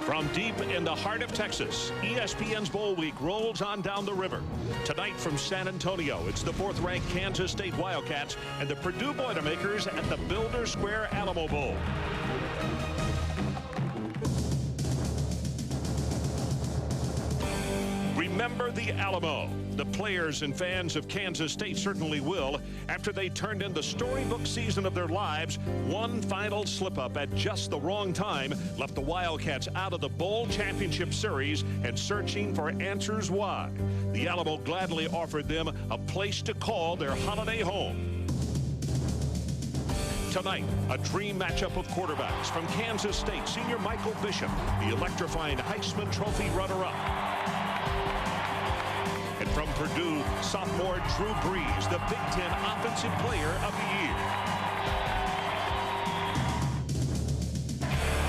From deep in the heart of Texas, ESPN's Bowl Week rolls on down the river. Tonight from San Antonio, it's the 4th-ranked Kansas State Wildcats and the Purdue Boilermakers at the Builder Square Alamo Bowl. Remember the Alamo. The players and fans of Kansas State certainly will, after they turned in the storybook season of their lives. One final slip-up at just the wrong time left the Wildcats out of the Bowl Championship Series and searching for answers why. The Alamo gladly offered them a place to call their holiday home. Tonight, a dream matchup of quarterbacks. From Kansas State, senior Michael Bishop, the electrifying Heisman Trophy runner-up. And from Purdue, sophomore Drew Brees, the Big Ten Offensive Player of the Year.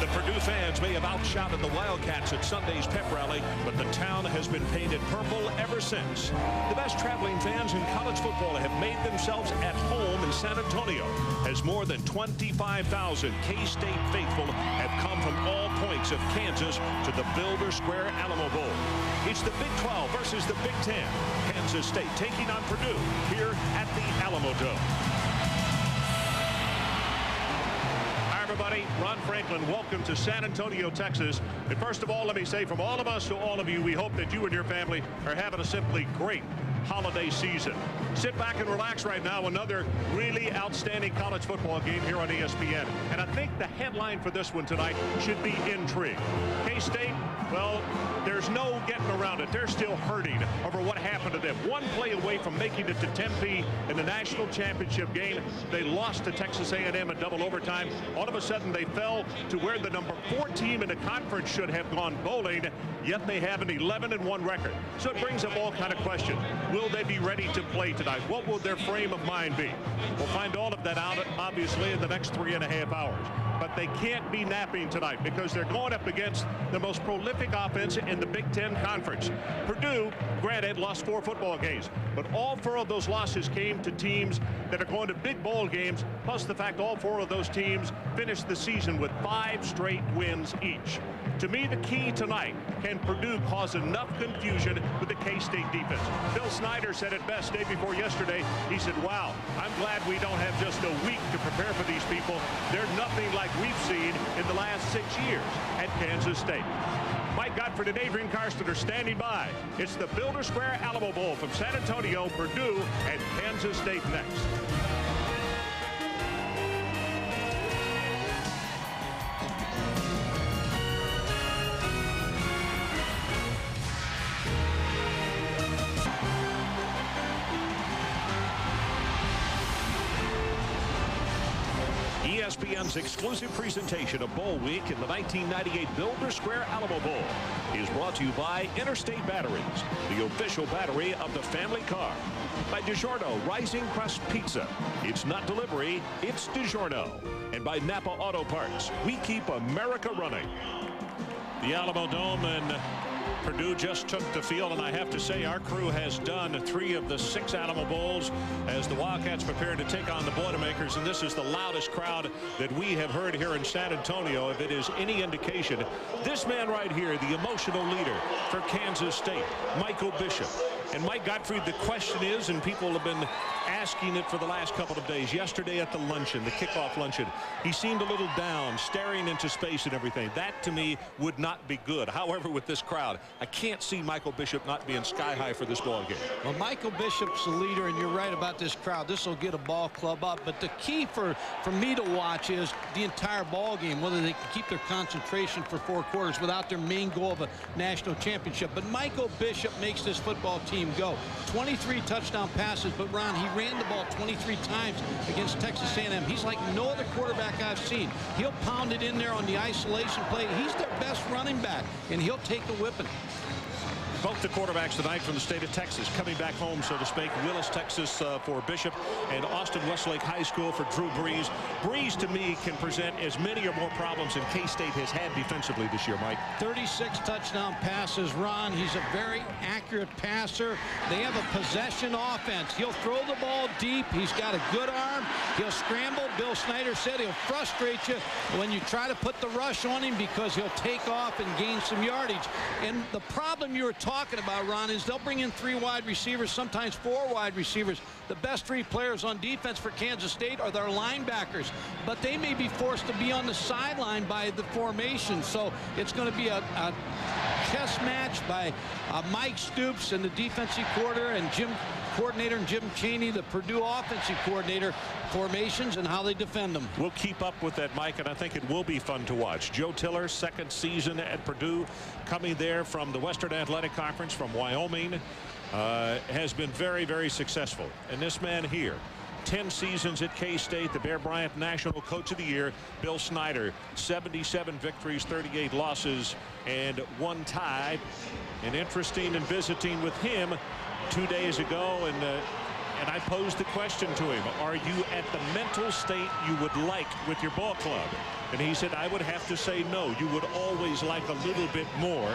The Purdue fans may have outshouted the Wildcats at Sunday's pep rally, but the town has been painted purple ever since. The best traveling fans in college football have made themselves at home in San Antonio, as more than 25,000 K-State faithful have come from all points of Kansas to the Builder Square Alamo Bowl. It's the Big 12 versus the Big 10. Kansas State taking on Purdue here at the Alamo Dome. Hi, everybody. Ron Franklin, welcome to San Antonio, Texas. And first of all, let me say from all of us to all of you, we hope that you and your family are having a simply great holiday season. Sit back and relax right now. Another really outstanding college football game here on ESPN. And I think the headline for this one tonight should be intrigue. K-State, well, there's no getting around it. They're still hurting over what happened to them. One play away from making it to Tempe in the national championship game. They lost to Texas A&M in double overtime. All of a sudden, they fell to where the number 4 team in the conference should have gone bowling, yet they have an 11-1 record. So it brings up all kind of questions. Will they be ready to play tonight? What will their frame of mind be? We'll find all of that out, obviously, in the next 3.5 hours. But they can't be napping tonight because they're going up against the most prolific offense in the Big Ten Conference. Purdue, granted, lost 4 football games, but all 4 of those losses came to teams that are going to big bowl games, plus the fact all 4 of those teams finished the season with 5 straight wins each. To me, the key tonight, can Purdue cause enough confusion with the K-State defense? Bill Snyder said it best day before yesterday. He said, wow, I'm glad we don't have just a week to prepare for these people. They're nothing like we've seen in the last 6 years at Kansas State. Mike Godfrey and Adrian Karsten are standing by. It's the Builder Square Alamo Bowl from San Antonio, Purdue, and Kansas State next. ESPN's exclusive presentation of Bowl Week in the 1998 Builder Square Alamo Bowl is brought to you by Interstate Batteries, the official battery of the family car. By DiGiorno Rising Crust Pizza. It's not delivery, it's DiGiorno. And by Napa Auto Parts. We keep America running. The Alamo Dome, and Purdue just took the field, and I have to say our crew has done 3 of the 6 Alamo Bowls as the Wildcats prepare to take on the Boilermakers, and this is the loudest crowd that we have heard here in San Antonio. If it is any indication, this man right here, the emotional leader for Kansas State, Michael Bishop. And Mike Godfrey, the question is, and people have been asking it for the last couple of days, yesterday at the luncheon, the kickoff luncheon, he seemed a little down, staring into space and everything. That, to me, would not be good. However, with this crowd, I can't see Michael Bishop not being sky high for this ball game. Well, Michael Bishop's the leader, and you're right about this crowd. This will get a ball club up. But the key for me to watch is the entire ball game, whether they can keep their concentration for 4 quarters without their main goal of a national championship. But Michael Bishop makes this football team go. 23 touchdown passes, but Ron, he ran the ball 23 times against Texas A&M. He's like no other quarterback I've seen. He'll pound it in there on the isolation play. He's their best running back, and he'll take a whipping. Both the quarterbacks tonight from the state of Texas coming back home, so to speak. Willis, Texas for Bishop, and Austin Westlake High School for Drew Brees. Brees, to me, can present as many or more problems than K-State has had defensively this year, Mike. 36 touchdown passes, Ron. He's a very accurate passer. They have a possession offense. He'll throw the ball deep. He's got a good arm. He'll scramble. Bill Snyder said he'll frustrate you when you try to put the rush on him because he'll take off and gain some yardage. And the problem you were talking about, Ron, is they'll bring in 3 wide receivers, sometimes 4 wide receivers. The best 3 players on defense for Kansas State are their linebackers, but they may be forced to be on the sideline by the formation. So it's going to be a chess match by Mike Stoops and the defensive coordinator and Jim Chaney, the Purdue offensive coordinator, formations and how they defend them. We'll keep up with that, Mike, and I think it will be fun to watch. Joe Tiller, second season at Purdue, coming there from the Western Athletic Conference from Wyoming, has been very, very successful. And this man here, 10 seasons at K-State, the Bear Bryant National Coach of the Year. Bill Snyder, 77 victories, 38 losses, and 1 tie. And interesting in visiting with him 2 days ago, and I posed the question to him, are you at the mental state you would like with your ball club? And he said, I would have to say no. You would always like a little bit more.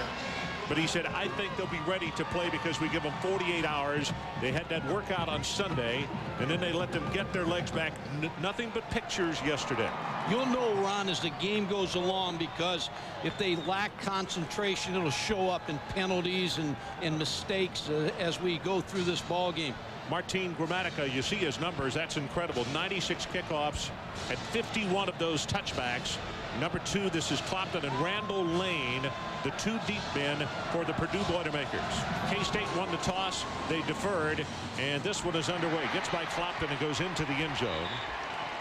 But he said, I think they'll be ready to play because we give them 48 hours. They had that workout on Sunday, and then they let them get their legs back. Nothing but pictures yesterday. You'll know, Ron, as the game goes along, because if they lack concentration, it'll show up in penalties and mistakes as we go through this ball game. Martin Gramatica, you see his numbers. That's incredible. 96 kickoffs at 51 of those touchbacks. Number 2, this is Clopton and Randall Lane, the 2 deep men for the Purdue Boilermakers. K-State won the toss. They deferred, and this one is underway. Gets by Clopton and goes into the end zone.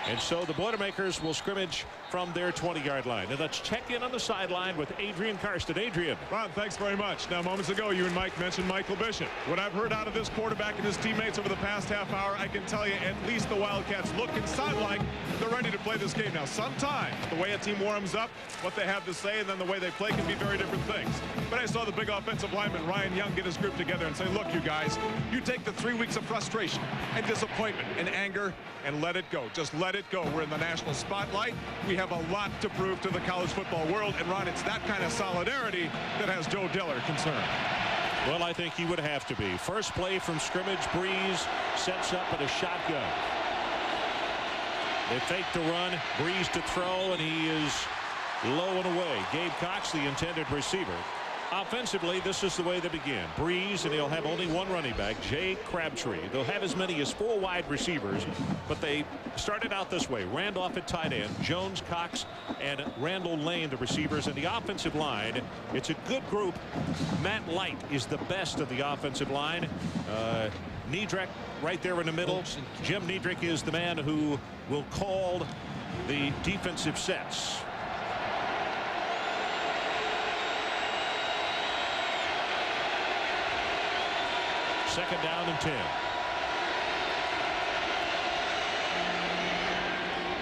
And so the Boilermakers will scrimmage from their 20-yard line. And let's check in on the sideline with Adrian Karsten. Adrian. Ron, thanks very much. Now, moments ago, you and Mike mentioned Michael Bishop. What I've heard out of this quarterback and his teammates over the past half hour, I can tell you at least the Wildcats look and sound like they're ready to play this game. Now, sometimes the way a team warms up, what they have to say, and then the way they play can be very different things. But I saw the big offensive lineman, Ryan Young, get his group together and say, look, you guys, you take the 3 weeks of frustration and disappointment and anger and let it go. Just let it go. We're in the national spotlight. We have a lot to prove to the college football world. And, Ron, it's that kind of solidarity that has Joe Diller concerned. Well, I think he would have to be. First play from scrimmage, Brees sets up at a shotgun. They fake the run, Brees to throw, and he is low and away. Gabe Cox, the intended receiver. Offensively, this is the way they begin. Brees, and they'll have only 1 running back, Jay Crabtree. They'll have as many as 4 wide receivers, but they started out this way. Randolph at tight end, Jones, Cox, and Randall Lane, the receivers. And the offensive line, it's a good group. Matt Light is the best of the offensive line. Niedrek right there in the middle. Jim Niedrek is the man who will call the defensive sets. Second down and 10.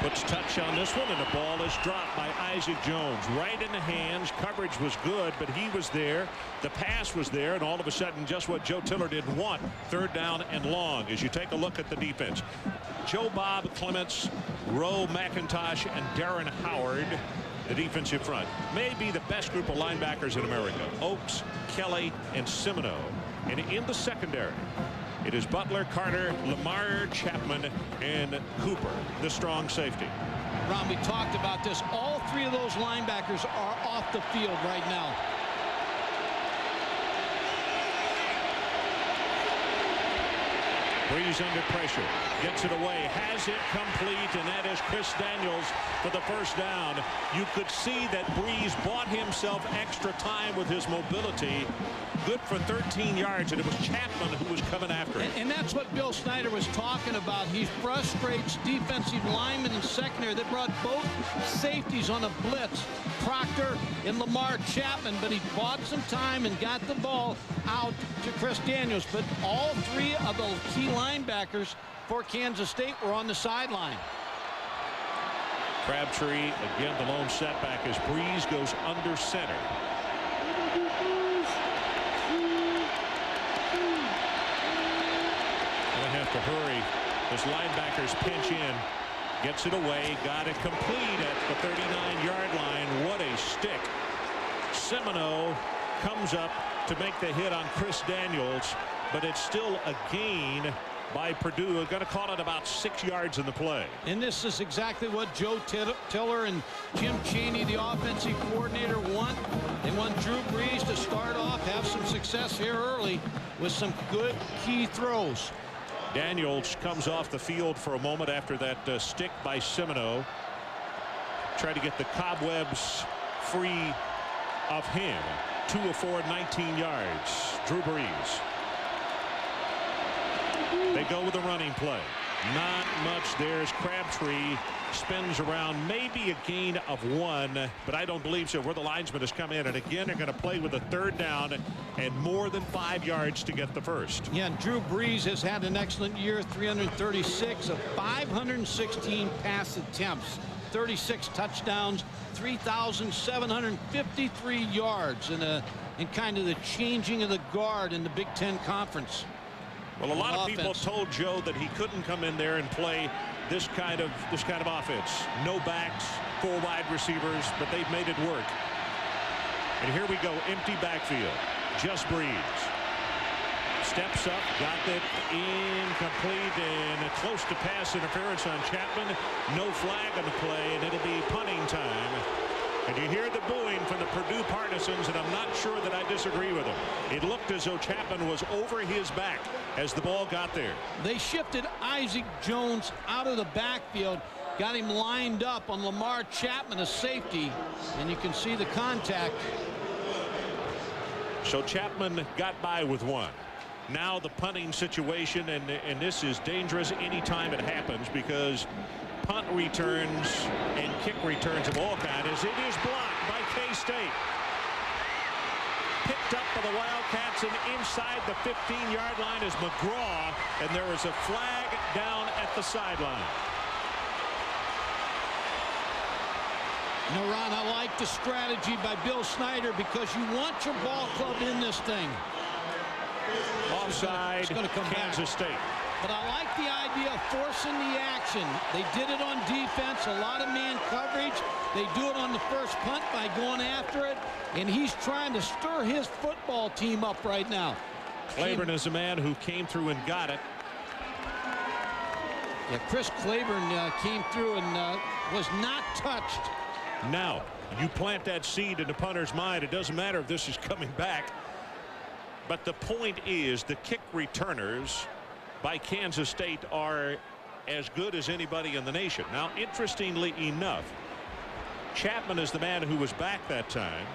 Puts touch on this one, and the ball is dropped by Isaac Jones. Right in the hands. Coverage was good, but he was there. The pass was there, and all of a sudden, just what Joe Tiller didn't want. 3rd down and long as you take a look at the defense. Joe Bob Clements, Roe McIntosh, and Darren Howard, the defensive front. May be the best group of linebackers in America. Oaks, Kelly, and Semino. And in the secondary, it is Butler, Carter, Lamar, Chapman, and Cooper, the strong safety. Ron, we talked about this. All 3 of those linebackers are off the field right now. Brees under pressure, gets it away, has it complete, and that is Chris Daniels for the first down. You could see that Brees bought himself extra time with his mobility. Good for 13 yards, and it was Chapman who was coming after him. And that's what Bill Snyder was talking about. He frustrates defensive linemen and secondary. They brought both safeties on a blitz, Proctor and Lamar Chapman, but he bought some time and got the ball out to Chris Daniels. But all 3 of the key linebackers for Kansas State were on the sideline. Crabtree, again, the lone setback as Brees goes under center. to hurry as linebackers pinch in. Gets it away, got it complete at the 39-yard line. What a stick. Semino comes up to make the hit on Chris Daniels, but it's still a gain by Purdue. We're going to call it about 6 yards in the play. And this is exactly what Joe Tiller and Jim Chaney, the offensive coordinator, want. They want Drew Brees to start off, have some success here early with some good key throws. Daniels comes off the field for a moment after that stick by Semino. Try to get the cobwebs free of him. 2 of 4, 19 yards. Drew Brees. They go with a running play. Not much. There's Crabtree. Spins around, maybe a gain of 1, but I don't believe so, where the linesman has come in. And again, they're going to play with a 3rd down and more than 5 yards to get the first. Yeah, and Drew Brees has had an excellent year. 336 of 516 pass attempts, 36 touchdowns, 3,753 yards in kind of the changing of the guard in the Big Ten Conference. Well, a lot of people told Joe that he couldn't come in there and play this kind of offense. No backs, 4 wide receivers, but they've made it work. And here we go, empty backfield. Just Brees. Steps up, got it incomplete and close to pass interference on Chapman. No flag on the play, and it'll be punting time. And you hear the booing from the Purdue partisans, and I'm not sure that I disagree with them. It looked as though Chapman was over his back as the ball got there. They shifted Isaac Jones out of the backfield, got him lined up on Lamar Chapman, a safety, and you can see the contact. So Chapman got by with 1. Now the punting situation, and this is dangerous anytime it happens, because punt returns and kick returns of all kinds. It is blocked by K-State. Picked up by the Wildcats, and inside the 15-yard line is McGraw, and there is a flag down at the sideline. Now, Ron, I like the strategy by Bill Snyder, because you want your ball club in this thing. Offside, Kansas State. But I like the idea of forcing the action. They did it on defense, a lot of man coverage. They do it on the first punt by going after it, and he's trying to stir his football team up right now. Claiborne is a man who came through and got it. Yeah, Chris Claiborne came through and was not touched. Now, you plant that seed in the punter's mind. It doesn't matter if this is coming back. But the point is, the kick returners by Kansas State are as good as anybody in the nation. Now, interestingly enough, Chapman is the man who was back that time,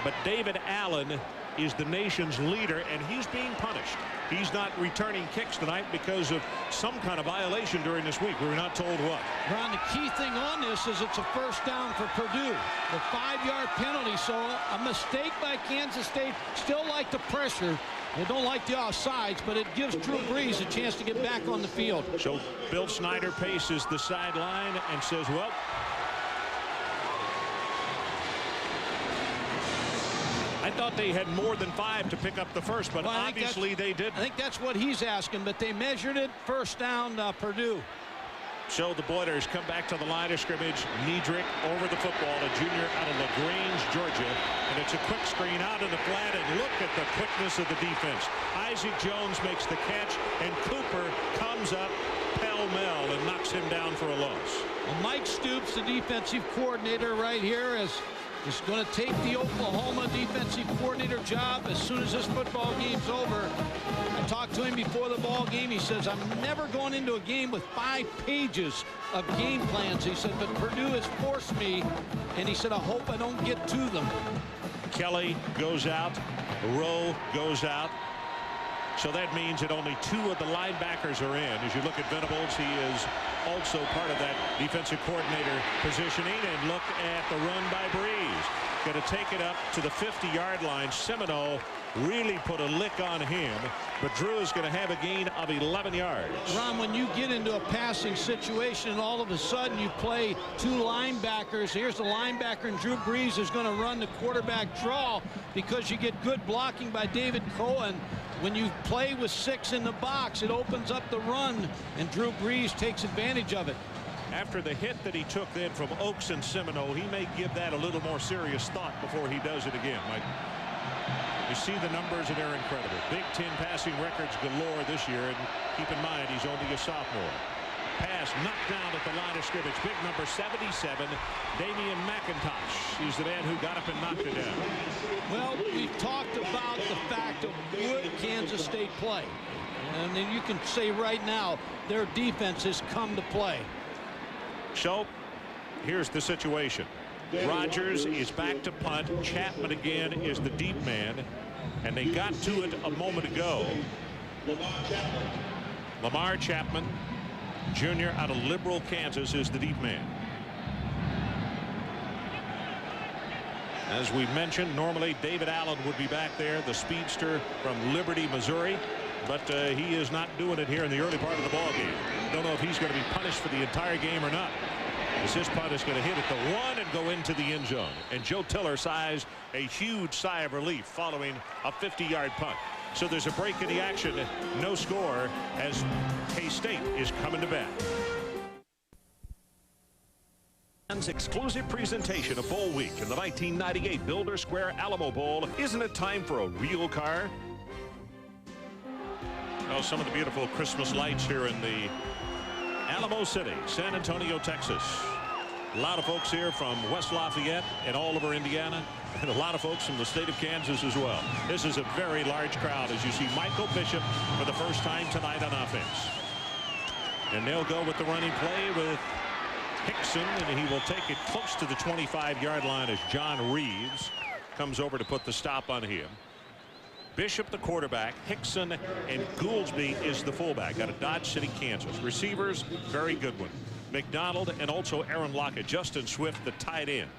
but David Allen is the nation's leader, and he's being punished. He's not returning kicks tonight because of some kind of violation during this week. We're not told what. Ron, the key thing on this is it's a first down for Purdue. The 5-yard penalty, so a mistake by Kansas State. Still like the pressure. They don't like the offsides, but it gives Drew Brees a chance to get back on the field. So Bill Snyder paces the sideline and says, well, I thought they had more than 5 to pick up the first, but obviously they didn't. I think that's what he's asking, but they measured it. First down, Purdue. So the Boilers come back to the line of scrimmage. Niedrich over the football, a junior out of LaGrange, Georgia. And it's a quick screen out in the flat, and look at the quickness of the defense. Isaac Jones makes the catch, and Cooper comes up pell-mell and knocks him down for a loss. Well, Mike Stoops, the defensive coordinator right here, is going to take the Oklahoma defensive coordinator job as soon as this football game's over. I talked to him before the ball game. He says, I'm never going into a game with 5 pages of game plans. He said, but Purdue has forced me, and he said, I hope I don't get to them. Kelly goes out. Rowe goes out. So that means that only 2 of the linebackers are in. As you look at Venables, he is also part of that defensive coordinator positioning. And look at the run by Brees. going to take it up to the 50-yard line. Semino really put a lick on him, but Drew is going to have a gain of 11 yards. Ron, when you get into a passing situation and all of a sudden you play two linebackers, here's the linebacker and Drew Brees is going to run the quarterback draw because you get good blocking by David Cohen. When you play with 6 in the box, it opens up the run, and Drew Brees takes advantage of it. After the hit that he took then from Oaks and Semino, he may give that a little more serious thought before he does it again. Like, you see the numbers, and they're incredible. Big Ten passing records galore this year, and keep in mind he's only a sophomore. Pass knocked down at the line of scrimmage. Big number 77, Damian McIntosh. He's the man who got up and knocked it down. Well, we've talked about the fact of would Kansas State play. And then you can say right now their defense has come to play. So here's the situation. Rodgers is back to punt. Chapman again is the deep man. And they got to it a moment ago. Lamar Chapman Jr. out of Liberal, Kansas is the deep man. As we mentioned, normally David Allen would be back there, the speedster from Liberty, Missouri. But he is not doing it here in the early part of the ball game. Don't know if he's going to be punished for the entire game or not. As his punt is going to hit at the 1 and go into the end zone. And Joe Tiller sighs a huge sigh of relief following a 50-yard punt. So there's a break in the action. No score as K-State is coming to bat. Exclusive presentation of Bowl Week in the 1998 Builder Square Alamo Bowl. Isn't it time for a real car? Oh, some of the beautiful Christmas lights here in the Alamo City, San Antonio, Texas. A lot of folks here from West Lafayette and all over Indiana, and a lot of folks from the state of Kansas as well. This is a very large crowd as you see Michael Bishop for the first time tonight on offense. And they'll go with the running play with Hickson, and he will take it close to the 25-yard line as John Reeves comes over to put the stop on him. Bishop the quarterback, Hickson and Gouldsby is the fullback out of Dodge City, Kansas. Receivers, very good one. McDonald and also Aaron Lockett. Justin Swift, the tight end.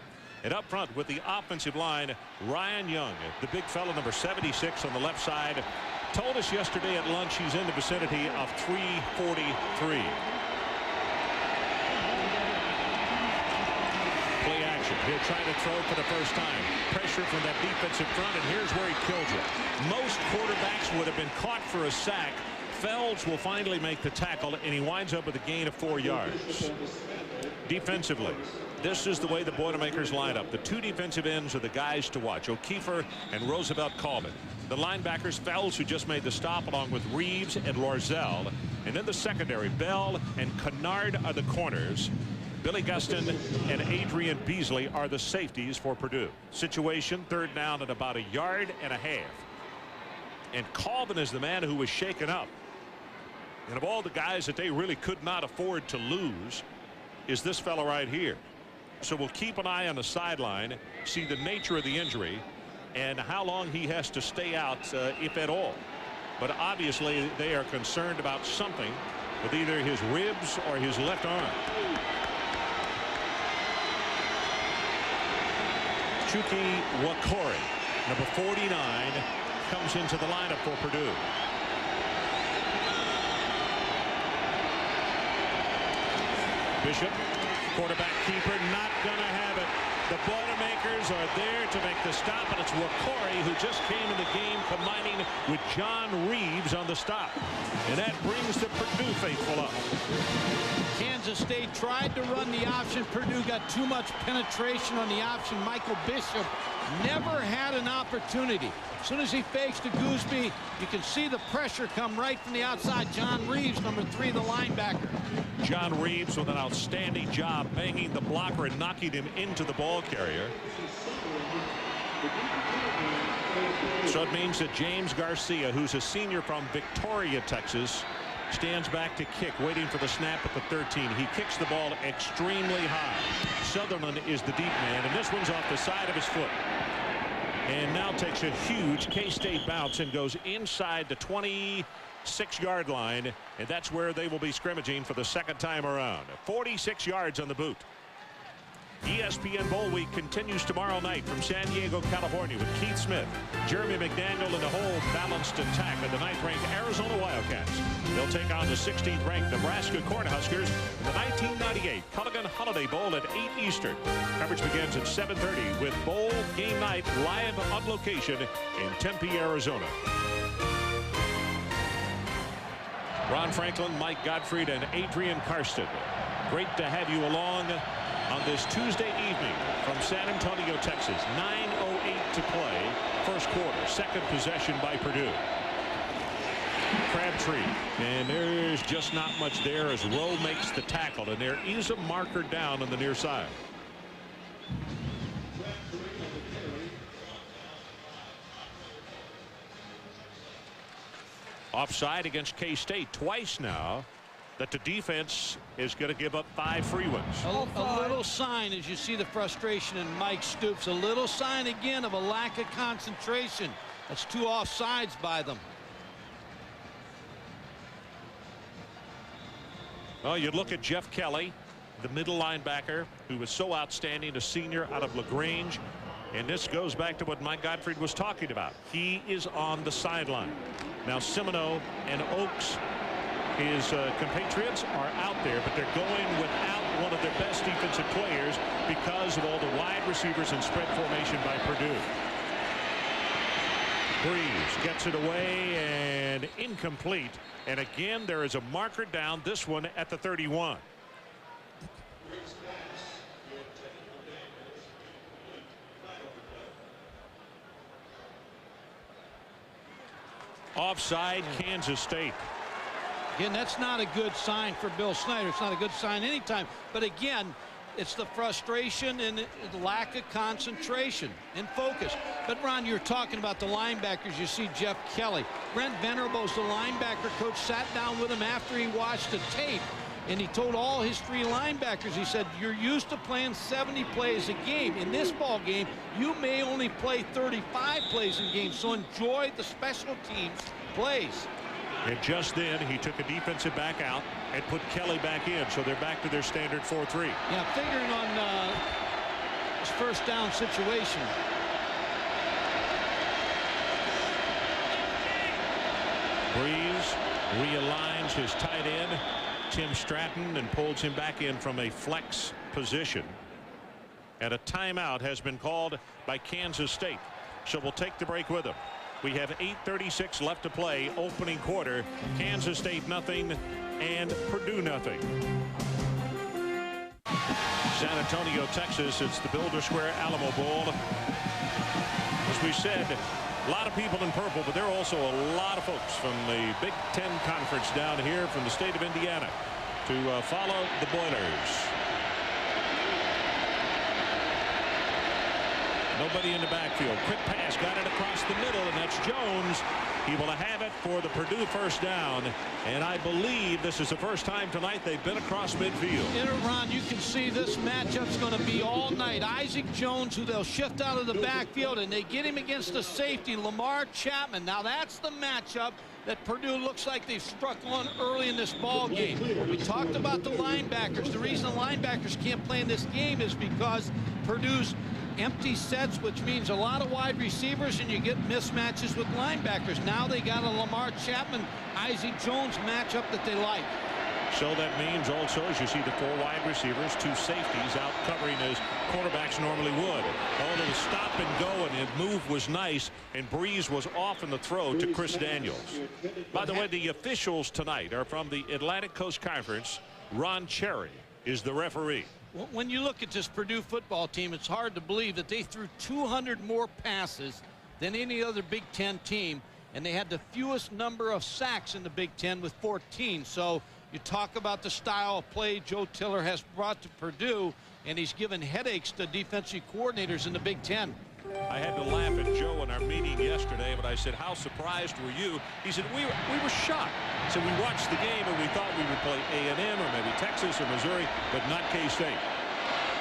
And up front with the offensive line, Ryan Young, the big fella, number 76 on the left side, told us yesterday at lunch he's in the vicinity of 343. Play action. He'll try to throw for the first time. Pressure from that defensive front, and here's where he kills you. Most quarterbacks would have been caught for a sack. Felds will finally make the tackle, and he winds up with a gain of 4 yards. Defensively, this is the way the Boilermakers line up. The two defensive ends are the guys to watch, O'Keefer and Roosevelt Coleman. The linebackers, Felds, who just made the stop, along with Reeves and Lorzell. And then the secondary, Bell and Kennard are the corners. Billy Gustin and Adrian Beasley are the safeties for Purdue. Situation, third down at about 1.5 yards. And Colvin is the man who was shaken up. And of all the guys that they really could not afford to lose is this fellow right here. So we'll keep an eye on the sideline, see the nature of the injury, and how long he has to stay out, if at all. But obviously they are concerned about something with either his ribs or his left arm. Chucky Wakori, number 49, comes into the lineup for Purdue. Bishop, quarterback keeper, not going to have it. The Boilermakers are there to make the stop, and it's Wakori who just came in the game, combining with John Reeves on the stop. And that brings the Purdue faithful up. Kansas State tried to run the option. Purdue got too much penetration on the option. Michael Bishop never had an opportunity. As soon as he fakes to Gooseby, you can see the pressure come right from the outside. John Reeves, number 3, the linebacker. John Reeves with an outstanding job banging the blocker and knocking him into the ball carrier. So it means that James Garcia, who's a senior from Victoria, Texas, stands back to kick, waiting for the snap at the 13. He kicks the ball extremely high. Sutherland is the deep man, and this one's off the side of his foot. And now takes a huge K-State bounce and goes inside the 26-yard line, and that's where they will be scrimmaging for the second time around. 46 yards on the boot. ESPN Bowl Week continues tomorrow night from San Diego, California, with Keith Smith, Jeremy McDaniel, and the whole balanced attack of the 9th-ranked Arizona Wildcats. They'll take on the 16th-ranked Nebraska Cornhuskers in the 1998 Culligan Holiday Bowl at 8 Eastern. Coverage begins at 7:30 with Bowl Game Night live on location in Tempe, Arizona. Ron Franklin, Mike Gottfried, and Adrian Karsten. Great to have you along on this Tuesday evening from San Antonio, Texas. 9:08 to play, first quarter, second possession by Purdue. Crabtree, and there's just not much there as Rowe makes the tackle, and there is a marker down on the near side. Offside against K-State twice now that the defense is going to give up 5 free ones. A little sign as you see the frustration in Mike Stoops. A little sign again of a lack of concentration. That's 2 offsides by them. Well, you look at Jeff Kelly, the middle linebacker, who was so outstanding, a senior out of LaGrange. And this goes back to what Mike Gottfried was talking about. He is on the sideline. Now Semino and Oaks, his compatriots, are out there, but they're going without one of their best defensive players because of all the wide receivers and spread formation by Purdue. Brees gets it away and incomplete. And again, there is a marker down, this one at the 31. Offside, Kansas State. Again, that's not a good sign for Bill Snyder. It's not a good sign anytime. But again, it's the frustration and the lack of concentration and focus. But Ron, you're talking about the linebackers. You see Jeff Kelly. Brent Venables, the linebacker coach, sat down with him after he watched the tape. And he told all his 3 linebackers, he said, you're used to playing 70 plays a game. In this ball game, you may only play 35 plays in games. So enjoy the special teams plays. And just then, he took a defensive back out and put Kelly back in. So they're back to their standard 4-3. Yeah, figuring on this first down situation. Brees realigns his tight end, Tim Stratton, and pulls him back in from a flex position. And a timeout has been called by Kansas State. So we'll take the break with them. We have 8:36 left to play, opening quarter. Kansas State nothing and Purdue nothing. San Antonio, Texas. It's the Builder Square Alamo Bowl. As we said, a lot of people in purple, but there are also a lot of folks from the Big Ten Conference down here from the state of Indiana to follow the Boilers. Nobody in the backfield. Quick pass, got it across the middle, and that's Jones. He will have it for the Purdue first down. And I believe this is the first time tonight they've been across midfield. Ron, you can see this matchup's going to be all night. Isaac Jones, who they'll shift out of the backfield, and they get him against the safety, Lamar Chapman. Now that's the matchup that Purdue looks like they've struck on early in this ball game. We talked about the linebackers. The reason the linebackers can't play in this game is because Purdue's empty sets, which means a lot of wide receivers, and you get mismatches with linebackers. Now they got a Lamar Chapman, Isaac Jones matchup that they like. So that means also, as you see the 4 wide receivers, 2 safeties out covering as quarterbacks normally would. Oh, little stop and go, and the move was nice, and Brees was off in the throw to Chris Daniels. By the way, the officials tonight are from the Atlantic Coast Conference. Ron Cherry is the referee. When you look at this Purdue football team, it's hard to believe that they threw 200 more passes than any other Big Ten team, and they had the fewest number of sacks in the Big Ten with 14. So you talk about the style of play Joe Tiller has brought to Purdue, and he's given headaches to defensive coordinators in the Big Ten. I had to laugh at Joe in our meeting yesterday, but I said, how surprised were you? He said, we were shocked. So we watched the game and we thought we would play A&M or maybe Texas or Missouri, but not K-State.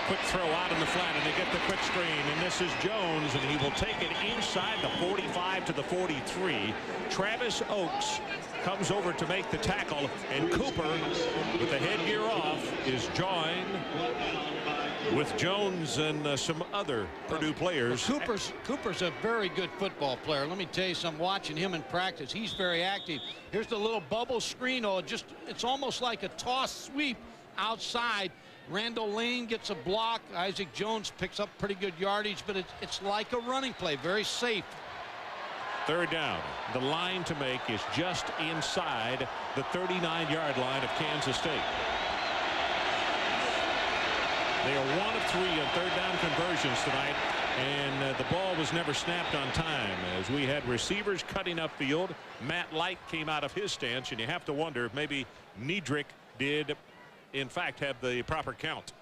Quick throw out in the flat, and they get the quick screen, and this is Jones, and he will take it inside the 45 to the 43. Travis Oaks comes over to make the tackle, and Cooper, with the headgear off, is joined with Jones and some other Purdue players. Cooper's a very good football player. Let me tell you something, watching him in practice, he's very active. Here's the little bubble screen. Oh, it's almost like a toss sweep outside. Randall Lane gets a block. Isaac Jones picks up pretty good yardage, but it's like a running play, very safe. Third down. The line to make is just inside the 39-yard line of Kansas State. They are 1 of 3 on third down conversions tonight, and the ball was never snapped on time as we had receivers cutting upfield. Matt Light came out of his stance, and you have to wonder if maybe Niedrich did in fact have the proper count.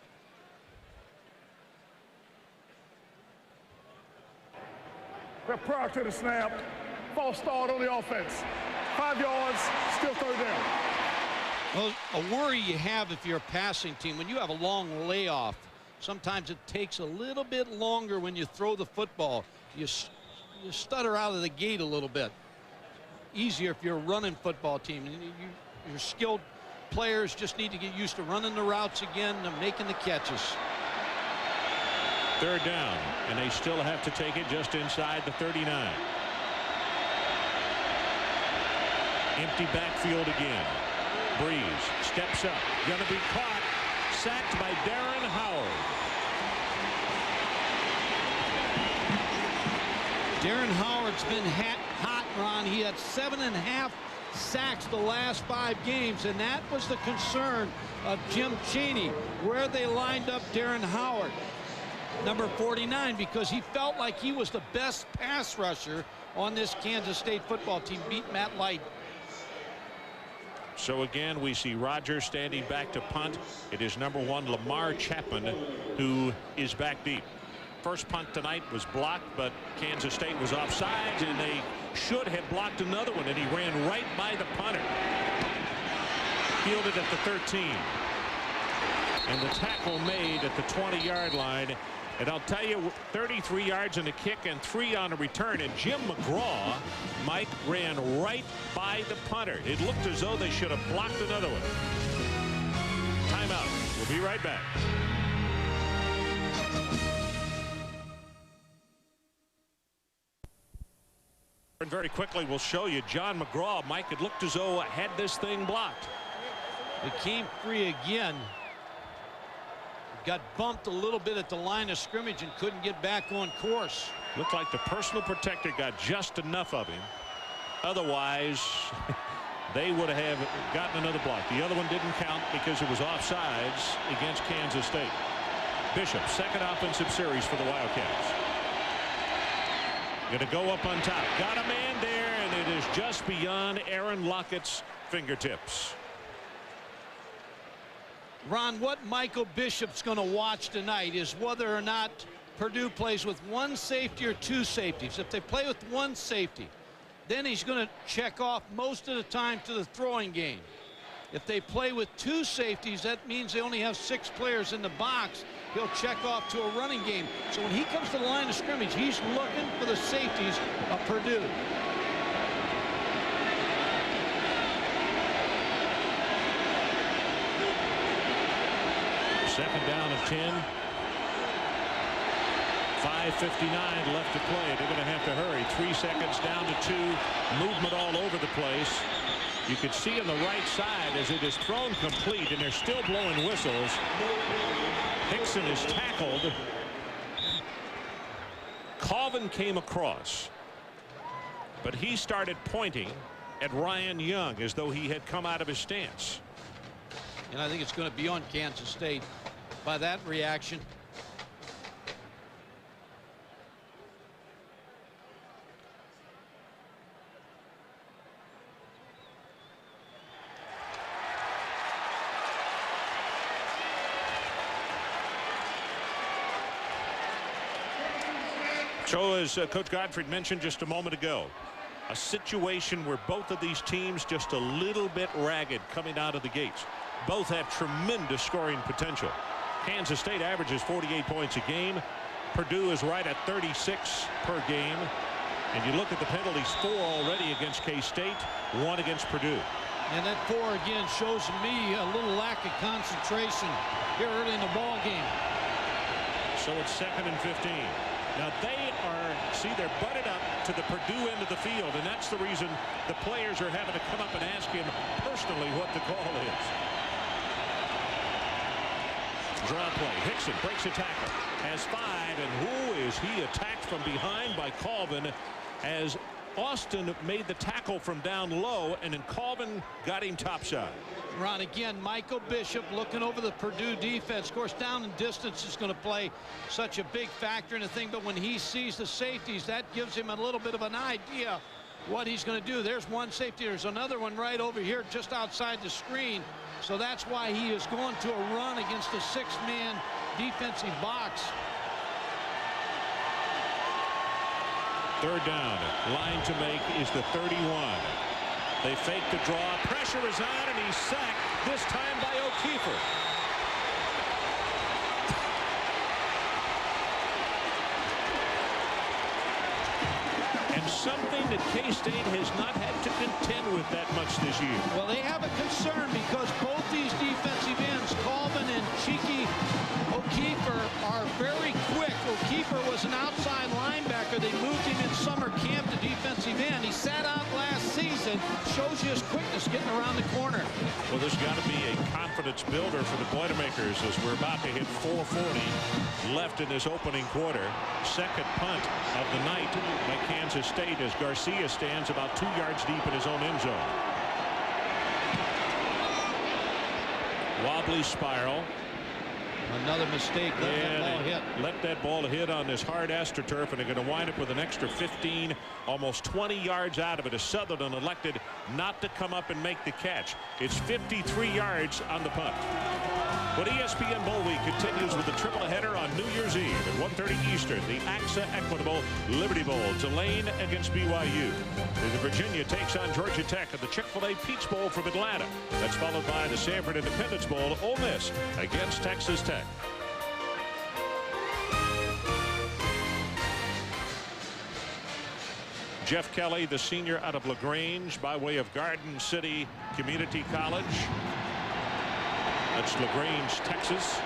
Prior to the snap, false start on the offense. 5 yards, still third down. Well, a worry you have if you're a passing team, when you have a long layoff, sometimes it takes a little bit longer when you throw the football. You stutter out of the gate a little bit. Easier if you're a running football team. Your skilled players just need to get used to running the routes again and making the catches. Third down, and they still have to take it just inside the 39. Empty backfield again. Brees steps up, gonna be caught, sacked by Darren Howard. Darren Howard's been hot, Ron. He had 7.5 sacks the last 5 games, and that was the concern of Jim Chaney, where they lined up Darren Howard, number 49, because he felt like he was the best pass rusher on this Kansas State football team. Beat Matt Light. So again, we see Rogers standing back to punt. It is number 1 Lamar Chapman who is back deep. First punt tonight was blocked, but Kansas State was offsides, and they should have blocked another one, and he ran right by the punter. Fielded at the 13. And the tackle made at the 20-yard line. And I'll tell you, 33 yards on the kick and 3 on the return. And Jim McGraw, Mike, ran right by the punter. It looked as though they should have blocked another one. Timeout. We'll be right back. And very quickly, we'll show you John McGraw. Mike, it looked as though I had this thing blocked. It came free again. Got bumped a little bit at the line of scrimmage and couldn't get back on course. Looked like the personal protector got just enough of him. Otherwise, they would have gotten another block. The other one didn't count because it was offsides against Kansas State. Bishop, second offensive series for the Wildcats. Going to go up on top. Got a man there, and it is just beyond Aaron Lockett's fingertips. Ron, what Michael Bishop's going to watch tonight is whether or not Purdue plays with 1 safety or 2 safeties. If they play with 1 safety, then he's going to check off most of the time to the throwing game. If they play with 2 safeties, that means they only have 6 players in the box. He'll check off to a running game. So when he comes to the line of scrimmage, he's looking for the safeties of Purdue. Second down of 10. 5:59 left to play. They're going to have to hurry. 3 seconds down to 2. Movement all over the place. You could see on the right side as it is thrown complete, and they're still blowing whistles. Hickson is tackled. Colvin came across, but he started pointing at Ryan Young as though he had come out of his stance. And I think it's going to be on Kansas State by that reaction. So as Coach Gottfried mentioned just a moment ago, a situation where both of these teams just a little bit ragged coming out of the gates. Both have tremendous scoring potential. Kansas State averages 48 points a game. Purdue is right at 36 per game. And you look at the penalties, 4 already against K-State, 1 against Purdue. And that 4 again shows me a little lack of concentration here early in the ball game. So it's 2nd and 15. Now they're butted up to the Purdue end of the field, and that's the reason the players are having to come up and ask him personally what the call is. Draw play. Hickson breaks a tackle. Has 5, and who is he attacked from behind by Colvin as Austin made the tackle from down low, and then Colvin got him topside. Ron, again, Michael Bishop looking over the Purdue defense. Of course, down and distance is going to play such a big factor in the thing, but when he sees the safeties, that gives him a little bit of an idea what he's going to do. There's one safety. There's another one right over here just outside the screen. So that's why he is going to a run against the 6-man defensive box. 3rd down. Line to make is the 31. They fake the draw. Pressure is on, and he's sacked, this time by O'Keefer. And something that K-State has not had to contend with that much this year. Well, they have a concern because both these defensive ends, Colvin and Cheeky O'Keefer, are very quick. O'Keefer was an outside linebacker. They moved him in summer camp to defensive end. He sat out last season. Shows you his quickness getting around the corner. Well, this got to be a confidence builder for the Boilermakers as we're about to hit 4:40 left in this opening quarter. 2nd punt of the night by Kansas State as Garcia stands about 2 yards deep in his own end zone. Wobbly spiral. Another mistake. Let that ball hit on this hard astroturf, and they're going to wind up with an extra 15, almost 20 yards out of it as Sutherland elected not to come up and make the catch. It's 53 yards on the punt. But ESPN Bowl Week continues with the triple header on New Year's Eve at 1:30 Eastern. The AXA Equitable Liberty Bowl, Tulane against BYU. The Virginia takes on Georgia Tech at the Chick-fil-A Peach Bowl from Atlanta. That's followed by the Sanford Independence Bowl, Ole Miss against Texas Tech. Jeff Kelly, the senior out of LaGrange by way of Garden City Community College. That's LaGrange, Texas.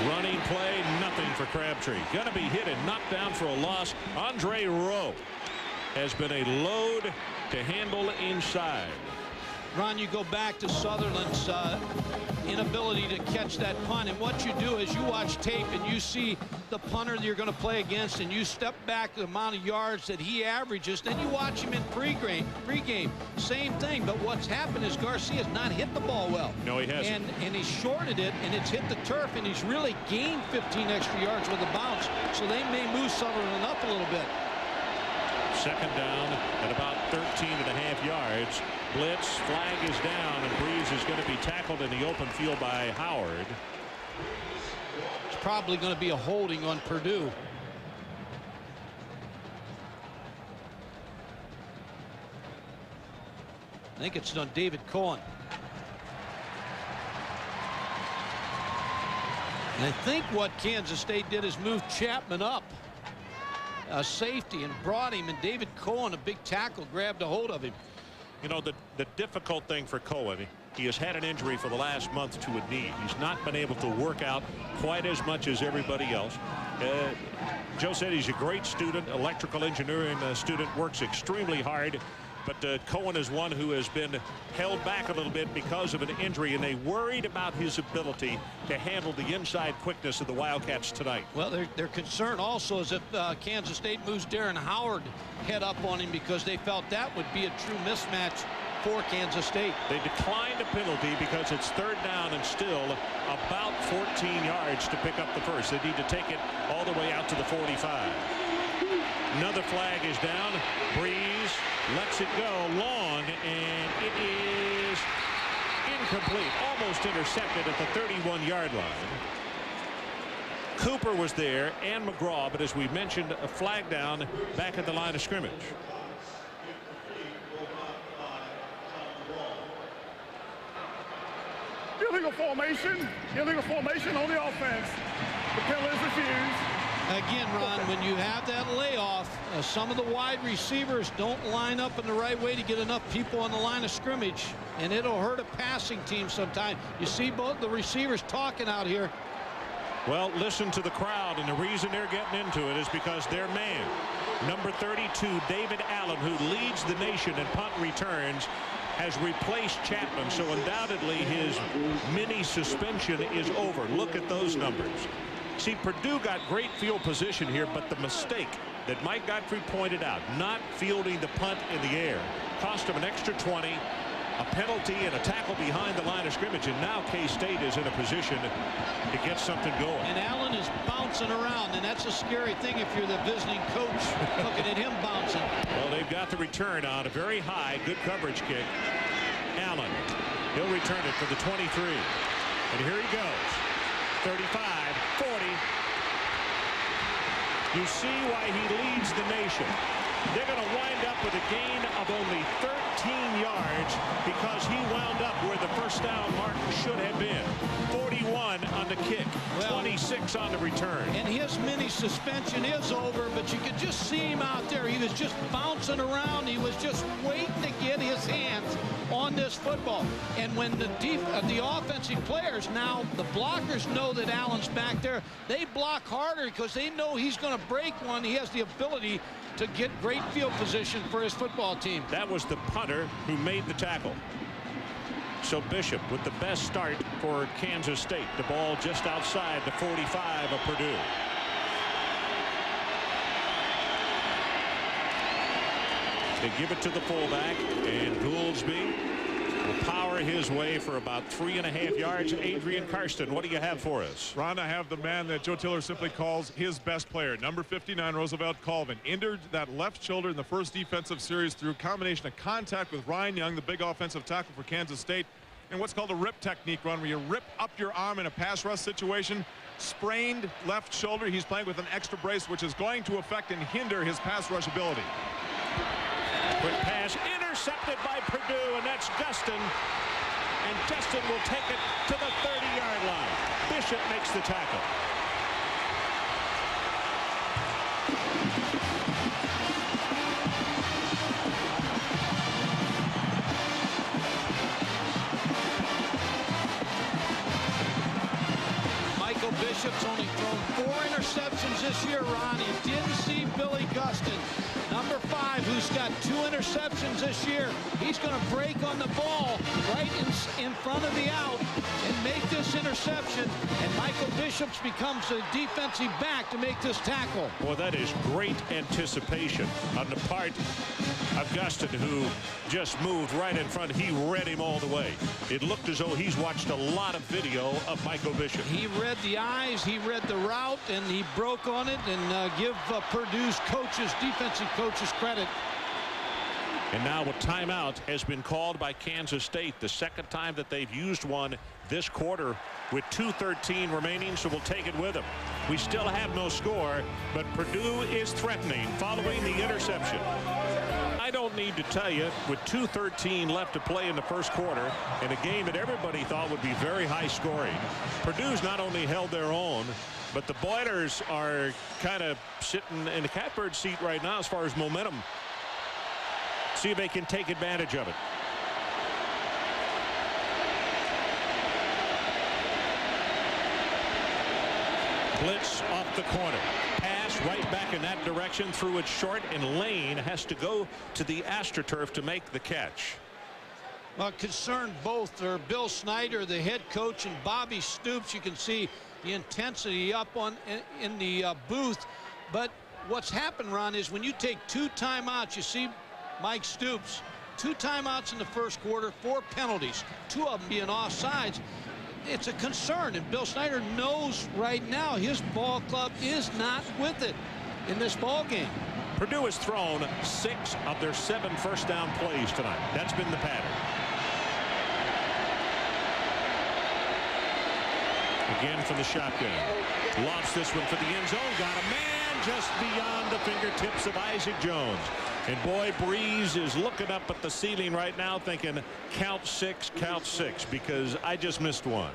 Running play, nothing for Crabtree. Gonna be hit and knocked down for a loss. Andre Rowe has been a load to handle inside. Ron, you go back to Sutherland's inability to catch that punt, and what you do is you watch tape and you see the punter that you're going to play against, and you step back the amount of yards that he averages. Then you watch him in pregame, same thing. But what's happened is Garcia's not hit the ball well. No, he hasn't. And he's shorted it, and it's hit the turf, and he's really gained 15 extra yards with a bounce. So they may move Sutherland up a little bit. 2nd down at about 13.5 yards. Blitz, flag is down, and Brees is going to be tackled in the open field by Howard. It's probably going to be a holding on Purdue. I think it's on David Cohen. And I think what Kansas State did is move Chapman up. Safety, and brought him, and David Cohen, a big tackle, grabbed a hold of him. You know, the difficult thing for Cohen, he has had an injury for the last month to a knee. He's not been able to work out quite as much as everybody else. Joe said he's a great student, electrical engineering student, works extremely hard. But Cohen is one who has been held back a little bit because of an injury, and they worried about his ability to handle the inside quickness of the Wildcats tonight. Well, their concern also is if Kansas State moves Darren Howard head up on him, because they felt that would be a true mismatch for Kansas State. They declined a penalty because it's 3rd down and still about 14 yards to pick up the first. They need to take it all the way out to the 45. Another flag is down. Brees lets it go long, and it is incomplete. Almost intercepted at the 31-yard line. Cooper was there and McGraw, but as we mentioned, a flag down back at the line of scrimmage. Illegal formation on the offense. The penalty is refused. Again, Ron, when you have that layoff, some of the wide receivers don't line up in the right way to get enough people on the line of scrimmage, and it'll hurt a passing team sometimes. You see both the receivers talking out here. Well, listen to the crowd, and the reason they're getting into it is because their man, number 32, David Allen, who leads the nation in punt returns, has replaced Chapman, so undoubtedly his mini suspension is over. Look at those numbers. See, Purdue got great field position here, but the mistake that Mike Godfrey pointed out, not fielding the punt in the air, cost him an extra 20, a penalty, and a tackle behind the line of scrimmage, and now K-State is in a position to get something going. And Allen is bouncing around, and that's a scary thing if you're the visiting coach looking at him bouncing. Well, they've got the return on a very high, good coverage kick. Allen, he'll return it for the 23. And here he goes. 35, 40. You see why he leads the nation. They're going to wind up with a gain of only 13 yards because he wound up where the first down mark should have been. 41 on the kick, 26 on the return. And his mini suspension is over, but you could just see him out there. He was just bouncing around. He was just waiting to get his hands on this football. And when the offensive players, now the blockers, know that Allen's back there, they block harder because they know he's going to break one. He has the ability to get great field position for his football team. That was the punter who made the tackle. So Bishop with the best start for Kansas State. The ball just outside the 45 of Purdue. They give it to the fullback, and Gouldsby will power his way for about 3.5 yards. Adrian Karsten, what do you have for us? Ron, I have the man that Joe Tiller simply calls his best player, number 59, Roosevelt Colvin. Injured that left shoulder in the first defensive series through a combination of contact with Ryan Young, the big offensive tackle for Kansas State, and what's called a rip technique, Ron, where you rip up your arm in a pass rush situation. Sprained left shoulder. He's playing with an extra brace, which is going to affect and hinder his pass rush ability. Quick pass intercepted by Purdue, and that's Gustin. And Gustin will take it to the 30-yard line. Bishop makes the tackle. Michael Bishop's only thrown 4 interceptions this year, Ron. You didn't see Billy Gustin, number 5, who's got 2 interceptions this year. He's going to break on the ball right in front of the out and make this interception. And Michael Bishop's becomes a defensive back to make this tackle. Well, that is great anticipation on the part of Gustin, who just moved right in front. He read him all the way. It looked as though he's watched a lot of video of Michael Bishop. He read the eyes, he read the route, and he broke on it. And give Purdue's coaches, defensive coaches, credit. And now a timeout has been called by Kansas State, the second time that they've used one this quarter, with 2:13 remaining, so we'll take it with them. We still have no score, but Purdue is threatening following the interception. I don't need to tell you, with 2:13 left to play in the first quarter, in a game that everybody thought would be very high scoring, Purdue's not only held their own, but the Boilers are kind of sitting in the catbird seat right now as far as momentum. See if they can take advantage of it. Blitz off the corner. Pass right back in that direction, threw it short, and Lane has to go to the AstroTurf to make the catch. Well, concerned both are Bill Snyder, the head coach, and Bobby Stoops. You can see the intensity up in the booth. But what's happened, Ron, is when you take 2 timeouts, you see Mike Stoops, 2 timeouts in the first quarter, 4 penalties, 2 of them being offsides. It's a concern, and Bill Snyder knows right now his ball club is not with it in this ball game. Purdue has thrown 6 of their 7 first down plays tonight. That's been the pattern. Again from the shotgun. Lofts this one for the end zone. Got a man just beyond the fingertips of Isaac Jones. And boy, Brees is looking up at the ceiling right now thinking, count 6, because I just missed one.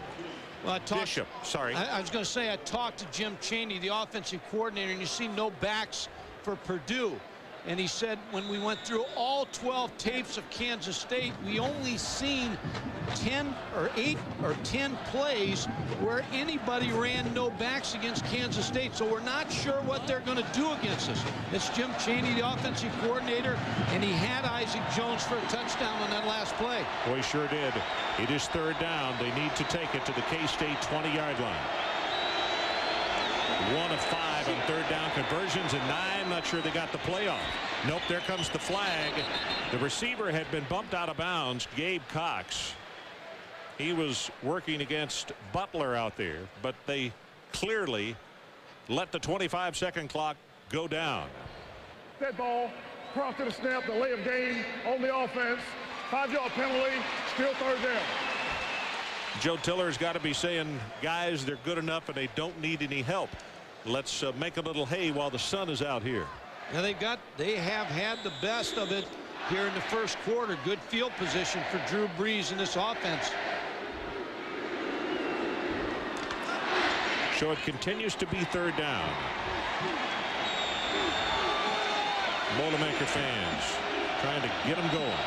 Well, Bishop, sorry. I was going to say, I talked to Jim Chaney, the offensive coordinator, and you see no backs for Purdue. And he said when we went through all 12 tapes of Kansas State, we only seen 10 or 8 or 10 plays where anybody ran no backs against Kansas State. So we're not sure what they're going to do against us. It's Jim Chaney, the offensive coordinator, and he had Isaac Jones for a touchdown on that last play. Well, he sure did. It is 3rd down. They need to take it to the K-State 20-yard line. 1 of 5 on 3rd down conversions, and 9. Not sure they got the play off. Nope, there comes the flag. The receiver had been bumped out of bounds, Gabe Cox. He was working against Butler out there, but they clearly let the 25-second clock go down. Dead ball, prior to the snap, delay of game on the offense. 5-yard penalty, still 3rd down. Joe Tiller's got to be saying, guys, they're good enough and they don't need any help. Let's make a little hay while the sun is out here. Now they have had the best of it here in the first quarter. Good field position for Drew Brees in this offense. So it continues to be 3rd down. Boilermaker fans trying to get them going.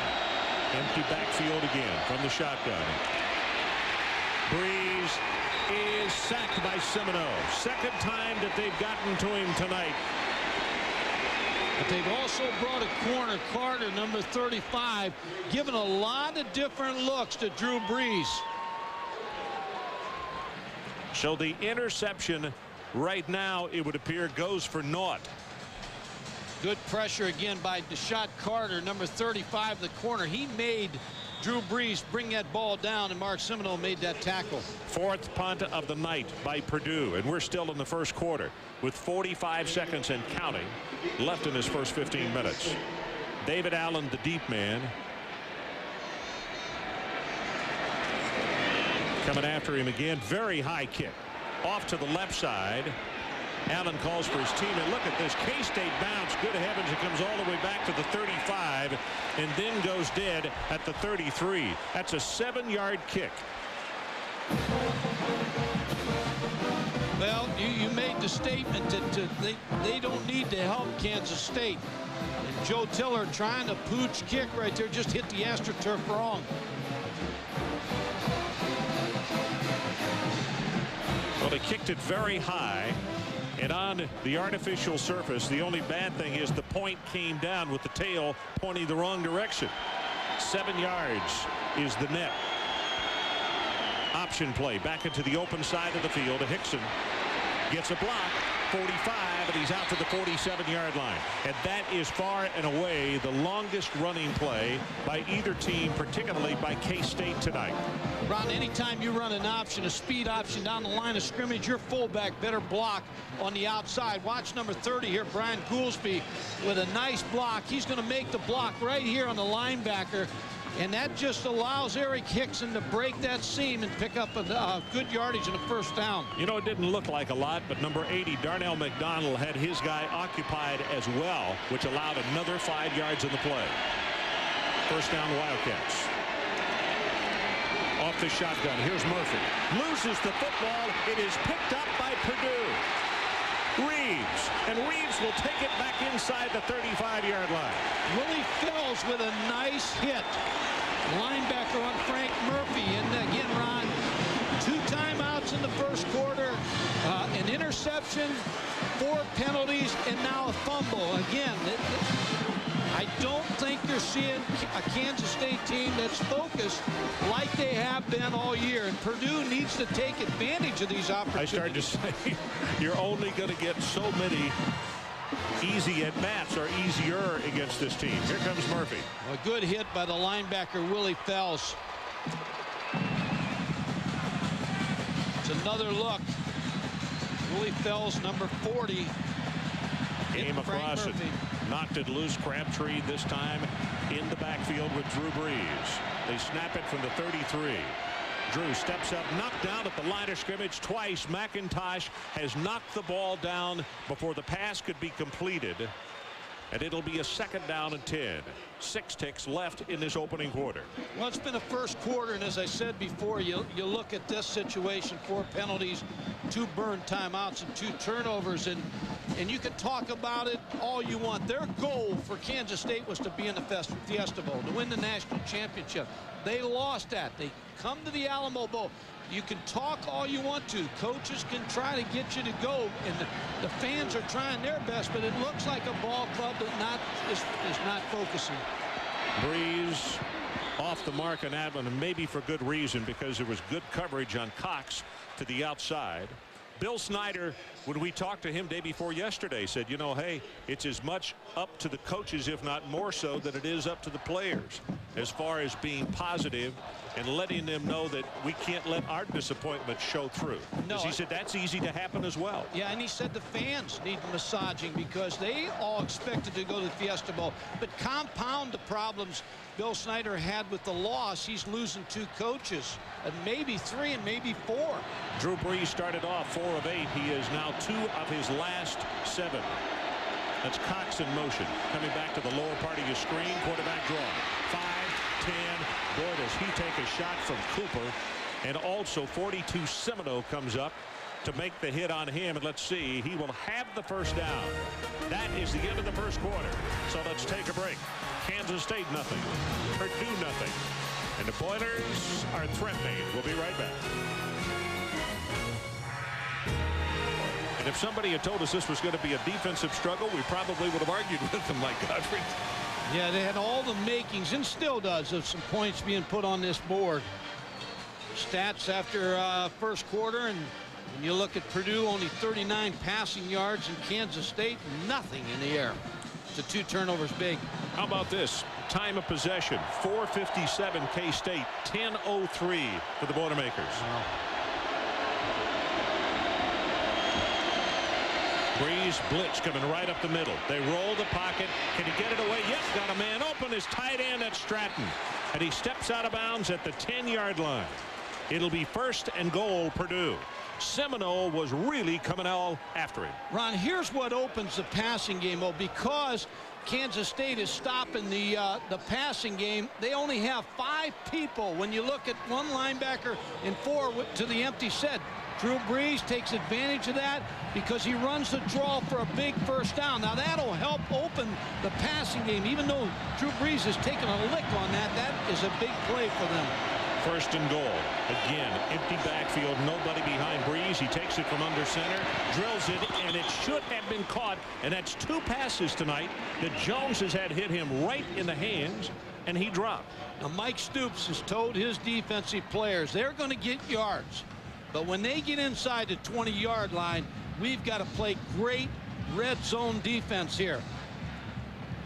Empty backfield again from the shotgun. Brees is sacked by Semino. 2nd time that they've gotten to him tonight. But they've also brought a corner, Carter, number 35, giving a lot of different looks to Drew Brees. So the interception right now, it would appear, goes for naught. Good pressure again by Deshaun Carter, number 35, the corner. He made Drew Brees bring that ball down, and Mark Semino made that tackle. 4th punt of the night by Purdue, and we're still in the first quarter with 45 seconds and counting left in his first 15 minutes. David Allen, the deep man, coming after him again. Very high kick off to the left side. Allen calls for his team, and look at this K-State bounce. Good heavens, it comes all the way back to the 35 and then goes dead at the 33. That's a 7-yard kick. Well, you made the statement that they don't need to help Kansas State. And Joe Tiller trying to pooch kick right there, just hit the AstroTurf wrong. Well, they kicked it very high. And on the artificial surface, the only bad thing is the point came down with the tail pointing the wrong direction. 7 yards is the net. Option play back into the open side of the field. Hickson gets a block. 45, and he's out to the 47-yard line. And that is far and away the longest running play by either team, particularly by K-State tonight. Ron, anytime you run an option, a speed option down the line of scrimmage, your fullback better block on the outside. Watch number 30 here, Brian Goolsby, with a nice block. He's going to make the block right here on the linebacker. And that just allows Eric Hickson to break that seam and pick up a good yardage and a 1st down. You know, it didn't look like a lot, but number 80, Darnell McDonald, had his guy occupied as well, which allowed another 5 yards in the play. 1st down, Wildcats. Off the shotgun. Here's Murphy. Loses the football. It is picked up by Purdue. Reeves, and Reeves will take it back inside the 35-yard line. Willie Fells with a nice hit. Linebacker on Frank Murphy. And again, Ron, 2 timeouts in the first quarter, an interception, 4 penalties, and now a fumble. Again, I don't think you're seeing a Kansas State team that's focused like they have been all year. And Purdue needs to take advantage of these opportunities. I started to say, you're only going to get so many easy at-bats or easier against this team. Here comes Murphy. A good hit by the linebacker, Willie Fells. It's another look. Willie Fells, number 40. Came across it. Knocked it loose. Crabtree this time in the backfield with Drew Brees. They snap it from the 33. Drew steps up, knocked down at the line of scrimmage twice. McIntosh has knocked the ball down before the pass could be completed. And it'll be a 2nd down and 10. 6 ticks left in this opening quarter. Well, it's been a first quarter, and as I said before, you look at this situation: 4 penalties, 2 burned timeouts, and 2 turnovers, and you can talk about it all you want. Their goal for Kansas State was to be in the Fiesta Bowl, to win the national championship. They lost that. They come to the Alamo Bowl. You can talk all you want to. Coaches can try to get you to go, and the fans are trying their best, but it looks like a ball club that is not focusing. Brees off the mark on that one, and maybe for good reason, because there was good coverage on Cox to the outside. Bill Snyder, when we talked to him day before yesterday, said, you know, hey, it's as much up to the coaches, if not more so, than it is up to the players as far as being positive and letting them know that we can't let our disappointment show through. No, he said that's easy to happen as well. Yeah, and he said the fans need massaging because they all expected to go to the Fiesta Bowl. But compound the problems Bill Snyder had with the loss. He's losing 2 coaches, and maybe 3 and maybe 4. Drew Brees started off 4 of 8. He is now 2 of his last 7. That's Cox in motion. Coming back to the lower part of your screen. Quarterback draw. 5, 10. Boy, does he take a shot from Cooper. And also 42 Semino comes up to make the hit on him. And let's see, he will have the first down. That is the end of the first quarter. So let's take a break. Kansas State nothing. Purdue nothing. And the Boilers are threatening. We'll be right back. And if somebody had told us this was going to be a defensive struggle, we probably would have argued with them, like Godfrey. Yeah, they had all the makings, and still does, of some points being put on this board. Stats after first quarter, and when you look at Purdue, only 39 passing yards, and Kansas State, nothing in the air. The 2 turnovers big. How about this? Time of possession, 4:57 K-State, 10:03 for the Boilermakers. Wow. Brees blitz coming right up the middle. They roll the pocket. Can he get it away? Yes, got a man open. His tight end at Stratton. And he steps out of bounds at the 10-yard line. It'll be 1st and goal, Purdue. Semino was really coming all after him. Ron, here's what opens the passing game, because Kansas State is stopping the passing game. They only have 5 people. When you look at 1 linebacker and 4 to the empty set. Drew Brees takes advantage of that because he runs the draw for a big first down. Now that'll help open the passing game. Even though Drew Brees has taken a lick on that, that is a big play for them. 1st and goal. Again, empty backfield, nobody behind Brees. He takes it from under center, drills it, and it should have been caught. And that's 2 passes tonight that Jones has had hit him right in the hands, and he dropped. Now Mike Stoops has told his defensive players they're going to get yards. But when they get inside the 20-yard line, we've got to play great red zone defense here.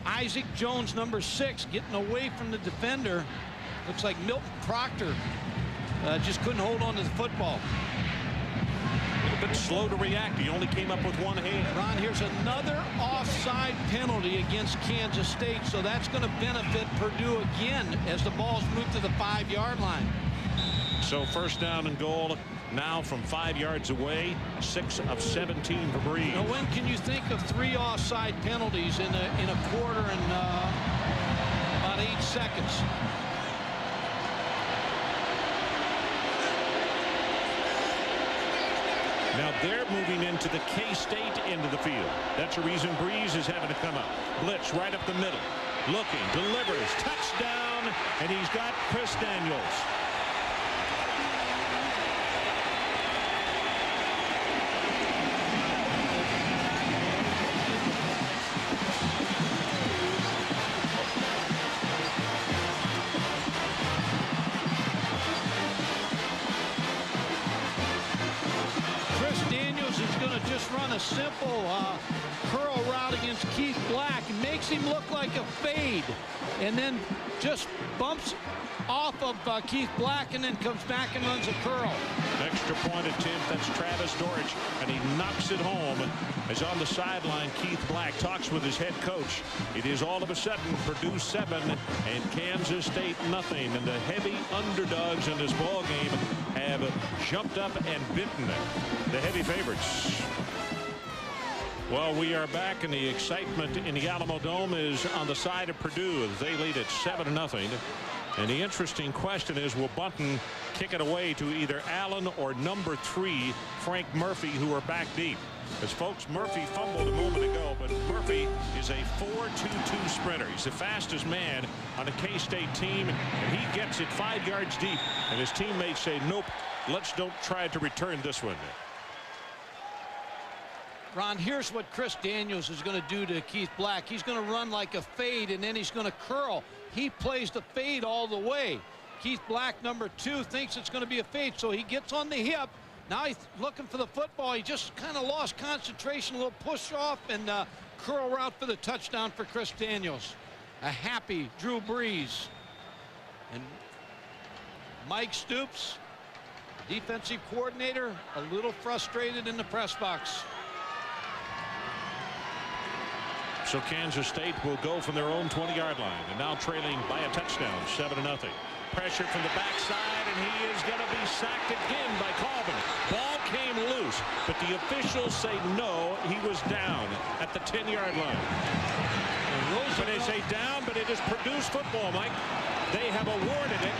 Isaac Jones, number 6, getting away from the defender. Looks like Milton Proctor just couldn't hold on to the football. A little bit slow to react. He only came up with 1 hand. Ron, here's another offside penalty against Kansas State. So that's going to benefit Purdue again as the ball's moved to the 5-yard line. So 1st down and goal now from 5 yards away. 6 of 17 for Brees. Now when can you think of 3 offside penalties in a quarter and about 8 seconds? Now they're moving into the K-State end of the field. That's a reason Brees is having to come up. Blitz right up the middle. Looking, delivers, touchdown, and he's got Chris Daniels. Run a simple curl route against Keith Black, makes him look like a fade, and then just bumps off of Keith Black and then comes back and runs a curl. Extra point attempt. That's Travis Dorich, and he knocks it home. As on the sideline, Keith Black talks with his head coach. It is all of a sudden Purdue 7 and Kansas State nothing, and the heavy underdogs in this ball game have jumped up and bitten the heavy favorites. Well, we are back, and the excitement in the Alamo Dome is on the side of Purdue as they lead at 7-0. And the interesting question is, will Bunton kick it away to either Allen or number 3 Frank Murphy, who are back deep? As folks, Murphy fumbled a moment ago, but Murphy is a 4.22 sprinter. He's the fastest man on a K-State team, and he gets it 5 yards deep, and his teammates say, nope, don't try to return this one. Ron, here's what Chris Daniels is going to do to Keith Black. He's going to run like a fade, and then he's going to curl. He plays the fade all the way. Keith Black, number 2, thinks it's going to be a fade, so he gets on the hip. Now he's looking for the football. He just kind of lost concentration, a little push off, and curl route for the touchdown for Chris Daniels. A happy Drew Brees. And Mike Stoops, defensive coordinator, a little frustrated in the press box. So Kansas State will go from their own 20-yard line, and now trailing by a touchdown, 7-0. Pressure from the backside, and he is going to be sacked again by Colvin. Ball came loose, but the officials say no, he was down at the 10-yard line. But they say down, but it is Purdue's football, Mike. They have awarded it.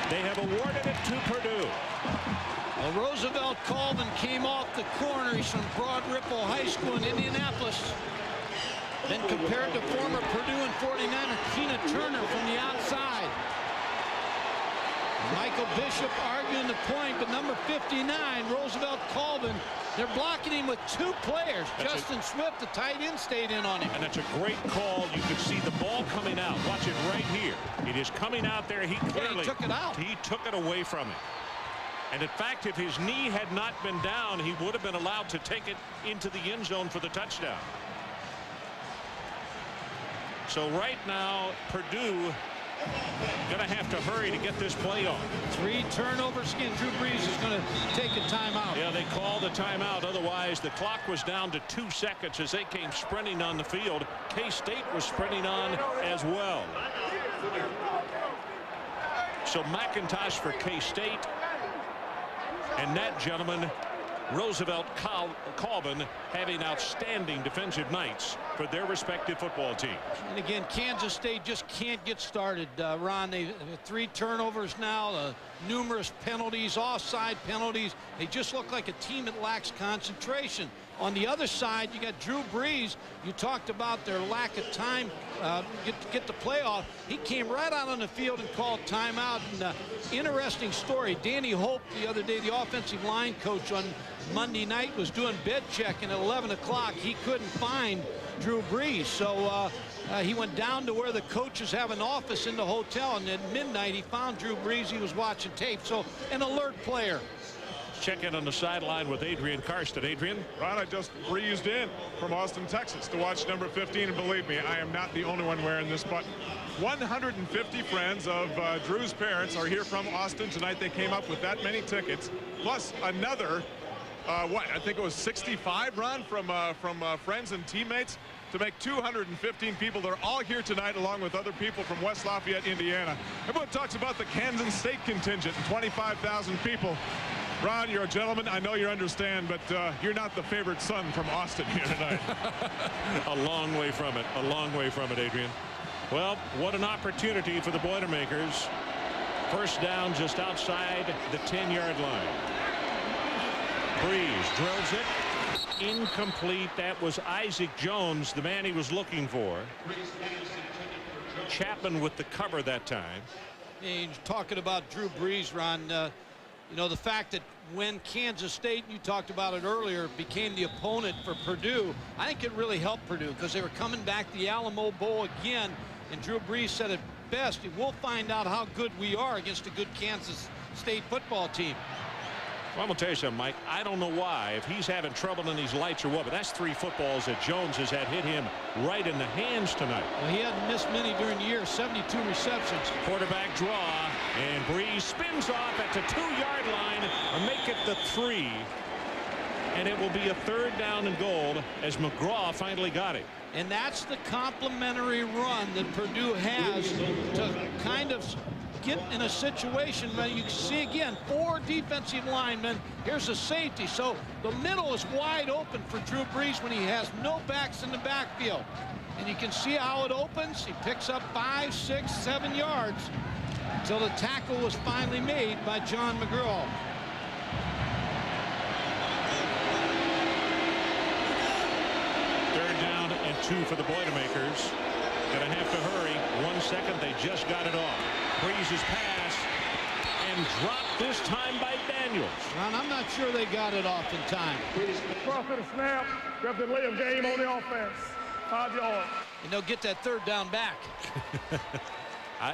They have awarded it to Purdue. Well, Roosevelt Colvin came off the corner. He's from Broad Ripple High School in Indianapolis. Then compared to former Purdue and 49er Keena Turner from the outside. Michael Bishop arguing the point, but number 59, Roosevelt Colvin, they're blocking him with 2 players. Justin Swift, the tight end, stayed in on him. And that's a great call. You can see the ball coming out. Watch it right here. It is coming out there. He clearly took it out. He took it away from him. And in fact, if his knee had not been down, he would have been allowed to take it into the end zone for the touchdown. So right now, Purdue going to have to hurry to get this play on. 3 turnovers again. Drew Brees is going to take a timeout. Yeah, they called the timeout. Otherwise, the clock was down to 2 seconds as they came sprinting on the field. K-State was sprinting on as well. So McIntosh for K-State. And that gentleman, Roosevelt Colvin, having outstanding defensive nights for their respective football teams. And again, Kansas State just can't get started. Ron, they 3 turnovers now, numerous penalties, offside penalties. They just look like a team that lacks concentration. On the other side, you got Drew Brees. You talked about their lack of time get the playoff. He came right out on the field and called timeout. And interesting story. Danny Hope the other day, the offensive line coach on Monday night, was doing bed checking at 11 o'clock. He couldn't find Drew Brees, so he went down to where the coaches have an office in the hotel, and at midnight he found Drew Brees. He was watching tape, so an alert player. Check in on the sideline with Adrian Karsten. Adrian? Ron, I just breezed in from Austin, Texas to watch number 15, and believe me, I am not the only one wearing this button. 150 friends of Drew's parents are here from Austin tonight. They came up with that many tickets, plus another, I think it was 65, Ron, from friends and teammates, to make 215 people. They're all here tonight, along with other people from West Lafayette, Indiana. Everyone talks about the Kansas State contingent, 25,000 people. Ron, you're a gentleman. I know you understand, but you're not the favorite son from Austin here tonight. A long way from it. A long way from it, Adrian. Well, what an opportunity for the Boilermakers. First down just outside the 10-yard line. Brees drills it. Incomplete. That was Isaac Jones, the man he was looking for. Chapman with the cover that time. And talking about Drew Brees, Ron, you know, the fact that when Kansas State, you talked about it earlier, became the opponent for Purdue, I think it really helped Purdue because they were coming back to the Alamo Bowl again, and Drew Brees said it best, we'll find out how good we are against a good Kansas State football team. Well, I'm going to tell you something, Mike. I don't know why, if he's having trouble in these lights or what, but that's 3 footballs that Jones has had hit him right in the hands tonight. Well, he hadn't missed many during the year, 72 receptions. Quarterback draw, and Brees spins off at the 2-yard line, or make it the 3. And it will be a 3rd down and goal as McGraw finally got it. And that's the complimentary run that Purdue has to kind of get in a situation where you see again 4 defensive linemen. Here's a safety. So the middle is wide open for Drew Brees when he has no backs in the backfield. And you can see how it opens. He picks up 5, 6, 7 yards until the tackle was finally made by John McGraw. Third down and 2 for the Boilermakers. Gonna have to hurry. 1 second, they just got it off. Brees' pass and dropped this time by Daniels. Ron, I'm not sure they got it off in time. Cross to the snap. Grab the delay of game on the offense. 5 yards. And they'll get that third down back.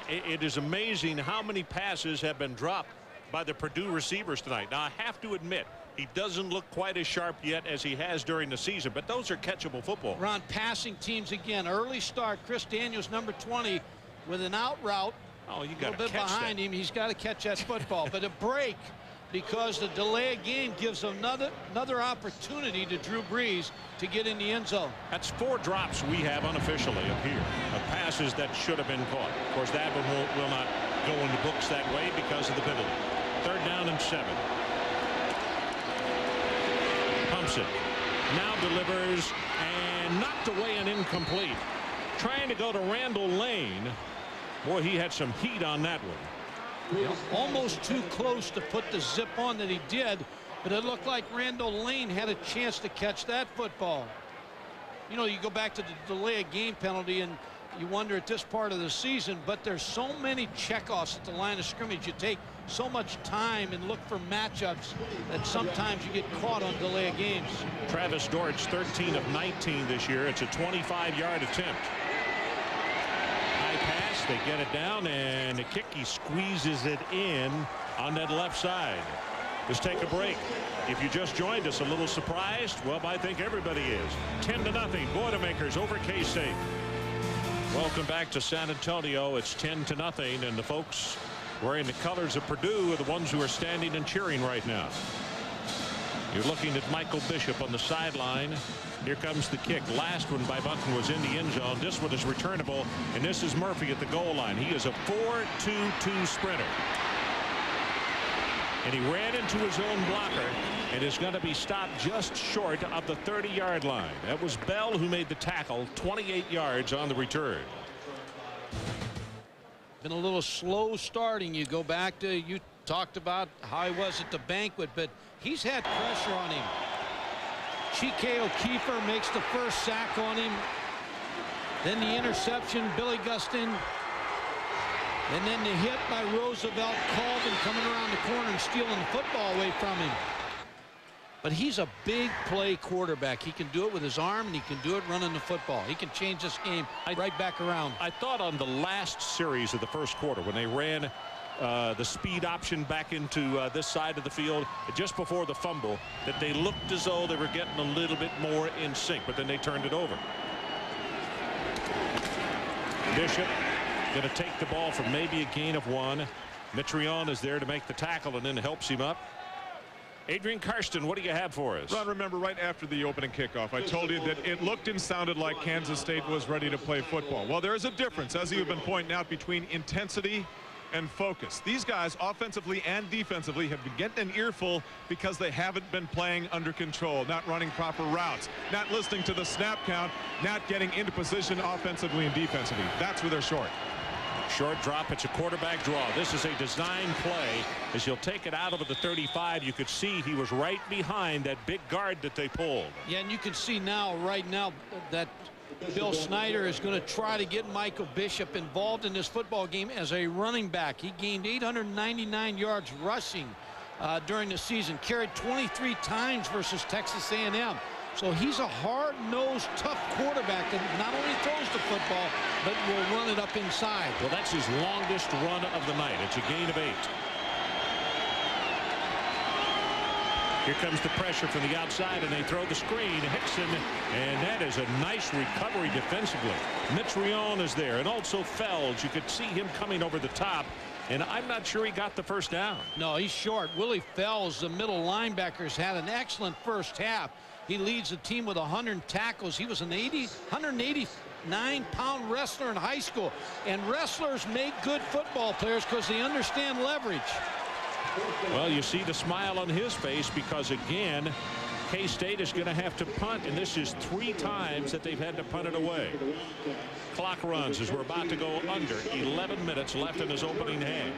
It is amazing how many passes have been dropped by the Purdue receivers tonight. Now, I have to admit, he doesn't look quite as sharp yet as he has during the season, but those are catchable football. Ron, passing teams again. Early start. Chris Daniels, number 20, with an out route. Oh, you A got little bit behind him. He's got to catch that football. But a break, because the delay of game gives another opportunity to Drew Brees to get in the end zone. That's 4 drops we have unofficially up here of passes that should have been caught. Of course, that one will not go in the books that way because of the penalty. Third down and 7. Pumps it. Now delivers and knocked away and incomplete. Trying to go to Randall Lane. Boy, he had some heat on that one. Yeah, almost too close to put the zip on that he did, but it looked like Randall Lane had a chance to catch that football. You know, you go back to the delay of game penalty and you wonder at this part of the season, but there's so many checkoffs at the line of scrimmage. You take so much time and look for matchups that sometimes you get caught on delay of games. Travis Dortch, 13 of 19 this year. It's a 25-yard attempt. High pass, they get it down, and the kick, he squeezes it in on that left side. Let's take a break. If you just joined us, a little surprised? Well, I think everybody is. 10-0, Boilermakers over K-State. Welcome back to San Antonio. It's 10-0, and the folks wearing the colors of Purdue are the ones who are standing and cheering right now. You're looking at Michael Bishop on the sideline. Here comes the kick. Last one by Bunton was in the end zone. This one is returnable, and this is Murphy at the goal line. He is a 4-2-2 sprinter. And he ran into his own blocker and is going to be stopped just short of the 30-yard line. That was Bell who made the tackle. 28 yards on the return. Been a little slow starting. You go back to, you talked about how he was at the banquet, but he's had pressure on him. Chike O'Keefer makes the first sack on him. Then the interception, Billy Gustin. And then the hit by Roosevelt, Colvin coming around the corner and stealing the football away from him. But he's a big play quarterback. He can do it with his arm, and he can do it running the football. He can change this game right back around. I thought on the last series of the first quarter when they ran the speed option back into this side of the field just before the fumble that they looked as though they were getting a little bit more in sync, but then they turned it over. Bishop going to take the ball for maybe a gain of 1. Mitrione is there to make the tackle and then helps him up. Adrian Karsten, what do you have for us? Ron, remember right after the opening kickoff, I told you that it looked and sounded like Kansas State was ready to play football. Well, there is a difference, as you've been pointing out, between intensity and focus. These guys, offensively and defensively, have been getting an earful because they haven't been playing under control, not running proper routes, not listening to the snap count, not getting into position offensively and defensively. That's where they're short. Short drop. It's a quarterback draw. This is a design play. As he'll take it out over the 35, you could see he was right behind that big guard that they pulled. Yeah, and you can see now, right now, that Bill Snyder is going to try to get Michael Bishop involved in this football game as a running back. He gained 899 yards rushing during the season, carried 23 times versus Texas A&M. So he's a hard-nosed, tough quarterback that not only throws the football, but will run it up inside. Well, that's his longest run of the night. It's a gain of 8. Here comes the pressure from the outside, and they throw the screen. Hickson, and that is a nice recovery defensively. Mitrione is there, and also Fells. You could see him coming over the top, and I'm not sure he got the first down. No, he's short. Willie Fells, the middle linebackers, had an excellent first half. He leads the team with 100 tackles. He was an 189-pound wrestler in high school. And wrestlers make good football players because they understand leverage. Well, you see the smile on his face because, again, K-State is going to have to punt, and this is 3 times that they've had to punt it away. Clock runs as we're about to go under 11 minutes left in his opening half.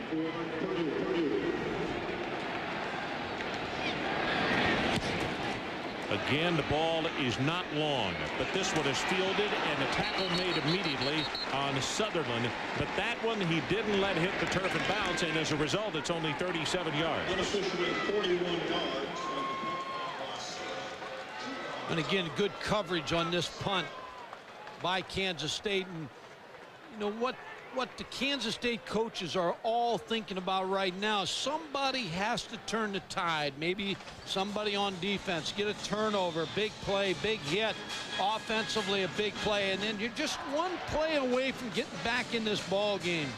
Again, the ball is not long, but this one is fielded and the tackle made immediately on Sutherland. But that one he didn't let hit the turf and bounce, and as a result, it's only 37 yards. And again, good coverage on this punt by Kansas State. And you know what the Kansas State coaches are all thinking about right now, somebody has to turn the tide. Maybe somebody on defense, get a turnover, big play, big hit, offensively a big play, and then you're just one play away from getting back in this ball game.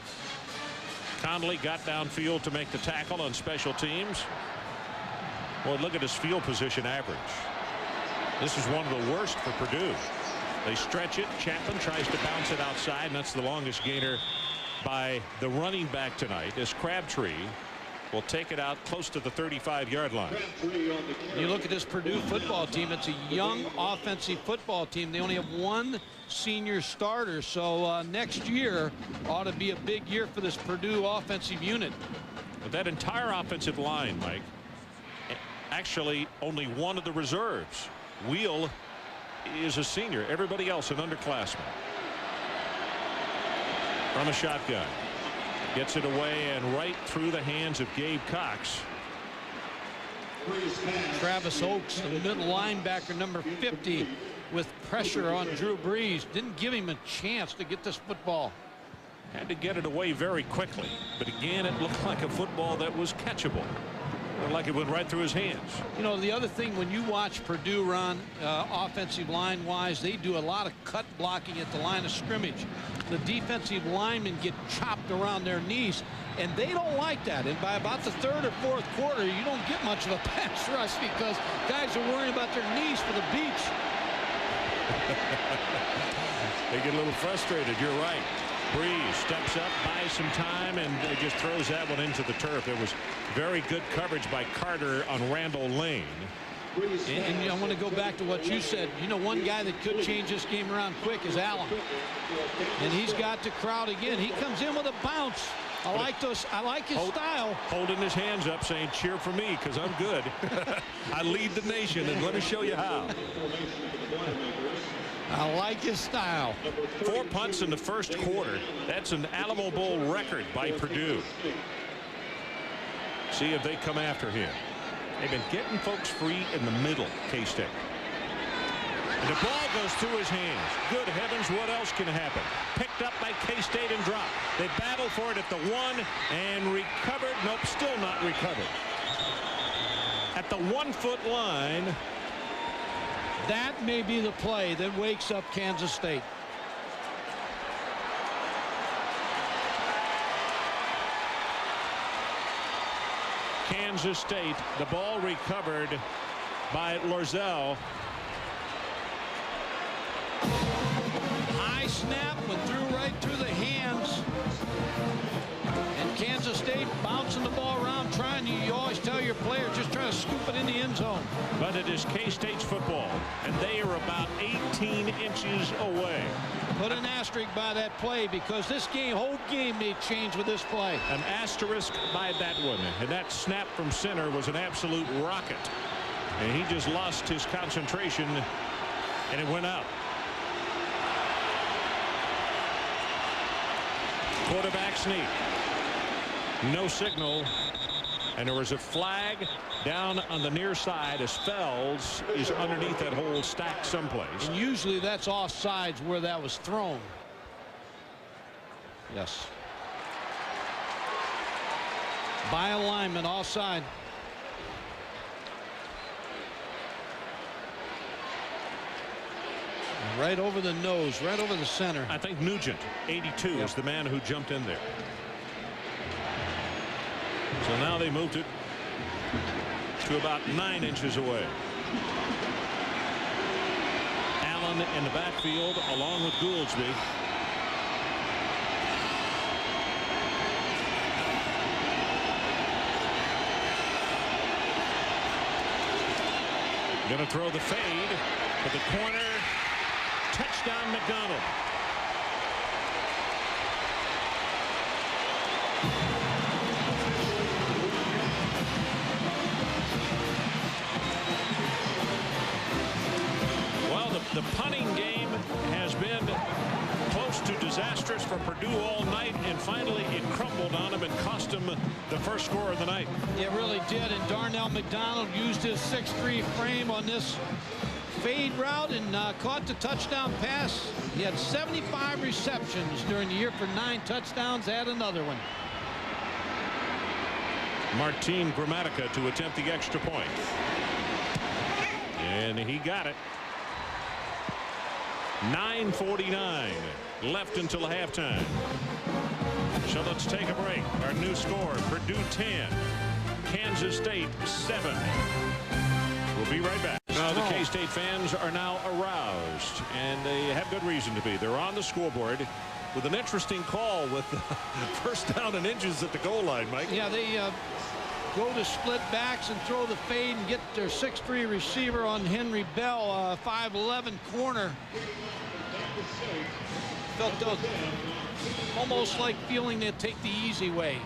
Conley got downfield to make the tackle on special teams. Well, look at his field position average. This is one of the worst for Purdue. They stretch it. Chapman tries to bounce it outside, and that's the longest gainer by the running back tonight, as Crabtree will take it out close to the 35-yard line. You look at this Purdue football team, it's a young offensive football team. They only have 1 senior starter, so next year ought to be a big year for this Purdue offensive unit. But that entire offensive line, Mike, actually only one of the reserves. Wheel is a senior. Everybody else an underclassman. From a shotgun. Gets it away and right through the hands of Gabe Cox. Travis Oakes, the middle linebacker, number 50, with pressure on Drew Brees. Didn't give him a chance to get this football. Had to get it away very quickly. But again, it looked like a football that was catchable. Like it went right through his hands. You know, the other thing, when you watch Purdue run offensive line wise, they do a lot of cut blocking at the line of scrimmage. The defensive linemen get chopped around their knees, and they don't like that. And by about the 3rd or 4th quarter, you don't get much of a pass rush because guys are worrying about their knees for the beach. They get a little frustrated. You're right. Brees steps up, buys some time, and just throws that one into the turf. There was very good coverage by Carter on Randall Lane. And I want to go back to what you said. You know, one guy that could change this game around quick is Alamo. And he's got the crowd again. He comes in with a bounce. I like those. I like his style. Holding his hands up saying, cheer for me because I'm good. I lead the nation, and let me show you how. I like his style. 4 punts in the first quarter. That's an Alamo Bowl record by Purdue. See if they come after him. They've been getting folks free in the middle, K-State. And the ball goes through his hands. Good heavens, what else can happen? Picked up by K-State and dropped. They battled for it at the 1 and recovered. Nope, still not recovered. At the 1-foot line. That may be the play that wakes up Kansas State. Kansas State, the ball recovered by Lorzell. High snap, went through right through the hands. And Kansas State bouncing the ball around, trying to, you always tell your players, just trying to scoop it in the end zone. But it is K-State's football, and they are about 18 inches away. Put an asterisk by that play because this game, whole game may change with this play. An asterisk by that one, and that snap from center was an absolute rocket. And he just lost his concentration, and it went out. Quarterback sneak. No signal. And there was a flag down on the near side as Fells is underneath that whole stack someplace. And usually that's offsides where that was thrown. Yes. By alignment offside. Right over the nose, right over the center. I think Nugent, 82, is the man who jumped in there. So now they moved it to about 9 inches away. Allen in the backfield along with Gouldsby. Going to throw the fade to the corner. Touchdown, McDonald. Well, the punting game has been close to disastrous for Purdue all night, and finally it crumbled on them and cost them the first score of the night. It really did, and Darnell McDonald used his 6'3" frame on this fade route and caught the touchdown pass. He had 75 receptions during the year for 9 touchdowns. Add another one. Martin Gramatica to attempt the extra point. And he got it. 9:49 left until halftime. So let's take a break. Our new score: Purdue 10, Kansas State 7. We'll be right back. Now the K-State fans are now aroused, and they have good reason to be. They're on the scoreboard with an interesting call with first down and inches at the goal line, Mike. Yeah, they go to split backs and throw the fade and get their 6'3" receiver on Henry Bell, 5'11" corner. Felt almost like feeling they'd take the easy way.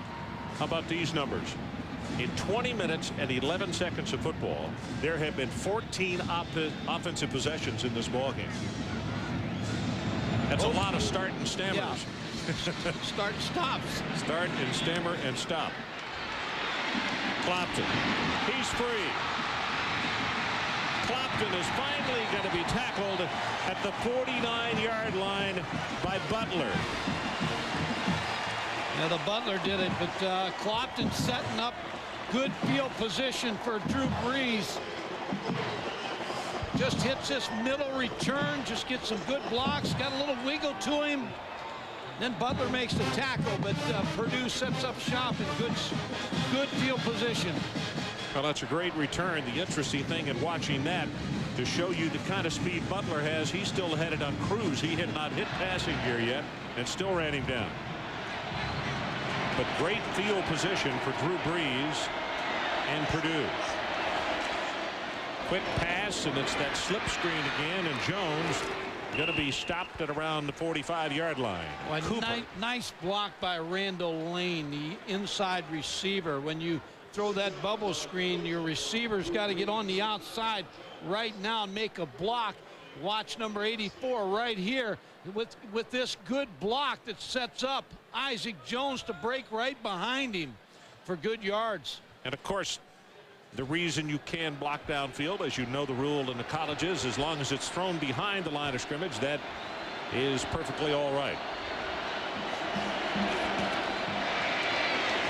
How about these numbers? In 20 minutes and 11 seconds of football, there have been 14 offensive possessions in this ballgame. That's a lot of start and stammers. Yeah. Start and stops. Start and stammer and stop. Clopton. He's free. Clopton is finally going to be tackled at the 49-yard line by Butler. Yeah, the Butler did it, but Clopton setting up good field position for Drew Brees. Just hits this middle return, just gets some good blocks, got a little wiggle to him. Then Butler makes the tackle, but Purdue sets up shop in good field position. Well, that's a great return. The interesting thing in watching that, to show you the kind of speed Butler has, he's still headed on cruise. He had not hit passing gear yet and still ran him down. But great field position for Drew Brees and Purdue. Quick pass, and it's that slip screen again, and Jones going to be stopped at around the 45-yard line. Well, nice block by Randall Lane, the inside receiver. When you throw that bubble screen, your receiver's got to get on the outside right now and make a block. Watch number 84 right here with this good block that sets up Isaac Jones to break right behind him for good yards. And of course, the reason you can block downfield, as you know the rule in the colleges, as long as it's thrown behind the line of scrimmage, that is perfectly all right.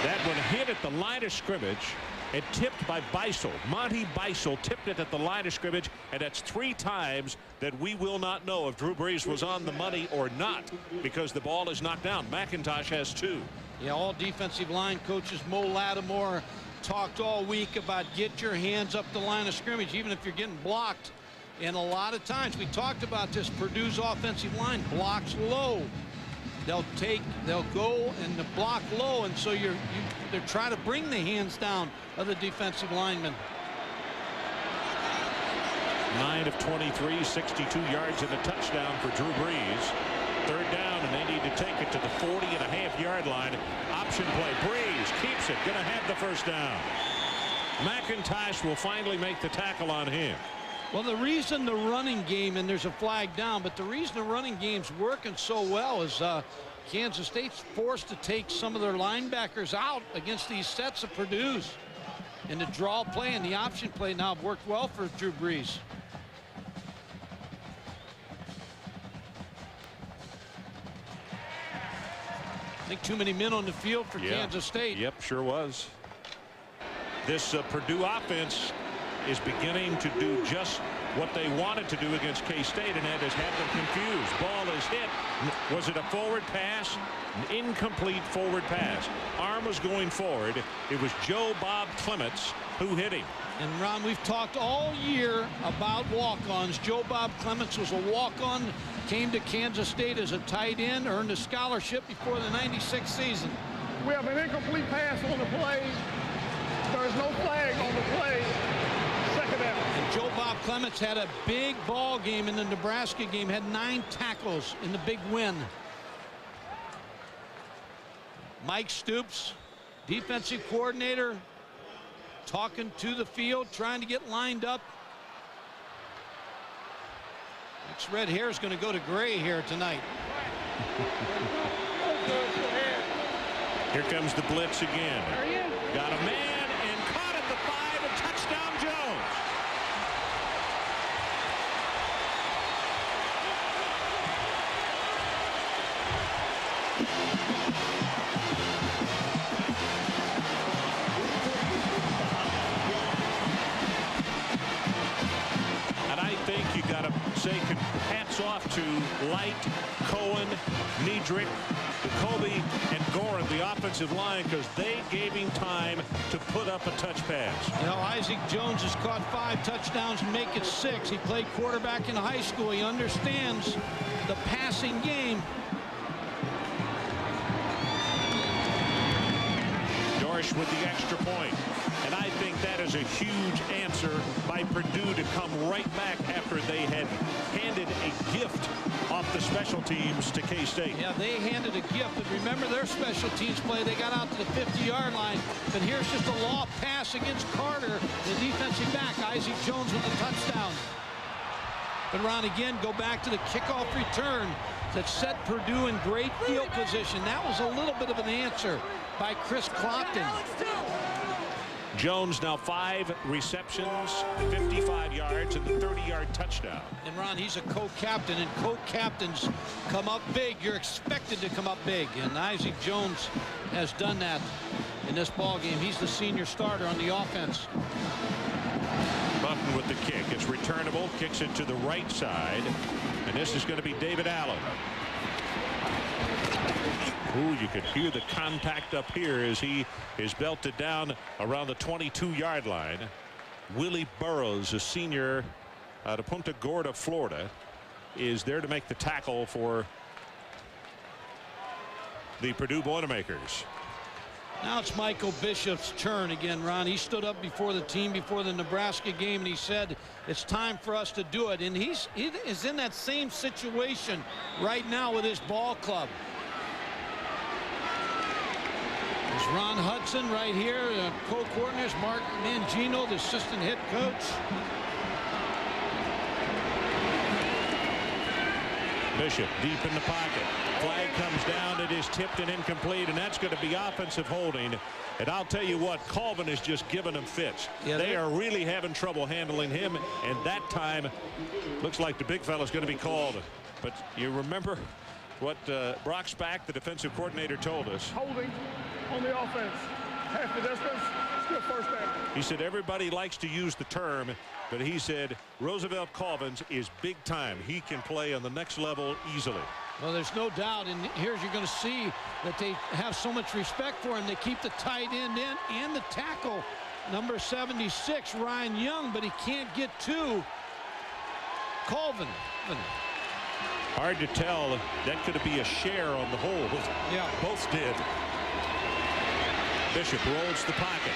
That one hit at the line of scrimmage and tipped by Beisel. Monty Beisel tipped it at the line of scrimmage, and that's 3 times that we will not know if Drew Brees was on the money or not, because the ball is knocked down. McIntosh has 2. Yeah, all defensive line coaches, Mo Lattimore, talked all week about get your hands up the line of scrimmage, even if you're getting blocked. And a lot of times, we talked about this, Purdue's offensive line blocks low. They'll go and the block low, and so they're trying to bring the hands down of the defensive linemen. 9 of 23, 62 yards and a touchdown for Drew Brees. 3rd down, and they need to take it to the 40.5-yard line. Option play. Brees keeps it. Going to have the first down. McIntosh will finally make the tackle on him. Well, the reason the running game, and there's a flag down, but the reason the running game's working so well is Kansas State's forced to take some of their linebackers out against these sets of Purdue's. And the draw play and the option play now have worked well for Drew Brees. I think too many men on the field for Kansas State. Yep, sure was. This Purdue offense is beginning to do just what they wanted to do against K-State, and that has had them confused. Ball is hit. Was it a forward pass? An incomplete forward pass. Arm was going forward. It was Joe Bob Clements who hit him. And Ron, we've talked all year about walk-ons. Joe Bob Clements was a walk-on, came to Kansas State as a tight end, earned a scholarship before the '96 season. We have an incomplete pass on the play. There is no flag on the play. Second down. And Joe Bob Clements had a big ball game in the Nebraska game, had 9 tackles in the big win. Mike Stoops, defensive coordinator, talking to the field, trying to get lined up. Next red hair is going to go to gray here tonight. Here comes the blitz again. Got a man and caught at the 5, and touchdown Jones. And I think you got to say hats off to Light, Cohen, Niedrich, Jacoby, and Gorin, the offensive line, because they gave him time to put up a touch pass. You know, Isaac Jones has caught 5 touchdowns and make it 6. He played quarterback in high school. He understands the passing game. Dorsch with the extra point. And I think that is a huge answer by Purdue to come right back after they had handed a gift off the special teams to K-State. Yeah, they handed a gift. But remember their special teams play. They got out to the 50-yard line. But here's just a loft pass against Carter, the defensive back. Isaac Jones with a touchdown. But Ron, again, go back to the kickoff return that set Purdue in great field position. That was a little bit of an answer by Chris Clopton. Jones now 5 receptions, 55 yards, and the 30-yard touchdown. And Ron, he's a co-captain, and co-captains come up big. You're expected to come up big, and Isaac Jones has done that in this ball game. He's the senior starter on the offense. Button with the kick. It's returnable, kicks it to the right side, and this is going to be David Allen. Ooh, you could hear the contact up here as he is belted down around the 22-yard line. Willie Burroughs, a senior out of Punta Gorda, Florida, is there to make the tackle for the Purdue Boilermakers. Now it's Michael Bishop's turn again, Ron. He stood up before the team before the Nebraska game, and he said it's time for us to do it. And he is in that same situation right now with his ball club. There's Ron Hudson right here, co-coordinators, Mark Mangino, the assistant head coach. Bishop deep in the pocket. Flag comes down. It is tipped and incomplete, and that's going to be offensive holding. And I'll tell you what, Colvin is just giving them fits. Yeah, they are really having trouble handling him, and that time looks like the big fella's going to be called. But you remember what Brock Spack, the defensive coordinator, told us. Holding on the offense. Half the distance, still first down. He said everybody likes to use the term, but he said Roosevelt Colvins is big time. He can play on the next level easily. Well, there's no doubt, and here's you're going to see that they have so much respect for him. They keep the tight end in and the tackle, number 76, Ryan Young, but he can't get to Colvin. Hard to tell. That could be a share on the hold. Yeah, both did. Bishop rolls the pocket.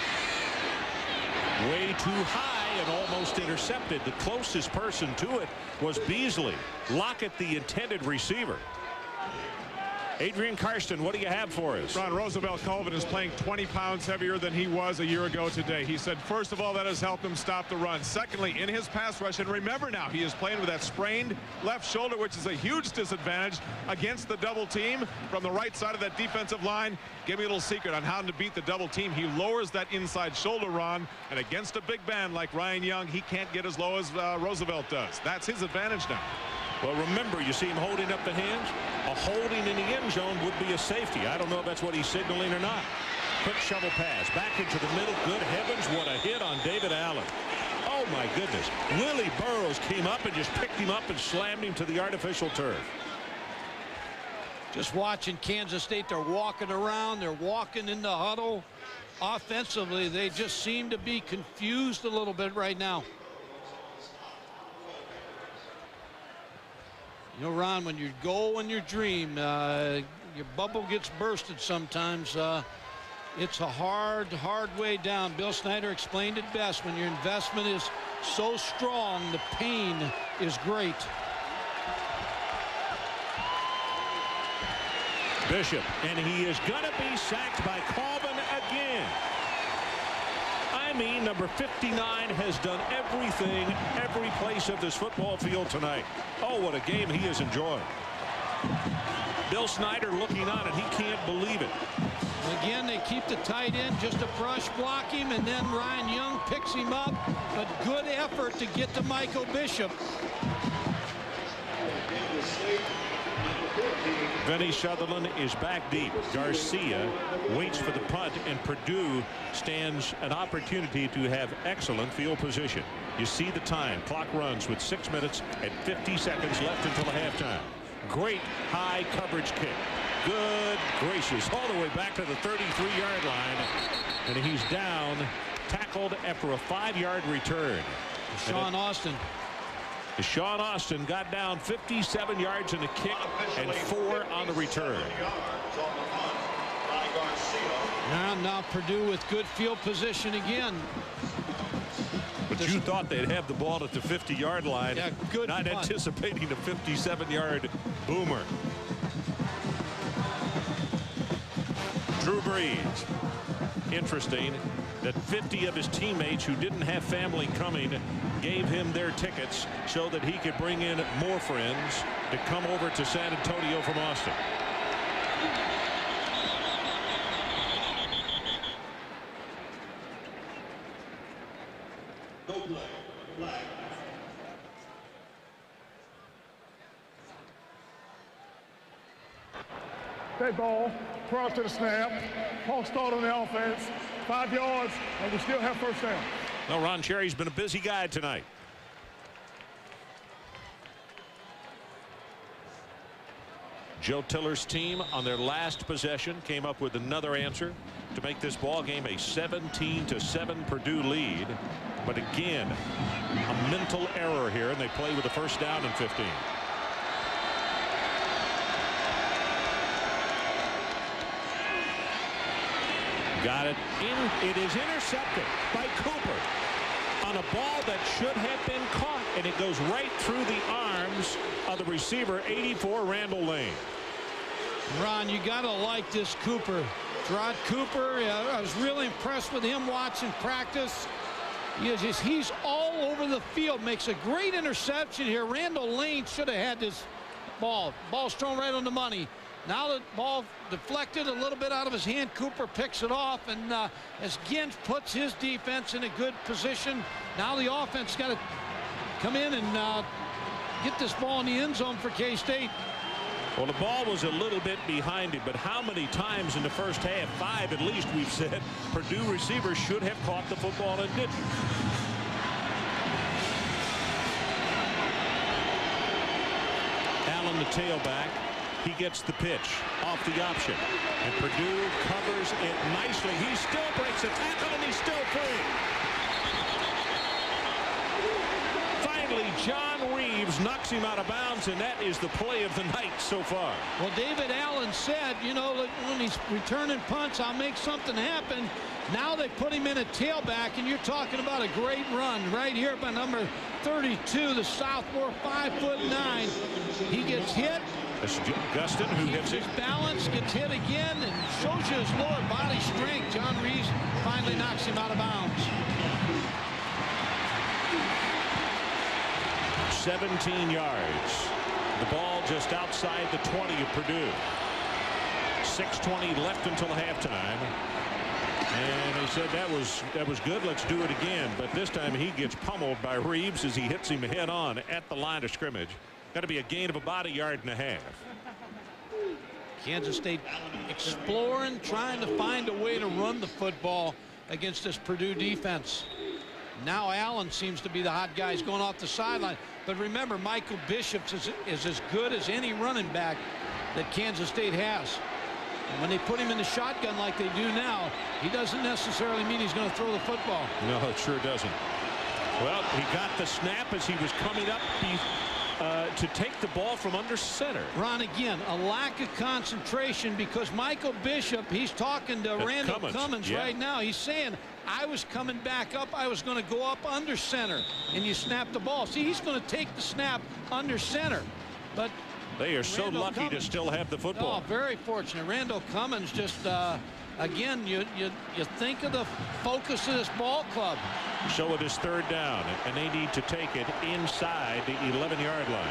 Way too high and almost intercepted. The closest person to it was Beasley. Lockett, the intended receiver. Adrian Karsten, what do you have for us? Ron, Roosevelt Colvin is playing 20 pounds heavier than he was a year ago today. He said, first of all, that has helped him stop the run. Secondly, in his pass rush, and remember now, he is playing with that sprained left shoulder, which is a huge disadvantage against the double team from the right side of that defensive line. Give me a little secret on how to beat the double team. He lowers that inside shoulder, Ron, and against a big man like Ryan Young, he can't get as low as Roosevelt does. That's his advantage now. Well, remember, you see him holding up the hands. A holding in the end zone would be a safety. I don't know if that's what he's signaling or not. Quick shovel pass back into the middle. Good heavens, what a hit on David Allen. Oh my goodness. Willie Burroughs came up and just picked him up and slammed him to the artificial turf. Just watching Kansas State, they're walking around, they're walking in the huddle. Offensively, they just seem to be confused a little bit right now. You know, Ron, when you go in your dream, your bubble gets bursted sometimes. It's a hard way down. Bill Snyder explained it best. When your investment is so strong, the pain is great. Bishop, and he is going to be sacked by Colvin again. I mean, number 59 has done everything, every place of this football field tonight. Oh, what a game he has enjoyed. Bill Snyder looking on, and he can't believe it. Again, they keep the tight end just to brush block him, and then Ryan Young picks him up. But good effort to get to Michael Bishop. Vinny Sutherland is back deep. Garcia waits for the punt, and Purdue stands an opportunity to have excellent field position. You see the time. Clock runs with 6 minutes and 50 seconds left until halftime. Great high coverage kick. Good gracious. All the way back to the 33-yard line. And he's down, tackled after a 5-yard return. Sean Austin. Sean Austin got down 57 yards in the kick and 4 on the return. Now Purdue with good field position again. But you thought they'd have the ball at the 50-yard line. Yeah, good not punt. Anticipating a 57-yard boomer. Drew Brees. Interesting that 50 of his teammates who didn't have family coming gave him their tickets so that he could bring in more friends to come over to San Antonio from Austin. Dead ball, prior to the snap, false start on the offense, 5 yards, and we still have first down. Well, Ron Cherry's been a busy guy tonight. Joe Tiller's team on their last possession came up with another answer to make this ball game a 17-7 Purdue lead. But again, a mental error here, and they play with a first down and 15. Got it in. It is intercepted by Cooper on a ball that should have been caught, and it goes right through the arms of the receiver, 84 Randall Lane. Ron, you got to like this Cooper. Gerard Cooper, I was really impressed with him watching practice. He's all over the field, makes a great interception here. Randall Lane should have had this ball. Ball's thrown right on the money. Now the ball deflected a little bit out of his hand. Cooper picks it off, and as Ginch puts his defense in a good position, now the offense got to come in and get this ball in the end zone for K-State. Well, the ball was a little bit behind him, but how many times in the first half, 5 at least, we've said Purdue receivers should have caught the football and didn't. Allen, the tailback. He gets the pitch off the option, and Purdue covers it nicely. He still breaks a tackle, and he's still free. Finally, John Reeves knocks him out of bounds, and that is the play of the night so far. Well, David Allen said, you know, when he's returning punts, I'll make something happen. Now they put him in a tailback, and you're talking about a great run right here by number 32, the sophomore, 5'9". He gets hit. That's Gustin who hits his balance, gets hit again, and shows you his lower body strength. John Reeves finally knocks him out of bounds. 17 yards. The ball just outside the 20 of Purdue. 6:20 left until halftime. And they said that was good. Let's do it again. But this time he gets pummeled by Reeves as he hits him head on at the line of scrimmage. Got to be a gain of about 1.5 yards. Kansas State exploring, trying to find a way to run the football against this Purdue defense. Now Allen seems to be the hot guy. He's going off the sideline. But remember, Michael Bishop is as good as any running back. that Kansas State has. And when they put him in the shotgun like they do now, he doesn't necessarily mean he's going to throw the football. No, it sure doesn't. Well, he got the snap as he was coming up to take the ball from under center. Ron, again, a lack of concentration, because Michael Bishop, he's talking to Randall Cummins right now. He's saying, I was coming back up. I was going to go up under center, and you snap the ball. See, he's going to take the snap under center. But they are so lucky to still have the football. Oh, very fortunate. Randall Cummins just, again, you think of the focus of this ball club. So it is third down, and they need to take it inside the 11-yard line.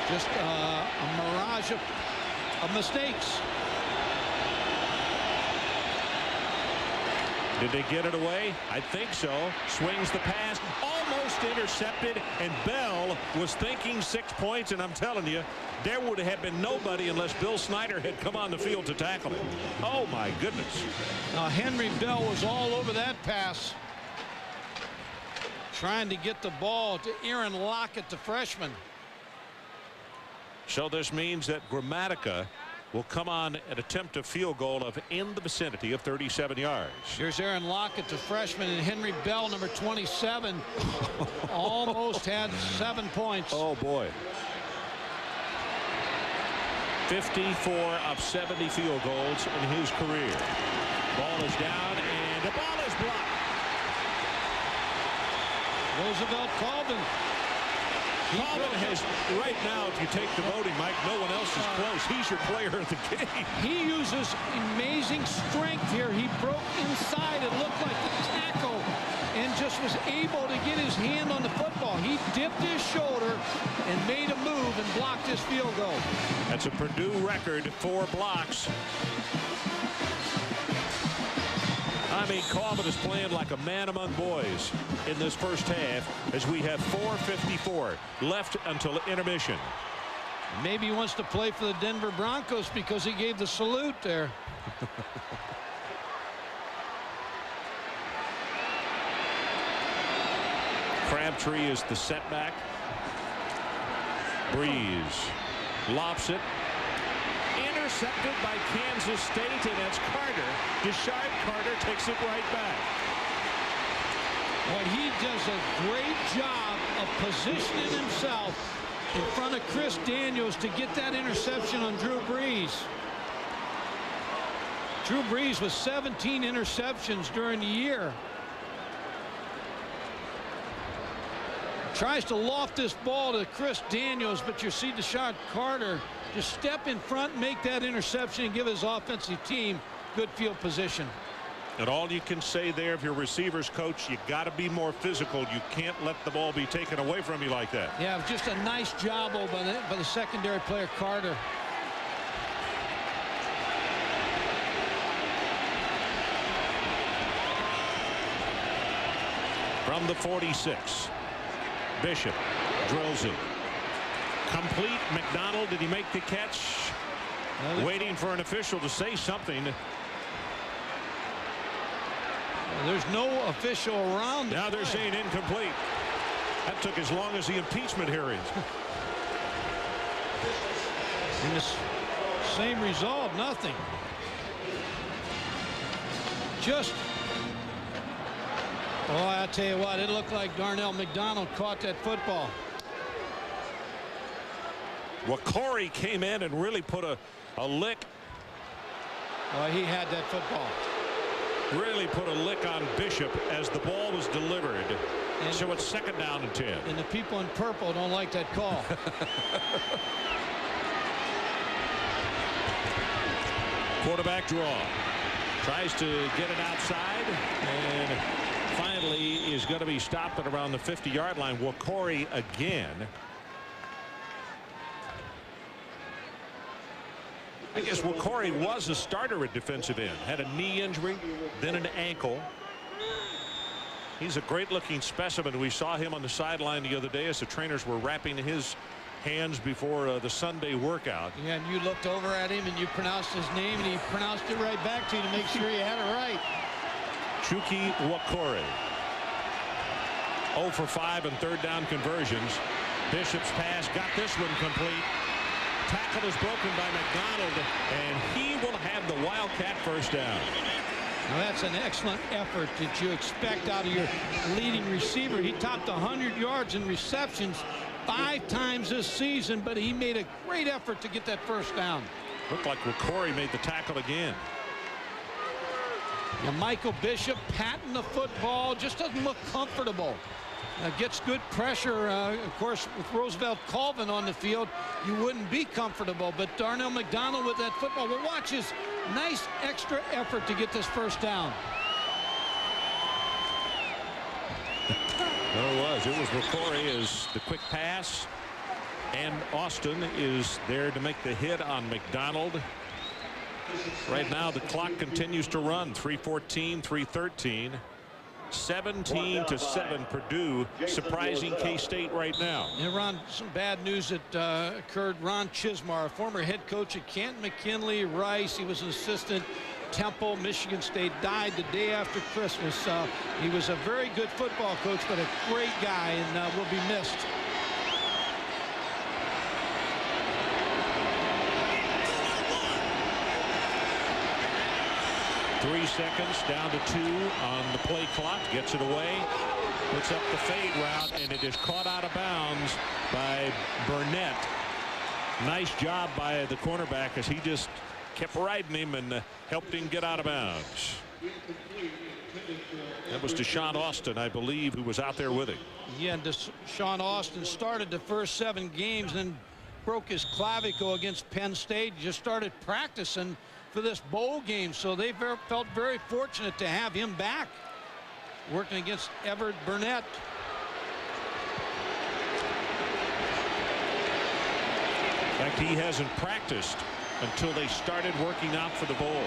Just a mirage of mistakes. Did they get it away? I think so. Swings the pass, almost intercepted, and Bell was thinking 6 points, and I'm telling you, there would have been nobody unless Bill Snyder had come on the field to tackle him. Oh, my goodness. Henry Bell was all over that pass, trying to get the ball to Aaron Lockett, the freshman. So this means that Gramatica will come on and attempt a field goal of in the vicinity of 37 yards. Here's Aaron Lockett, the freshman, and Henry Bell, number 27, almost had 7 points. Oh, boy. 54 of 70 field goals in his career. Ball is down, and the ball is blocked. Roosevelt Colvin. Colvin has, right now, if you take the voting, Mike, no one else is close. He's your player of the game. He uses amazing strength here. He broke inside. It looked like a tackle and just was able to get his hand on the football. He dipped his shoulder and made a move and blocked his field goal. That's a Purdue record, 4 blocks. I mean, Colvin is playing like a man among boys in this first half as we have 4:54 left until intermission. Maybe he wants to play for the Denver Broncos because he gave the salute there. Crabtree is the setback. Brees lops it. Intercepted by Kansas State, and that's Carter. Deshaun Carter takes it right back. Well, he does a great job of positioning himself in front of Chris Daniels to get that interception on Drew Brees. Drew Brees with 17 interceptions during the year. Tries to loft this ball to Chris Daniels, but you see Deshaun Carter just step in front, make that interception, and give his offensive team good field position. And all you can say there, if you're receivers coach, you got to be more physical. You can't let the ball be taken away from you like that. Yeah, just a nice job by the secondary player, Carter. From the 46, Bishop drills it. Complete. McDonald, did he make the catch? Waiting for an official to say something. There's no official around. Now they're saying incomplete. That took as long as the impeachment hearings. And this same result, nothing. Just, oh, I tell you what, it looked like Darnell McDonald caught that football. Well, Corey came in and really put a lick. Oh, he had that football. Really put a lick on Bishop as the ball was delivered. And so it's 2nd down and 10. And the people in purple don't like that call. Quarterback draw. Tries to get it outside. And finally is going to be stopped at around the 50-yard line. Well, Corey again. I guess Corey was a starter at defensive end. Had a knee injury, then an ankle. He's a great-looking specimen. We saw him on the sideline the other day as the trainers were wrapping his hands before the Sunday workout. Yeah, and you looked over at him and you pronounced his name, and he pronounced it right back to you to make sure you had it right. Chuki Wakore. 0 for 5 in 3rd down conversions. Bishop's pass got this one complete. tackle is broken by McDonald, and he will have the Wildcat first down. Now that's an excellent effort that you expect out of your leading receiver. He topped 100 yards in receptions 5 times this season, but he made a great effort to get that first down. Looked like McCory made the tackle again. Now Michael Bishop patting the football, just doesn't look comfortable. Gets good pressure. Of course, with Roosevelt Colvin on the field, you wouldn't be comfortable. But Darnell McDonald with that football. Well, watch his nice extra effort to get this first down. There it was. It was McCory as the quick pass. And Austin is there to make the hit on McDonald. Right now, the clock continues to run. 3:14, 3:13. 17-7 Purdue surprising K-State right now. And Ron, some bad news that occurred. Ron Chismar, former head coach at Canton McKinley, Rice. He was an assistant Temple, Michigan State, died the day after Christmas. He was a very good football coach, but a great guy, and will be missed. Three seconds, down to 2 on the play clock. Gets it away. Puts up the fade route, and it is caught out of bounds by Burnett. Nice job by the cornerback as he just kept riding him and helped him get out of bounds. That was Deshaun Austin, I believe, who was out there with him. Yeah, and Deshaun Austin started the first 7 games and broke his clavicle against Penn State. Just started practicing for this bowl game, so they felt very fortunate to have him back working against Everett Burnett. In fact, he hasn't practiced until they started working out for the bowl.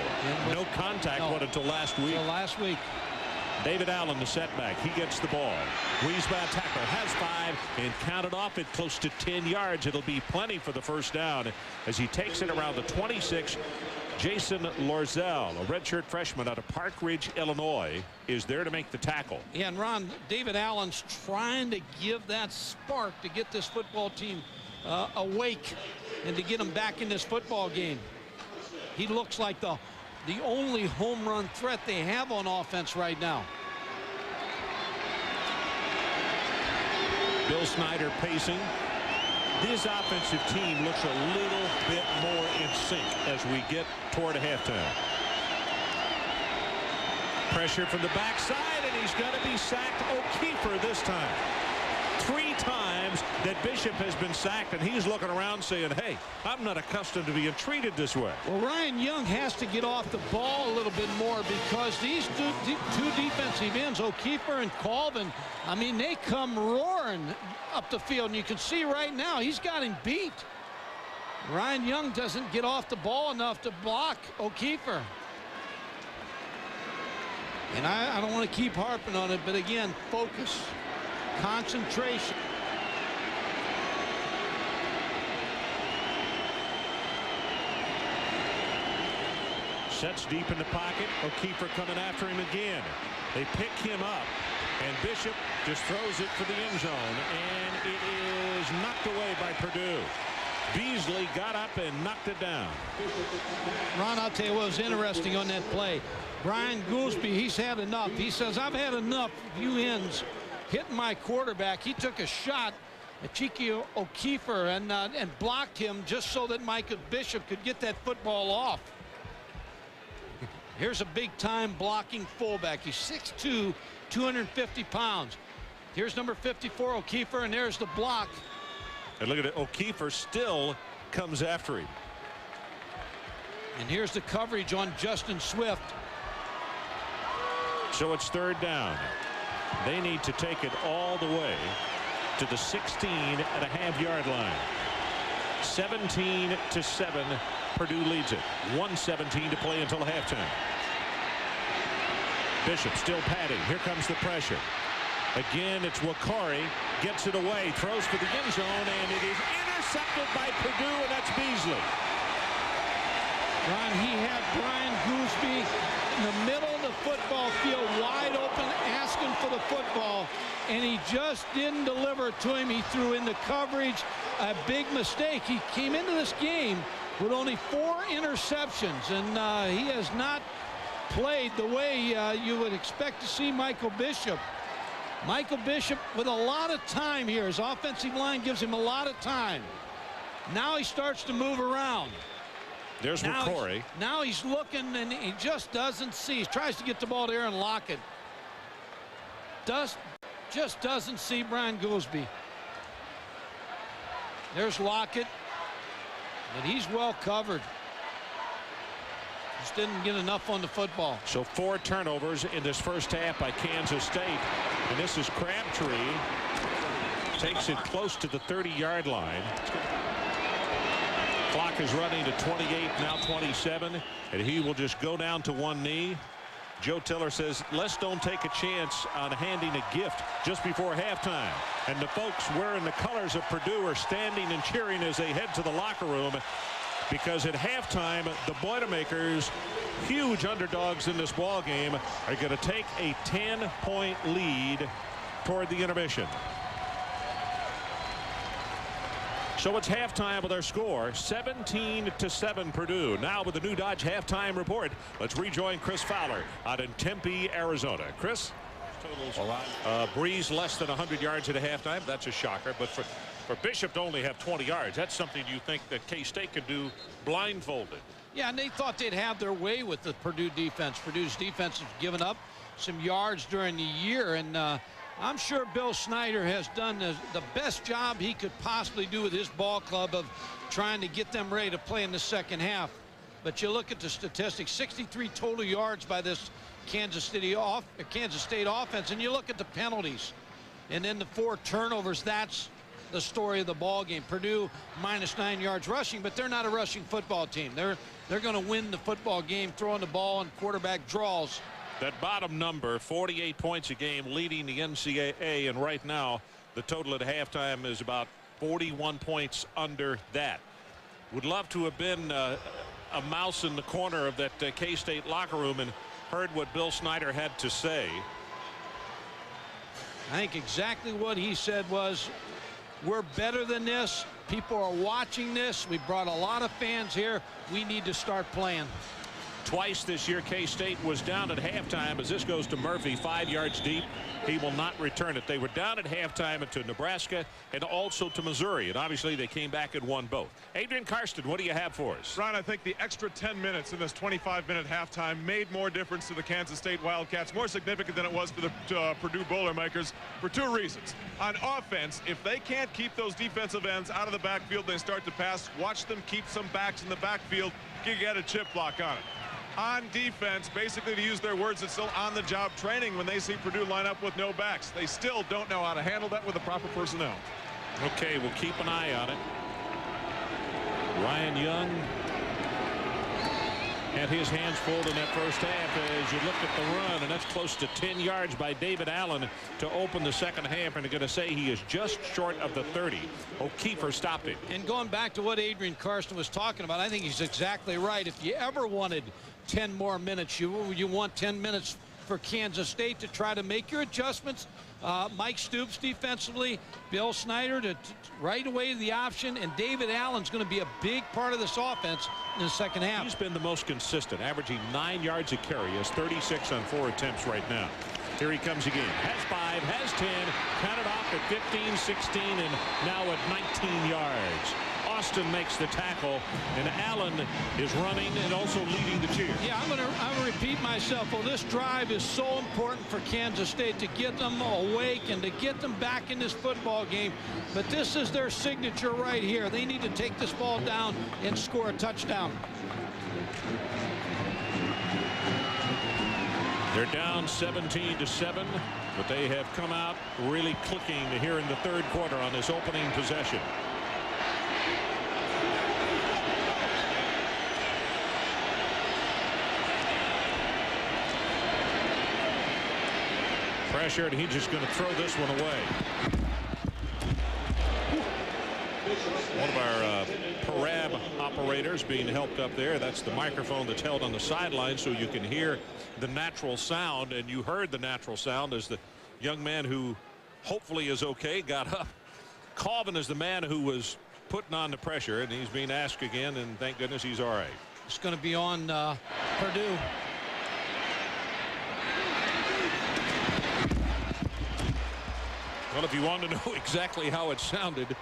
No contact until last week. Last week. David Allen, the setback. He gets the ball. Weisbach tackler has 5 and counted off it close to 10 yards. It'll be plenty for the first down as he takes it around the 26. Jason Lorzell, a redshirt freshman out of Park Ridge, Illinois, is there to make the tackle. Yeah, and Ron, David Allen's trying to give that spark to get this football team awake and to get them back in this football game. He looks like the only home run threat they have on offense right now. Bill Snyder pacing. This offensive team looks a little bit more in sync as we get toward a halftime. Pressure from the backside, and he's going to be sacked. O'Keefer this time. 3 times that Bishop has been sacked, and he's looking around saying, hey, I'm not accustomed to being treated this way. Well, Ryan Young has to get off the ball a little bit more because these two defensive ends, O'Keefer and Colvin, I mean, they come roaring up the field, and you can see right now he's got him beat. Ryan Young doesn't get off the ball enough to block O'Keefer. And I don't want to keep harping on it, but again, focus. Concentration. Sets deep in the pocket. O'Keefer coming after him again. They pick him up, and Bishop just throws it for the end zone, and it is knocked away by Purdue. Beasley got up and knocked it down. Ron, I'll tell you what was interesting on that play. Brian Goolsby, he's had enough. He says, I've had enough of you ends hitting my quarterback. He took a shot at Cheeky O'Keefer and blocked him just so that Michael Bishop could get that football off. Here's a big-time blocking fullback. He's 6'2", 250 pounds. Here's number 54, O'Keefer, and there's the block. And look at it. O'Keefer still comes after him. And here's the coverage on Justin Swift. So it's 3rd down. They need to take it all the way to the 16.5-yard line. 17-7. Purdue leads it. 1:17 to play until halftime. Bishop still padding. Here comes the pressure. Again, it's Wakari. Gets it away. Throws for the end zone, and it is intercepted by Purdue, and that's Beasley. Ron, he had Brian Gooseby in the middle of the football field, wide open, asking for the football, and he just didn't deliver it to him. He threw in the coverage, a big mistake. He came into this game with only 4 interceptions, and he has not played the way you would expect to see Michael Bishop. Michael Bishop with a lot of time here. His offensive line gives him a lot of time. Now he starts to move around. There's McCory. Now he's looking, and he just doesn't see. He tries to get the ball to Aaron Lockett. Just doesn't see Brian Gooseby. There's Lockett, but he's well covered. Just didn't get enough on the football. So 4 turnovers in this first half by Kansas State. And this is Crabtree. Takes it close to the 30-yard line. Clock is running to 28, now 27. And he will just go down to one knee. Joe Tiller says, let's don't take a chance on handing a gift just before halftime. And the folks wearing the colors of Purdue are standing and cheering as they head to the locker room. Because at halftime, the Boilermakers, huge underdogs in this ball game, are going to take a 10-point lead toward the intermission. So it's halftime with our score, 17-7 Purdue. Now with the new Dodge halftime report, let's rejoin Chris Fowler out in Tempe, Arizona. Chris? Totals. Brees less than 100 yards at a halftime. That's a shocker. But for Bishop to only have 20 yards, that's something you think that K-State could do blindfolded. Yeah, and they thought they'd have their way with the Purdue defense. Purdue's defense has given up some yards during the year, and I'm sure Bill Snyder has done the best job he could possibly do with his ball club of trying to get them ready to play in the second half. But you look at the statistics, 63 total yards by this Kansas State offense, and you look at the penalties, and then the 4 turnovers. That's the story of the ball game. Purdue -9 yards rushing, but they're not a rushing football team. They're going to win the football game throwing the ball and quarterback draws. That bottom number, 48 points a game, leading the NCAA, and right now the total at halftime is about 41 points under that. Would love to have been a mouse in the corner of that K-State locker room and heard what Bill Snyder had to say. I think exactly what he said was, we're better than this. People are watching this. We brought a lot of fans here. We need to start playing. Twice this year, K-State was down at halftime as this goes to Murphy, 5 yards deep. He will not return it. They were down at halftime to Nebraska and also to Missouri, and obviously they came back and won both. Adrian Karsten, what do you have for us? Ron, I think the extra 10 minutes in this 25-minute halftime made more difference to the Kansas State Wildcats, more significant than it was for the Purdue Boilermakers, for 2 reasons. On offense, if they can't keep those defensive ends out of the backfield, they start to pass. Watch them keep some backs in the backfield. You get a chip block on it. On defense, basically, to use their words, it's still on-the-job training when they see Purdue line up with no backs. They still don't know how to handle that with the proper personnel. Okay, we'll keep an eye on it. Ryan Young had his hands full in that first half as you look at the run, and that's close to 10 yards by David Allen to open the second half, and they're going to say he is just short of the 30. O'Keefer stopped him. And going back to what Adrian Karsten was talking about, I think he's exactly right. If you ever wanted 10 more minutes, you want 10 minutes for Kansas State to try to make your adjustments. Mike Stoops defensively, Bill Snyder to right away the option, and David Allen's going to be a big part of this offense in the second half. He's been the most consistent, averaging 9 yards a carry. He has 36 on 4 attempts right now. Here he comes again. Has 5, has 10, counted off at 15, 16, and now at 19 yards. Austin makes the tackle, and Allen is running and also leading the cheer. Yeah, I'm gonna repeat myself. Well, this drive is so important for Kansas State to get them awake and to get them back in this football game. But this is their signature right here. They need to take this ball down and score a touchdown. They're down 17-7, but they have come out really clicking here in the third quarter on this opening possession. Pressured, he's just going to throw this one away. One of our our parab operators being helped up there. That's the microphone that's held on the sideline so you can hear the natural sound, and you heard the natural sound as the young man who hopefully is okay got up. Colvin is the man who was putting on the pressure, and he's being asked again, and thank goodness he's all right. It's going to be on Purdue. Well, if you want to know exactly how it sounded,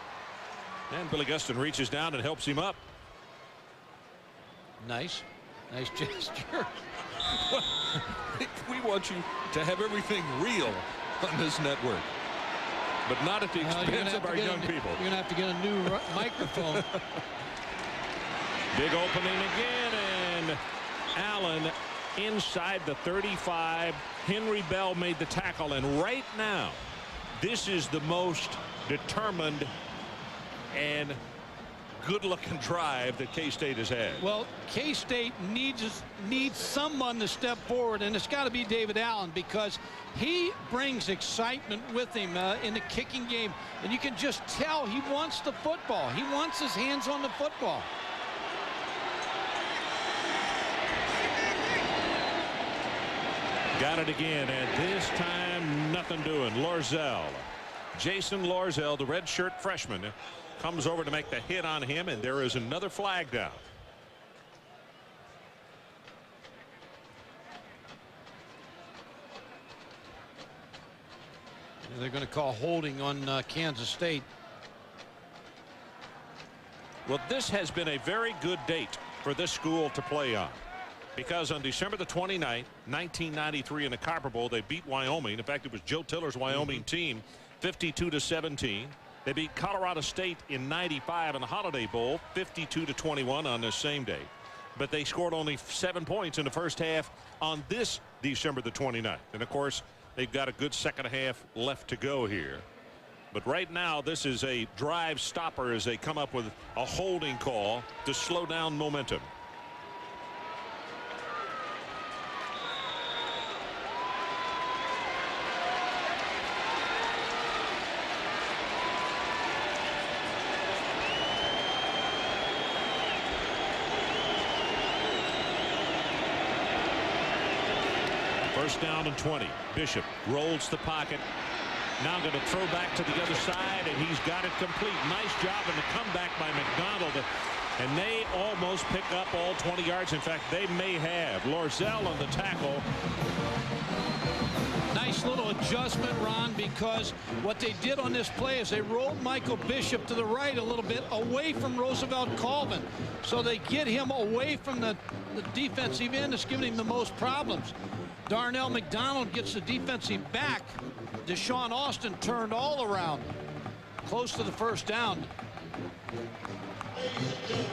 and Billy Gustin reaches down and helps him up. Nice gesture. We want you to have everything real on this network, but not at the expense of our young people. You're going to have to get a new microphone. Big opening again, and Allen inside the 35. Henry Bell made the tackle, and right now, this is the most determined and good-looking drive that K-State has had. Well, K-State needs someone to step forward, and it's got to be David Allen, because he brings excitement with him in the kicking game, and you can just tell he wants the football. He wants his hands on the football. Got it again, and this time nothing doing. Lorzell, Jason Lorzell, the redshirt freshman, comes over to make the hit on him, and there is another flag down. They're going to call holding on Kansas State. Well, this has been a very good date for this school to play on, because on December the 29th, 1993, in the Copper Bowl, they beat Wyoming. In fact, it was Joe Tiller's Wyoming team, 52-17. They beat Colorado State in 95 in the Holiday Bowl, 52-21 on this same day. But they scored only 7 points in the first half on this December the 29th. And of course, they've got a good second half left to go here. But right now, this is a drive stopper as they come up with a holding call to slow down momentum. First down and 20. Bishop rolls the pocket. Now going to throw back to the other side, and he's got it complete. Nice job in the comeback by McDonald. And they almost pick up all 20 yards. In fact, they may have. Lorzell on the tackle. Nice little adjustment, Ron, because what they did on this play is they rolled Michael Bishop to the right a little bit away from Roosevelt Colvin. So they get him away from the defensive end that's giving him the most problems. Darnell McDonald gets the defensive back. Deshaun Austin turned all around. Close to the first down.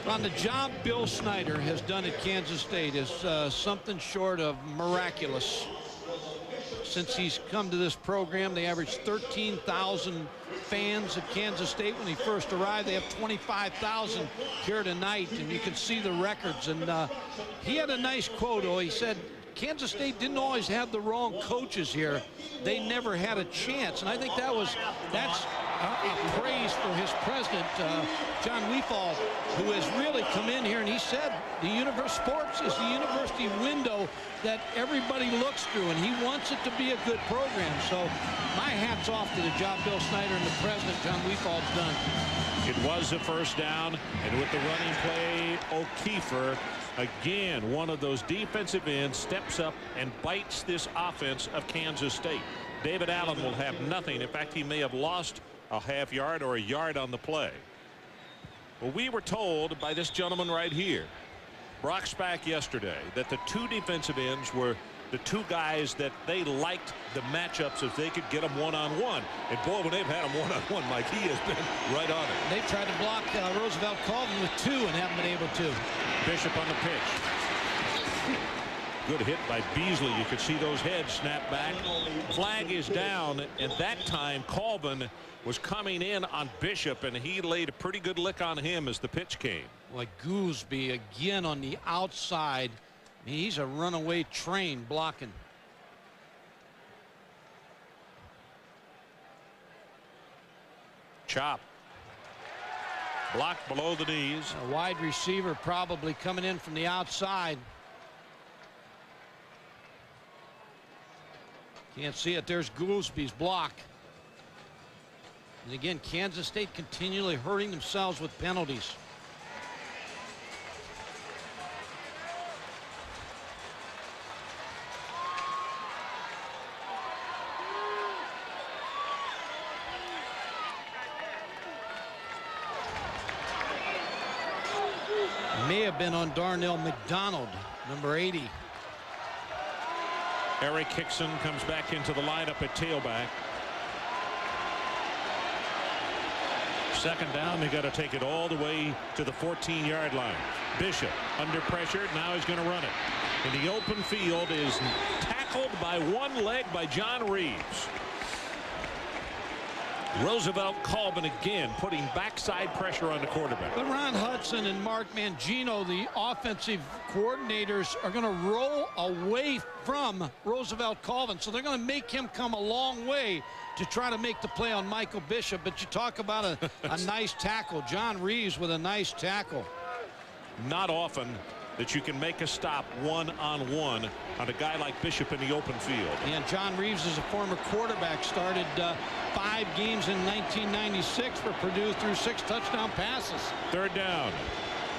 On the job Bill Snyder has done at Kansas State is something short of miraculous. Since he's come to this program, they averaged 13,000 fans at Kansas State when he first arrived. They have 25,000 here tonight, and you can see the records. And he had a nice quote. He said, Kansas State didn't always have the wrong coaches here. They never had a chance. And I think that's a praise for his president, John Weefald, who has really come in here. And he said sports is the university window that everybody looks through, and he wants it to be a good program. So my hat's off to the job Bill Snyder and the president, John Weefald's done. It was a first down, and with the running play, O'Keefer, again, one of those defensive ends, steps up and bites this offense of Kansas State. David Allen will have nothing. In fact, he may have lost a half yard or a yard on the play. Well, we were told by this gentleman right here, Brock Spack, yesterday, that the two defensive ends were the two guys that they liked the matchups if they could get them one-on-one. And boy, when they've had them one-on-one, Mike, he has been right on it. They've tried to block Roosevelt Colvin with two and haven't been able to. Bishop on the pitch. Good hit by Beasley. You could see those heads snap back. Flag is down, and that time Colvin was coming in on Bishop, and he laid a pretty good lick on him as the pitch came. Like Gooseby again on the outside. I mean, he's a runaway train blocking. Chop. Blocked below the knees. A wide receiver probably coming in from the outside. Can't see it. There's Goolsby's block. And again, Kansas State continually hurting themselves with penalties. May have been on Darnell McDonald, number 80. Eric Hickson comes back into the lineup at tailback. Second down, they got to take it all the way to the 14-yard line. Bishop under pressure. Now he's going to run it. In the open field is tackled by one leg by John Reeves. Roosevelt Colvin again putting backside pressure on the quarterback. But Ron Hudson and Mark Mangino, the offensive coordinators, are going to roll away from Roosevelt Colvin. So they're going to make him come a long way to try to make the play on Michael Bishop. But you talk about a nice tackle. John Reeves with a nice tackle. Not often that you can make a stop one-on-one on a guy like Bishop in the open field. And John Reeves is a former quarterback, started 5 games in 1996 for Purdue, threw 6 touchdown passes. Third down.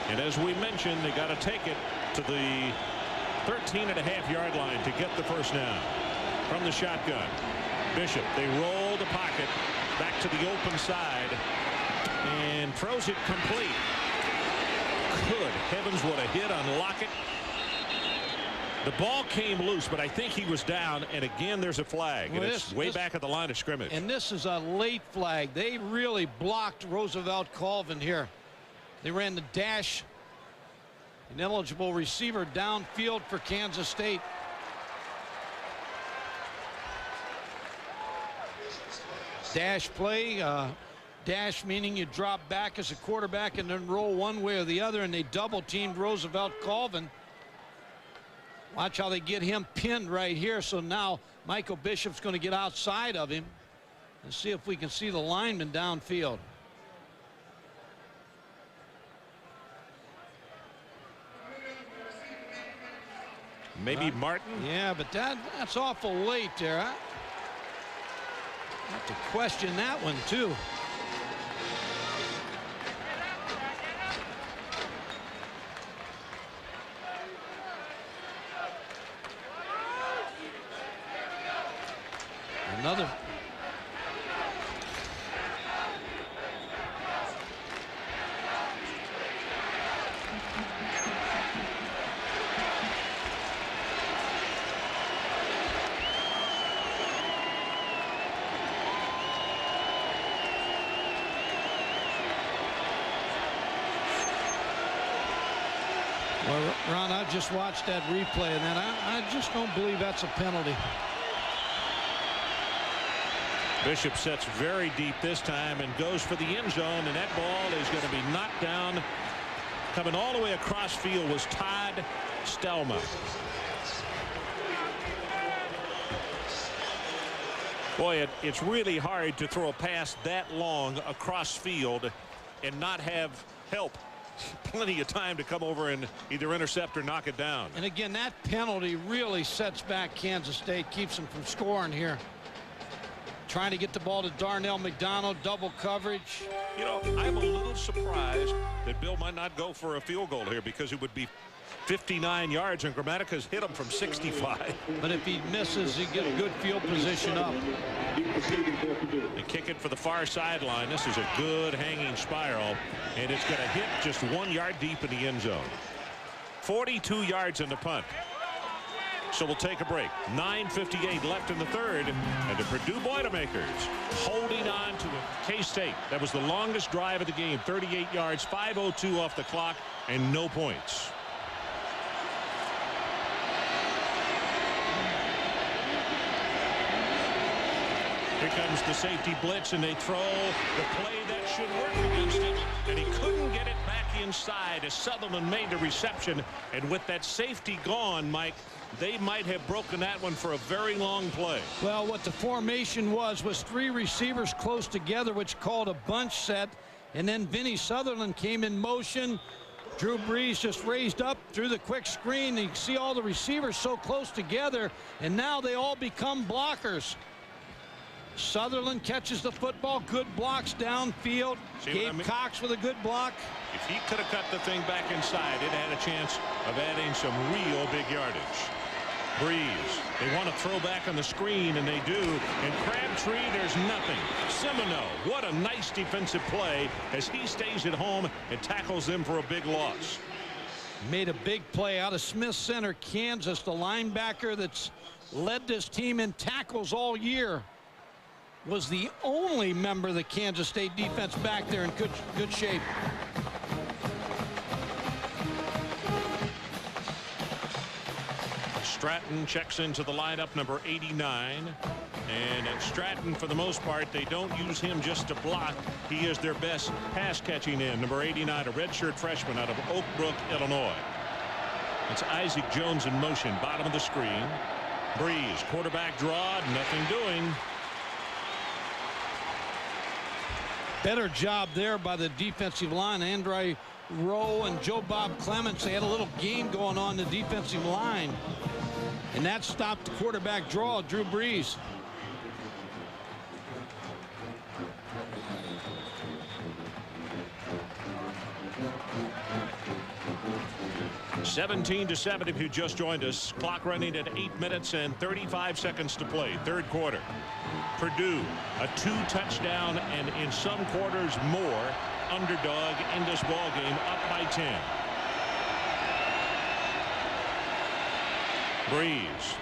And as we mentioned, they got to take it to the 13.5-yard line to get the first down. From the shotgun. Bishop, they roll the pocket back to the open side and throws it complete. Good heavens, what a hit on Lockett. The ball came loose, but I think he was down, and again there's a flag. Well, and it's way back at the line of scrimmage. And this is a late flag. They really blocked Roosevelt Colvin here. They ran the dash. An eligible receiver downfield for Kansas State. Dash play. Dash meaning you drop back as a quarterback and then roll one way or the other, and they double teamed Roosevelt Colvin. Watch how they get him pinned right here. So now Michael Bishop's going to get outside of him and see if we can see the lineman downfield. Maybe Martin. Yeah, but that's awful late there. I have to question that one too. Another. Well, Ron, I just watched that replay, and then I just don't believe that's a penalty. Bishop sets very deep this time and goes for the end zone, and that ball is going to be knocked down. Coming all the way across field was Todd Stelma. Boy, it's really hard to throw a pass that long across field and not have help. Plenty of time to come over and either intercept or knock it down. And again, that penalty really sets back Kansas State, keeps them from scoring here. Trying to get the ball to Darnell McDonald, double coverage. You know, I'm a little surprised that Bill might not go for a field goal here, because it would be 59 yards and Grammatica's hit him from 65. But if he misses, he get a good field position up. They kick it for the far sideline. This is a good hanging spiral, and it's going to hit just 1 yard deep in the end zone. 42 yards in the punt. So we'll take a break. 9:58 left in the third, and the Purdue Boilermakers holding on to it. K-State, that was the longest drive of the game, 38 yards, 5:02 off the clock, and no points. Here comes the safety blitz, and they throw the play that should work against it, and he couldn't get it back inside as Sutherland made the reception. And with that safety gone, Mike, they might have broken that one for a very long play. Well, what the formation was 3 receivers close together, which called a bunch set, And then Vinny Sutherland came in motion. Drew Brees just raised up through the quick screen. You can see all the receivers so close together, and now they all become blockers. Sutherland catches the football, good blocks downfield. Gabe Cox with a good block. If he could have cut the thing back inside, it had a chance of adding some real big yardage. Brees, they want to throw back on the screen, and they do. And Crabtree, there's nothing. Semino, what a nice defensive play as he stays at home and tackles them for a big loss. Made a big play out of Smith Center, Kansas. The linebacker that's led this team in tackles all year was the only member of the Kansas State defense back there in good shape. Stratton checks into the lineup, number 89. And at Stratton, for the most part, they don't use him just to block. He is their best pass catching end, number 89, a redshirt freshman out of Oak Brook, Illinois. It's Isaac Jones in motion, bottom of the screen. Brees, quarterback draw, nothing doing. Better job there by the defensive line. Andre Rowe and Joe Bob Clements, they had a little game going on the defensive line. And that stopped the quarterback draw, Drew Brees. (17-7) if you just joined us. Clock running at 8 minutes and 35 seconds to play. Third quarter. Purdue, a 2-touchdown and in some quarters more underdog in this ball game, up by 10. Brees,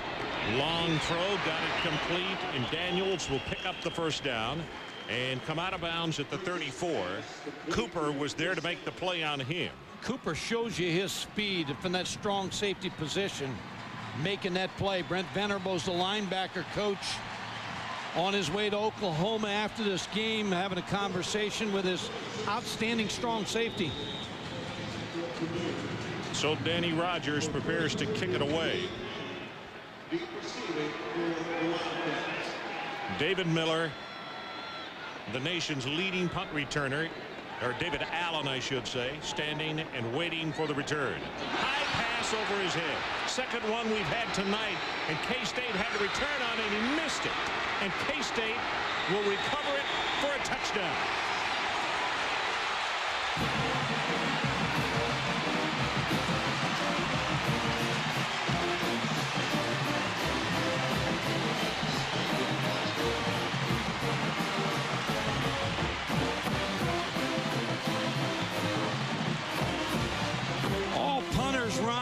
long throw, got it complete, and Daniels will pick up the first down and come out of bounds at the 34. Cooper was there to make the play on him. Cooper shows you his speed from that strong safety position, making that play. Brent Venables, the linebacker coach, on his way to Oklahoma after this game, having a conversation with his outstanding strong safety. So Danny Rogers prepares to kick it away. David Miller, the nation's leading punt returner, or David Allen, I should say, standing and waiting for the return. High pass over his head. Second one we've had tonight, and K-State had to return on it, and he missed it. And K-State will recover it for a touchdown.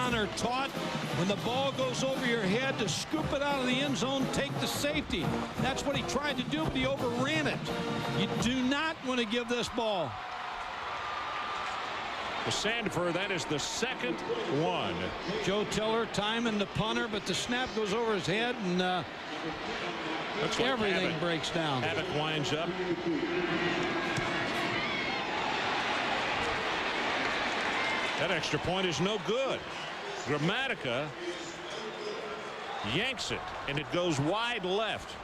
Are taught when the ball goes over your head to scoop it out of the end zone, take the safety. That's what he tried to do, but he overran it. You do not want to give this ball. For Sanford, that is the second one. Joe Tiller timing the punter, but the snap goes over his head, and everything breaks down. Abbott winds up. That extra point is no good. Gramatica yanks it, and it goes wide left.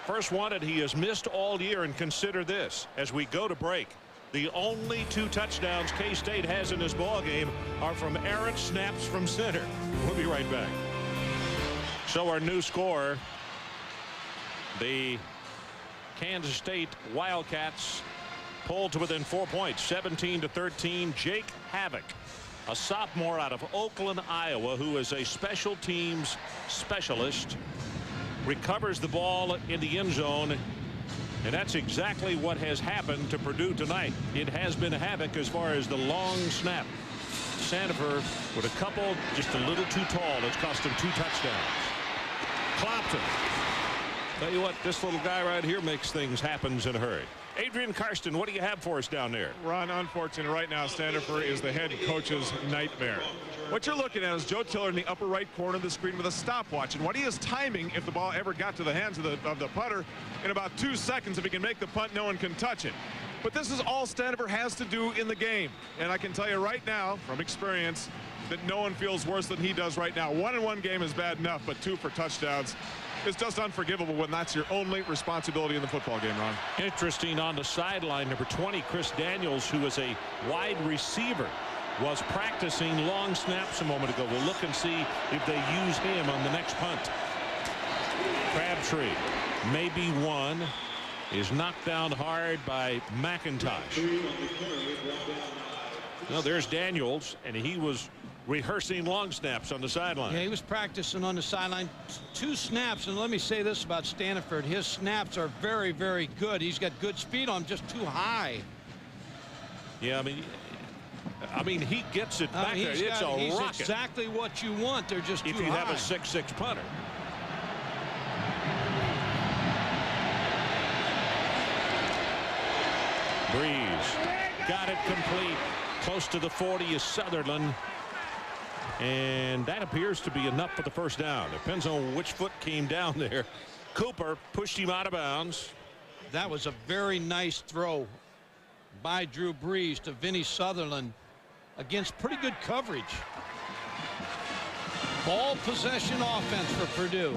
First wanted he has missed all year, and consider this as we go to break. The only 2 touchdowns K-State has in this ball game are from errant snaps from center. We'll be right back. So our new score, the Kansas State Wildcats pulled to within 4 points, 17-13. Jake Havoc, a sophomore out of Oakland, Iowa, who is a special teams specialist, recovers the ball in the end zone, and that's exactly what has happened to Purdue tonight. It has been Havoc as far as the long snap. Sanford with a couple just a little too tall. It's cost him 2 touchdowns. Clopton. Tell you what, this little guy right here makes things happen in a hurry. Adrian Karsten, what do you have for us down there? Ron, unfortunately, right now, Sanford is the head coach's nightmare. What you're looking at is Joe Tiller in the upper right corner of the screen with a stopwatch. And what he is timing, if the ball ever got to the hands of the punter, in about 2 seconds, if he can make the punt, no one can touch it. But this is all Sanford has to do in the game. And I can tell you right now, from experience, that no one feels worse than he does right now. 1-on-1 game is bad enough, but 2 for touchdowns. It's just unforgivable when that's your only responsibility in the football game, Ron. Interesting, on the sideline, number 20, Chris Daniels, who is a wide receiver, was practicing long snaps a moment ago. We'll look and see if they use him on the next punt. Crabtree, maybe one, is knocked down hard by McIntosh. Well, there's Daniels, and he was rehearsing long snaps on the sideline. Yeah, he was practicing on the sideline. 2 snaps, and let me say this about Staniford. His snaps are very, very good. He's got good speed on him, just too high. Yeah, I mean, he gets it back there. It's a he's rocket. Exactly what you want. They're just too high. If you have a 6'6" punter. Brees got it complete. Close to the 40 is Sutherland. And that appears to be enough for the first down. Depends on which foot came down there. Cooper pushed him out of bounds. That was a very nice throw by Drew Brees to Vinny Sutherland against pretty good coverage. Ball possession offense for Purdue.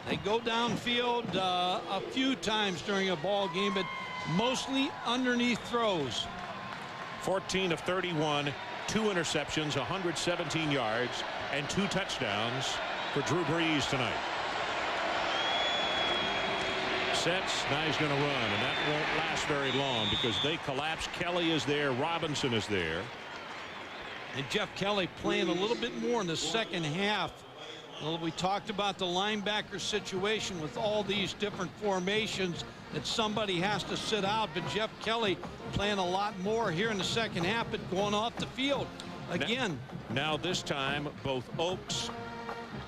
They go downfield a few times during a ball game, but mostly underneath throws. 14 of 31, 2 interceptions, 117 yards, and 2 touchdowns for Drew Brees tonight. Sets, now he's going to run, and that won't last very long because they collapse. Kelly is there, Robinson is there. And Jeff Kelly playing a little bit more in the second half. Well, we talked about the linebacker situation with all these different formations that somebody has to sit out, but Jeff Kelly playing a lot more here in the second half, but going off the field again. Now this time both Oaks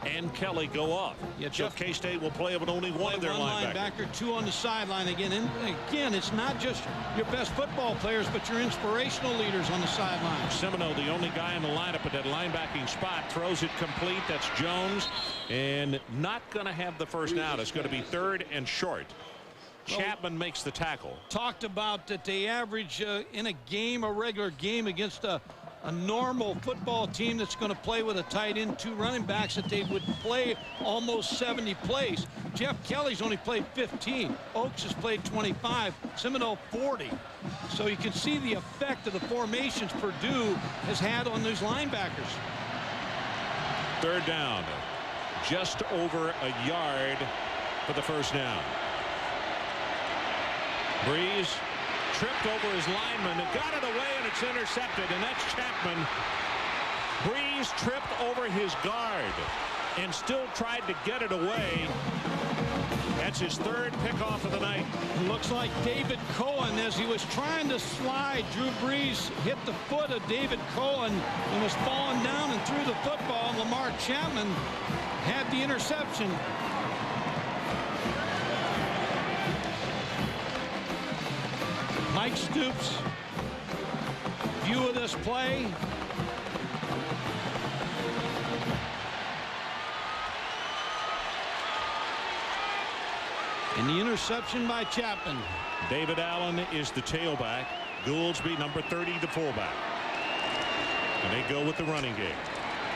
and Kelly go off. Yeah, so K-State will play with only one of their linebackers. 2 on the sideline again. And again, it's not just your best football players, but your inspirational leaders on the sideline. Semino, the only guy in the lineup at that linebacking spot, throws it complete. That's Jones, and not going to have the first down. It's going to be 3rd and short. Chapman makes the tackle. Talked about that they average in a game, a regular game against a normal football team that's going to play with a tight end, 2 running backs, that they would play almost 70 plays. Jeff Kelly's only played 15. Oaks has played 25. Semino 40. So you can see the effect of the formations Purdue has had on those linebackers. 3rd down. Just over a yard for the first down. Brees tripped over his lineman and got it away, and it's intercepted, and that's Chapman. Brees tripped over his guard and still tried to get it away. That's his 3rd pickoff of the night. Looks like David Cohen, as he was trying to slide, Drew Brees hit the foot of David Cohen and was falling down and threw the football. Lamar Chapman had the interception. Mike Stoops' view of this play. And the interception by Chapman. David Allen is the tailback. Gouldsby, number 30, the fullback. And they go with the running game.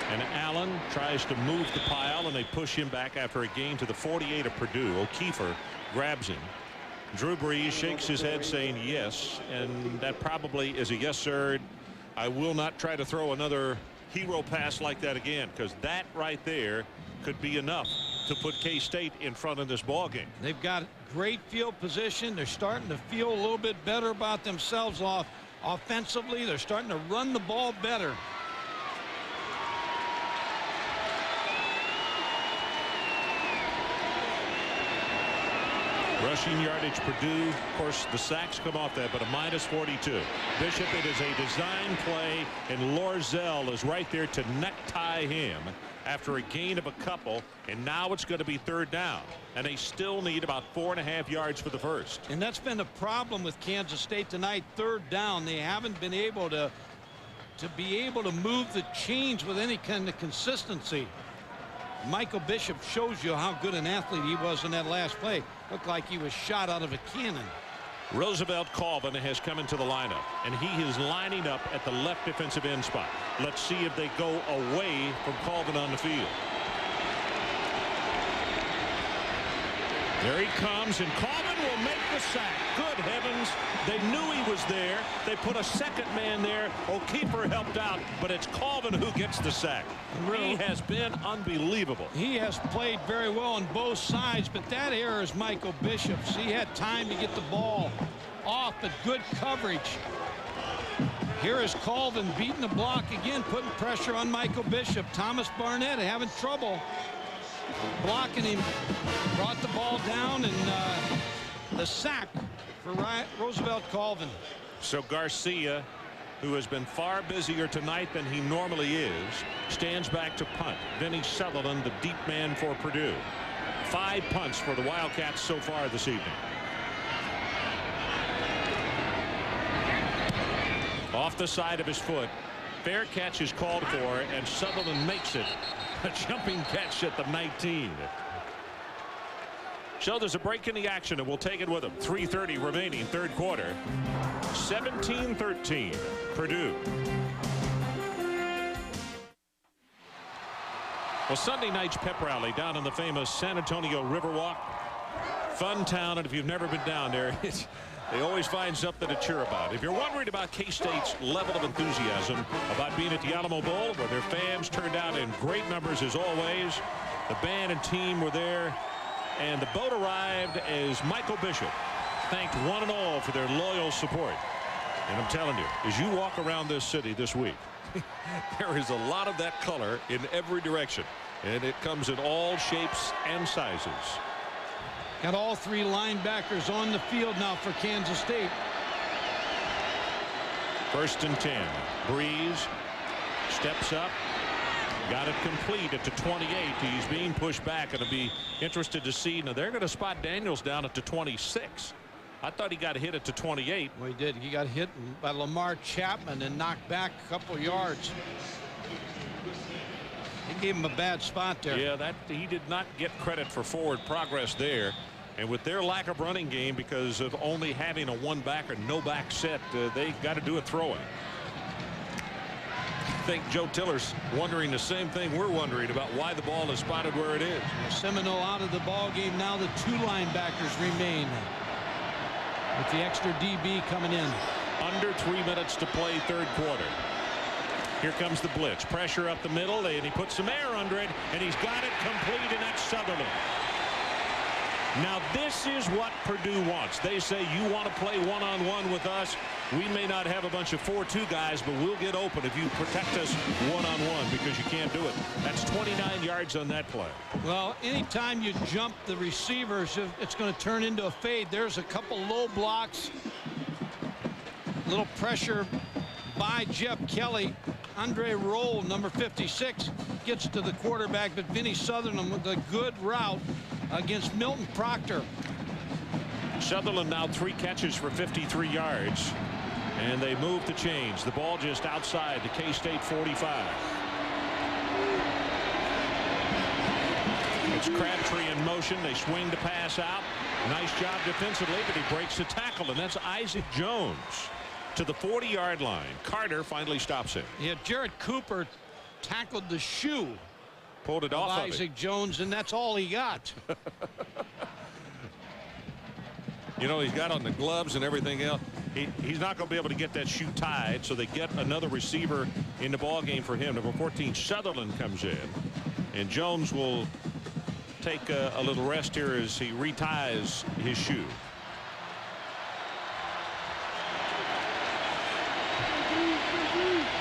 And Allen tries to move the pile, and they push him back after a gain to the 48 of Purdue. O'Keefer grabs him. Drew Brees shakes his head saying yes, and that probably is a yes, sir. I will not try to throw another hero pass like that again, because that right there could be enough to put K-State in front of this ball game. They've got great field position. They're starting to feel a little bit better about themselves offensively. They're starting to run the ball better. Rushing yardage, Purdue. Of course, the sacks come off that, but a -42. Bishop, it is a design play, and Lorzell is right there to necktie him after a gain of a couple, and now it's going to be 3rd down, and they still need about 4.5 yards for the first. And that's been the problem with Kansas State tonight. 3rd down, they haven't been able to move the chains with any kind of consistency. Michael Bishop shows you how good an athlete he was in that last play. Looked like he was shot out of a cannon. Roosevelt Colvin has come into the lineup, and he is lining up at the left defensive end spot. Let's see if they go away from Colvin on the field. There he comes, and Colvin will make the sack. Good heavens. They knew he was there. They put a second man there. O'Keefer helped out, but it's Colvin who gets the sack. He has been unbelievable. He has played very well on both sides, but that error is Michael Bishop's. He had time to get the ball off, but good coverage. Here is Colvin beating the block again, putting pressure on Michael Bishop. Thomas Barnett having trouble blocking him. Brought the ball down, and the sack for Roosevelt Colvin. So Garcia, who has been far busier tonight than he normally is, stands back to punt. Vinny Sutherland, the deep man for Purdue. 5 punts for the Wildcats so far this evening. Off the side of his foot. Fair catch is called for, and Sutherland makes it. A jumping catch at the 19. So there's a break in the action, and we'll take it with him. 3:30 remaining, third quarter. 17-13, Purdue. Well, Sunday night's pep rally down in the famous San Antonio Riverwalk. Fun town, and if you've never been down there, they always find something to cheer about. If you're wondering about K-State's level of enthusiasm about being at the Alamo Bowl, where their fans turned out in great numbers as always, the band and team were there, and the boat arrived as Michael Bishop thanked one and all for their loyal support. And I'm telling you, as you walk around this city this week, there is a lot of that color in every direction, and it comes in all shapes and sizes. Got all 3 linebackers on the field now for Kansas State. 1st and 10. Brees steps up. Got it complete at the 28. He's being pushed back, and I'll be interested to see. Now they're going to spot Daniels down at the 26. I thought he got hit at the 28. Well, he did. He got hit by Lamar Chapman and knocked back a couple yards. He gave him a bad spot there. Yeah, he did not get credit for forward progress there. And with their lack of running game, because of only having a 1 back or no back set, they got to do it throwing. I think Joe Tiller's wondering the same thing we're wondering about why the ball is spotted where it is. Seminole out of the ball game now. The 2 linebackers remain with the extra DB coming in. Under 3 minutes to play, third quarter. Here comes the blitz. Pressure up the middle, and he puts some air under it, and he's got it complete, and that's Sutherland. Now this is what Purdue wants. They say, you want to play one-on-one with us. We may not have a bunch of 4-2 guys, but we'll get open if you protect us one-on-one, because you can't do it. That's 29 yards on that play. Well, anytime you jump the receivers, it's going to turn into a fade. There's a couple low blocks. Little pressure by Jeff Kelly. Andre Roll, number 56, gets to the quarterback, but Vinny Sutherland with a good route against Milton Proctor. Sutherland now 3 catches for 53 yards, and they move the chains. The ball just outside the K-State 45. It's Crabtree in motion. They swing the pass out. Nice job defensively, but he breaks the tackle, and that's Isaac Jones to the 40-yard line. Carter finally stops him. Yeah, Jared Cooper tackled the shoe. Pulled it off of Isaac Jones, and that's all he got. You know, he's got on the gloves and everything else. He's not going to be able to get that shoe tied, so they get another receiver in the ball game for him. Number 14, Sutherland, comes in, and Jones will take a little rest here as he reties his shoe.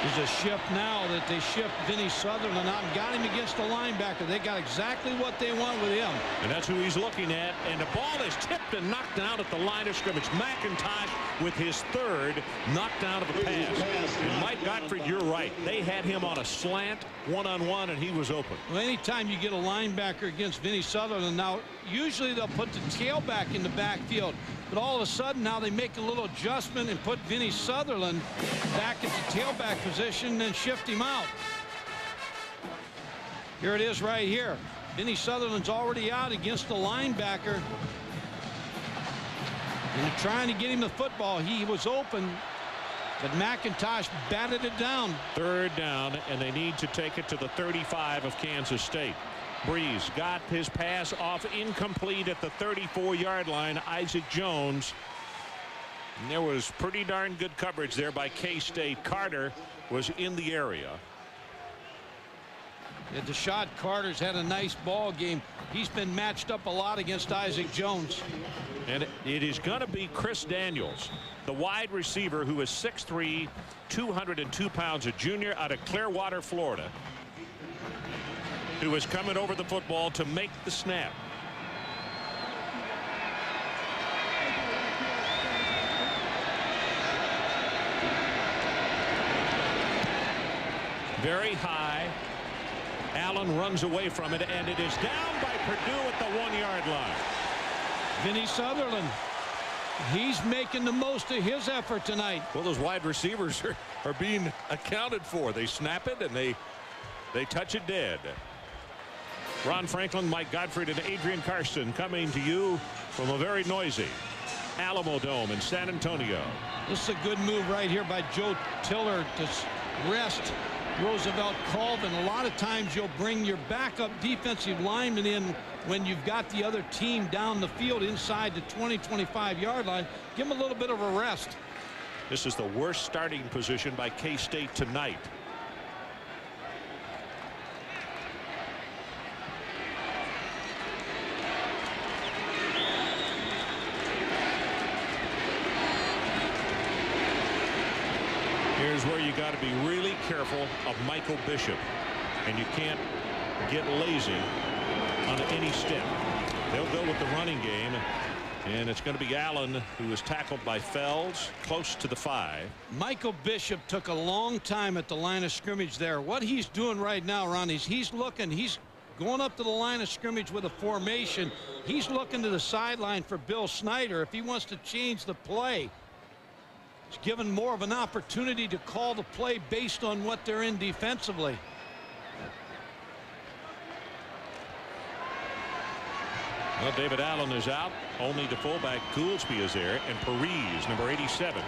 There's a shift now that they shift Vinny Sutherland out and got him against the linebacker. They got exactly what they want with him. And that's who he's looking at. And the ball is tipped and knocked out at the line of scrimmage. McIntosh with his 3rd knockdown of the pass. And Mike Gottfried, you're right. They had him on a slant one-on-one, and he was open. Well, anytime you get a linebacker against Vinny Sutherland, now usually they'll put the tailback in the backfield. But all of a sudden now they make a little adjustment and put Vinny Sutherland back at the tailback position and then shift him out. Here it is right here. Vinny Sutherland's already out against the linebacker. And they're trying to get him the football. He was open, but McIntosh batted it down. 3rd down, and they need to take it to the 35 of Kansas State. Brees got his pass off incomplete at the 34-yard line. Isaac Jones. And there was pretty darn good coverage there by K-State. Carter was in the area. Yeah, Deshaun Carter's had a nice ball game. He's been matched up a lot against Isaac Jones. And it is going to be Chris Daniels, the wide receiver, who is 6'3", 202 pounds, a junior out of Clearwater, Florida, who is coming over the football to make the snap. Very high. Allen runs away from it, and it is down by Purdue at the 1-yard line. Vinny Sutherland, he's making the most of his effort tonight. Well, those wide receivers are being accounted for. They snap it and they touch it dead. Ron Franklin, Mike Gottfried, and Adrian Karsten coming to you from a very noisy Alamo Dome in San Antonio. This is a good move right here by Joe Tiller to rest Roosevelt Colvin. A lot of times you'll bring your backup defensive lineman in when you've got the other team down the field inside the 20-25-yard line. Give them a little bit of a rest. This is the worst starting position by K-State tonight. Here's where you got to be really careful of Michael Bishop, and you can't get lazy on any step. They'll go with the running game, and it's going to be Allen, who is tackled by Fells close to the 5. Michael Bishop took a long time at the line of scrimmage there. What he's doing right now, Ron, is he's looking, he's going up to the line of scrimmage with a formation. He's looking to the sideline for Bill Snyder if he wants to change the play. He's given more of an opportunity to call the play based on what they're in defensively. Well, David Allen is out. Only the fullback Gouldsby is there, and Paris, number 87,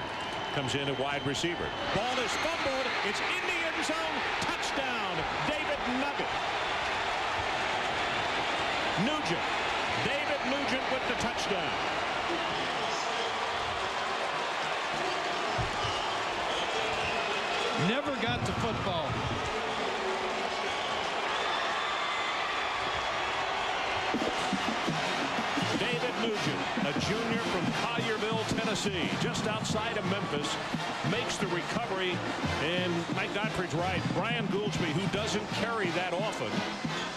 comes in at wide receiver. Ball is fumbled. It's in the end zone. Touchdown, David Nugget. Nugent. David Nugent with the touchdown. Never got to football. David Nugent, a junior from Collierville, Tennessee, just outside of Memphis, makes the recovery. And Mike Gottfried's right. Brian Gouldsby, who doesn't carry that often,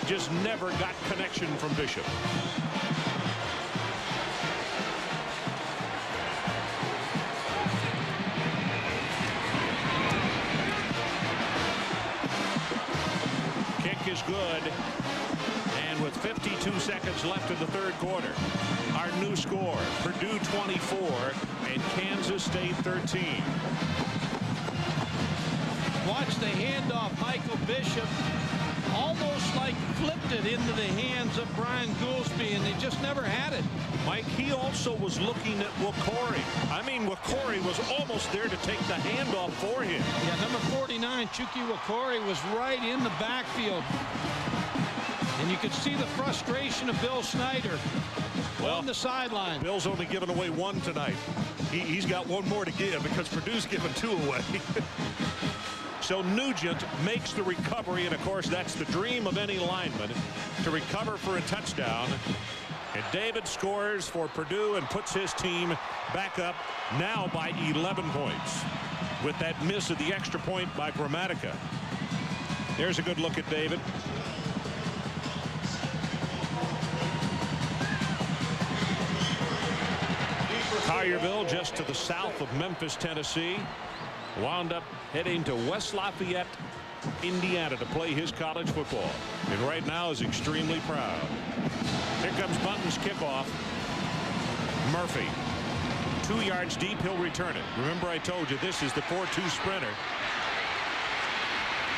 just never got connection from Bishop. Kick is good. And with 52 seconds left in the third quarter, our new score, Purdue 24 and Kansas State 13. Watch the handoff. Michael Bishop almost like flipped it into the hands of Brian Gouldsby, and they just never had it. Mike, he also was looking at Wakori. I mean, Wakori was almost there to take the handoff for him. Yeah, number 49, Chucky Wakori, was right in the backfield. And you could see the frustration of Bill Snyder on the sideline. Bill's only given away one tonight. He's got one more to give because Purdue's given 2 away. So Nugent makes the recovery, and of course that's the dream of any lineman, to recover for a touchdown. And David scores for Purdue and puts his team back up now by 11 points with that miss of the extra point by Gramatica. There's a good look at David. Collierville, just to the south of Memphis, Tennessee, wound up heading to West Lafayette, Indiana, to play his college football, and right now is extremely proud. Here comes Bunton's kickoff. Murphy, 2 yards deep. He'll return it. Remember, I told you this is the 4-2 sprinter,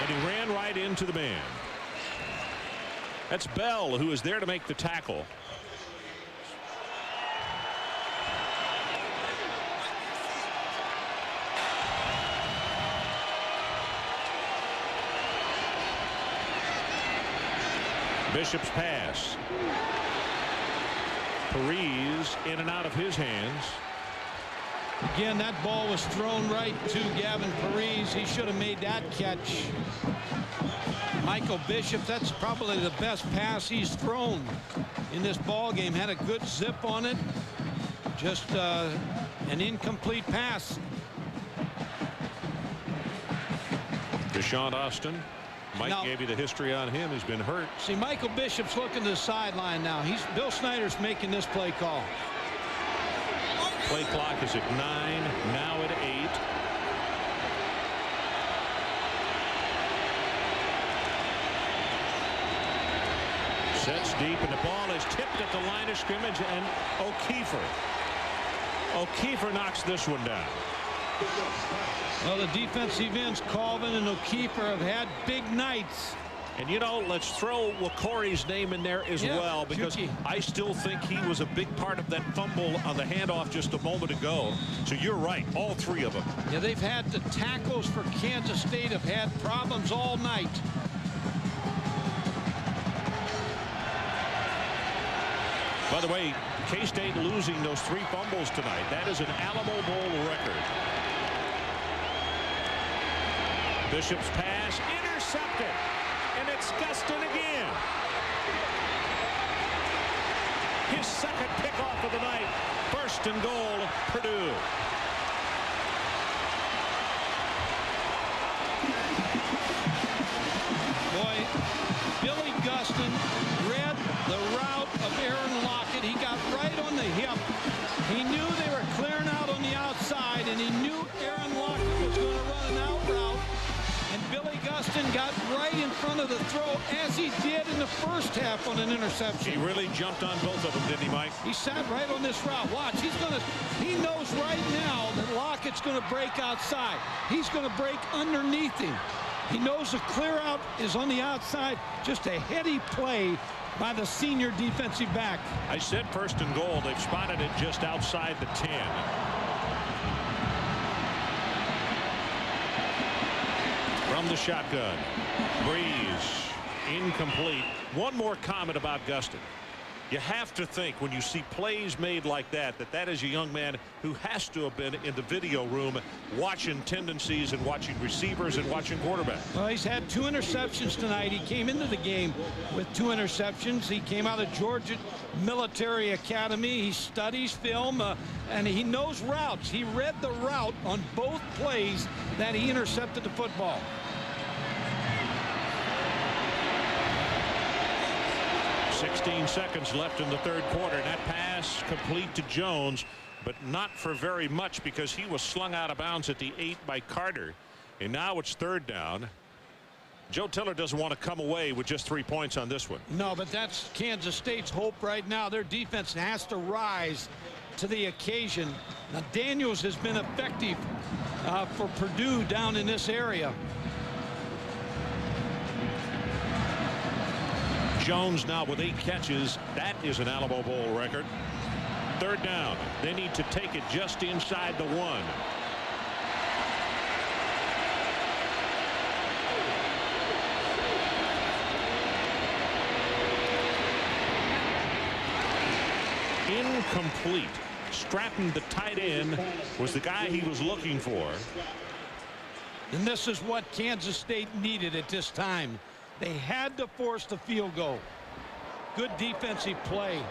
and he ran right into the man. That's Bell, who is there to make the tackle. Bishop's pass. Brees in and out of his hands. Again, that ball was thrown right to Gavin Brees. He should have made that catch. Michael Bishop, that's probably the best pass he's thrown in this ball game. Had a good zip on it. Just an incomplete pass. Deshaun Austin. Mike now, gave you the history on him. He's been hurt. See, Michael Bishop's looking to the sideline now. Bill Snyder's making this play call. Play clock is at 9, now at 8. Sets deep, and the ball is tipped at the line of scrimmage, and O'Keefer knocks this one down. Well, the defensive ends, Colvin and O'Keefer, have had big nights. And, you know, let's throw Wakori's name in there as well, because I still think he was a big part of that fumble on the handoff just a moment ago. So you're right, all three of them. Yeah, they've had the tackles for Kansas State have had problems all night. By the way, K-State losing those 3 fumbles tonight. That is an Alamo Bowl record. Bishop's pass intercepted. And it's Gustin again. His second pickoff of the night. 1st and goal, Purdue. Boy, Billy Gustin read the route of Aaron Lockett. He got right on the hip. He knew they were clearing out on the outside, and he knew Aaron Lockett was going to run an out route. And Billy Gustin got right in front of the throw, as he did in the first half on an interception. He really jumped on both of them, didn't he, Mike? He sat right on this route. Watch, he knows right now that Lockett's going to break outside. He's going to break underneath him. He knows the clear out is on the outside. Just a heady play by the senior defensive back. I said 1st and goal. They've spotted it just outside the 10. From the shotgun, Brees, incomplete. One more comment about Gustin. You have to think when you see plays made like that is a young man who has to have been in the video room watching tendencies and watching receivers and watching quarterbacks. Well, he's had 2 interceptions tonight. He came into the game with 2 interceptions. He came out of Georgia Military Academy. He studies film and he knows routes. He read the route on both plays that he intercepted the football. .16 seconds left in the 3rd quarter. That pass complete to Jones, but not for very much because he was slung out of bounds at the 8 by Carter. And now it's 3rd down. Joe Tiller doesn't want to come away with just 3 points on this one. No, but that's Kansas State's hope right now. Their defense has to rise to the occasion. Now, Daniels has been effective for Purdue down in this area. Jones now with 8 catches. That is an Alamo Bowl record. 3rd down. They need to take it just inside the 1. Incomplete. Stratton, the tight end, was the guy he was looking for. And this is what Kansas State needed at this time. They had to force the field goal. Good defensive play.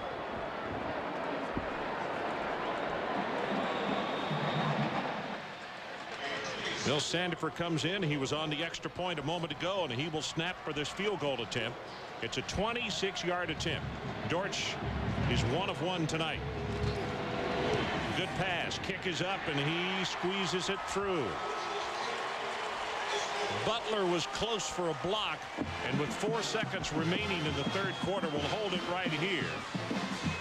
Bill Sandefur comes in. He was on the extra point a moment ago, and he will snap for this field goal attempt. It's a 26-yard attempt. Dortch is 1 of 1 tonight. Good pass. Kick is up, and he squeezes it through. Butler was close for a block, and with 4 seconds remaining in the 3rd quarter, will hold it right here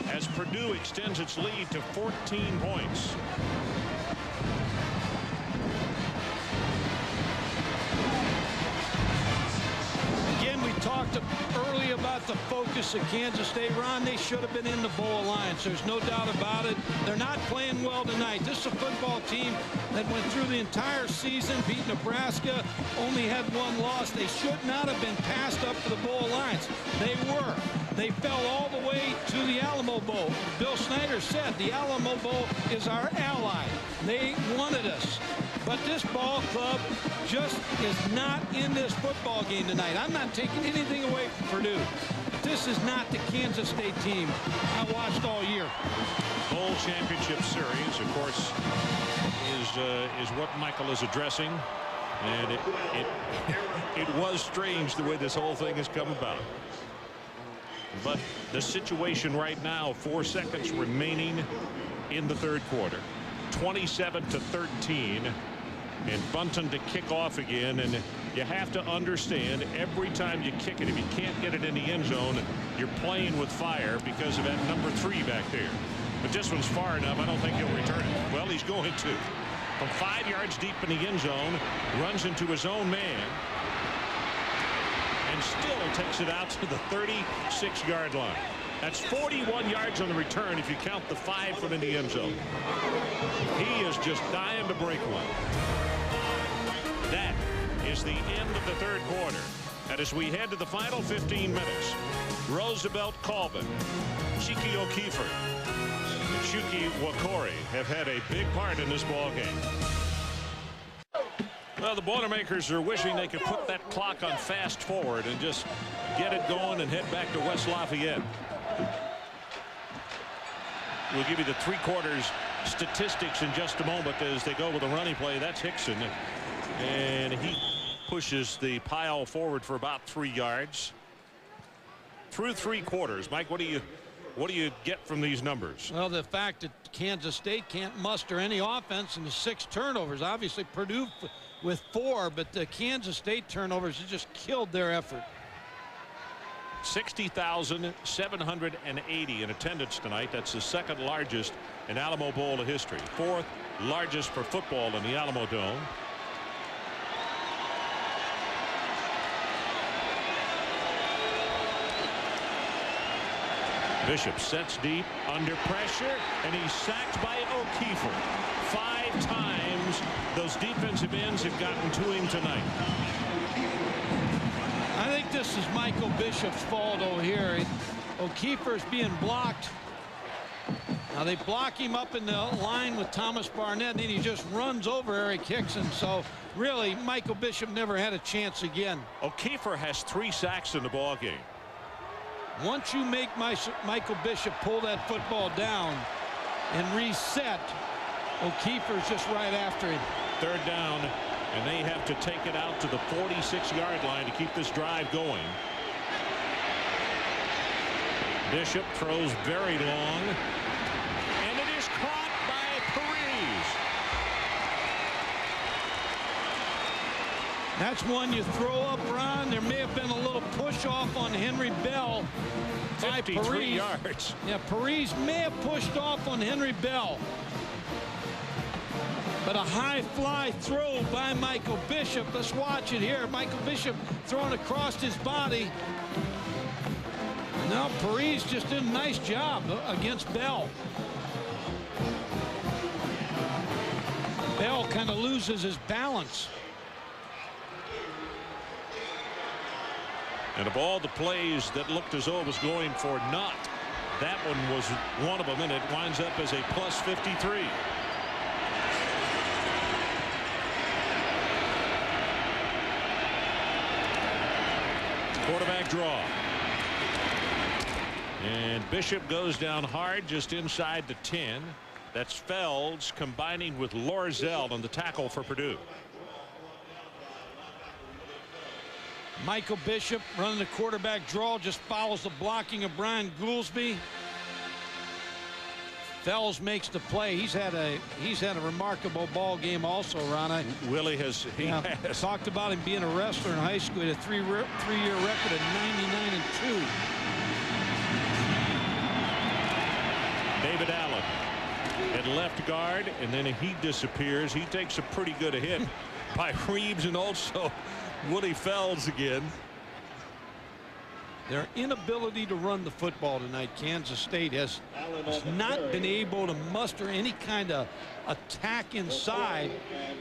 as Purdue extends its lead to 14 points. Again, we talk talked early about the focus of Kansas State. Ron, they should have been in the Bowl Alliance. There's no doubt about it. They're not playing well tonight. This is a football team that went through the entire season, beat Nebraska, only had one loss. They should not have been passed up to the Bowl Alliance. They were. They fell all the way to the Alamo Bowl. Bill Snyder said the Alamo Bowl is our ally. They wanted us. But this ball club just is not in this football game tonight. I'm not taking anything away from Purdue. But this is not the Kansas State team I watched all year. Bowl championship series, of course, is what Michael is addressing. And it was strange the way this whole thing has come about. But the situation right now, 4 seconds remaining in the third quarter. 27-13. And Bunton to kick off again. And you have to understand, every time you kick it, if you can't get it in the end zone, you're playing with fire because of that number 3 back there. But this one's far enough. I don't think he'll return it. Well, he's going to. From 5 yards deep in the end zone, runs into his own man, and still takes it out to the 36-yard line. That's 41 yards on the return if you count the 5 from in the end zone. He is just dying to break one. That is the end of the third quarter. And as we head to the final 15 minutes, Roosevelt Colvin, Chiki O'Keefer, and Shuki Wakori have had a big part in this ball game. Well, the Boilermakers are wishing they could put that clock on fast forward and just get it going and head back to West Lafayette. We'll give you the 3 quarters statistics in just a moment as they go with a running play. That's Hickson, and he pushes the pile forward for about 3 yards through 3 quarters. Mike, what do you get from these numbers? Well, the fact that Kansas State can't muster any offense and the 6 turnovers. Obviously Purdue with 4, but the Kansas State turnovers have just killed their effort. 60,780 in attendance tonight. That's the 2nd largest in Alamo Bowl history. 4th largest for football in the Alamo Dome. Bishop sets deep under pressure, and he's sacked by O'Keefer. 5 times those defensive ends have gotten to him tonight. I think this is Michael Bishop's fault over here. O'Keefer's being blocked. Now they block him up in the line with Thomas Barnett, and then he just runs over Eric Hickson. So really, Michael Bishop never had a chance again. O'Keefer has 3 sacks in the ball game. Once you make Michael Bishop pull that football down and reset, O'Keefer's just right after him. 3rd down, and they have to take it out to the 46-yard line to keep this drive going. Bishop throws very long, and it is caught by Brees. That's one you throw up, Ron. There may have been a little push off on Henry Bell by 53 yards. Yeah, Brees may have pushed off on Henry Bell. But a high fly throw by Michael Bishop. Let's watch it here. Michael Bishop throwing across his body. Now Brees just did a nice job against Bell. Bell kind of loses his balance. And of all the plays that looked as though it was going for naught, that one was one of them, and it winds up as a plus 53. Quarterback draw. And Bishop goes down hard just inside the 10. That's Felds combining with Lorzell on the tackle for Purdue. Michael Bishop running the quarterback draw, just follows the blocking of Brian Goolsby. Fells makes the play. He's had a remarkable ball game also, Ron. Willie has talked about him being a wrestler in high school. He had a three-year record of 99-2. David Allen at left guard, and then he disappears. He takes a pretty good hit by Reeves and also Woody Felds again. Their inability to run the football tonight, Kansas State has not been able to muster any kind of attack inside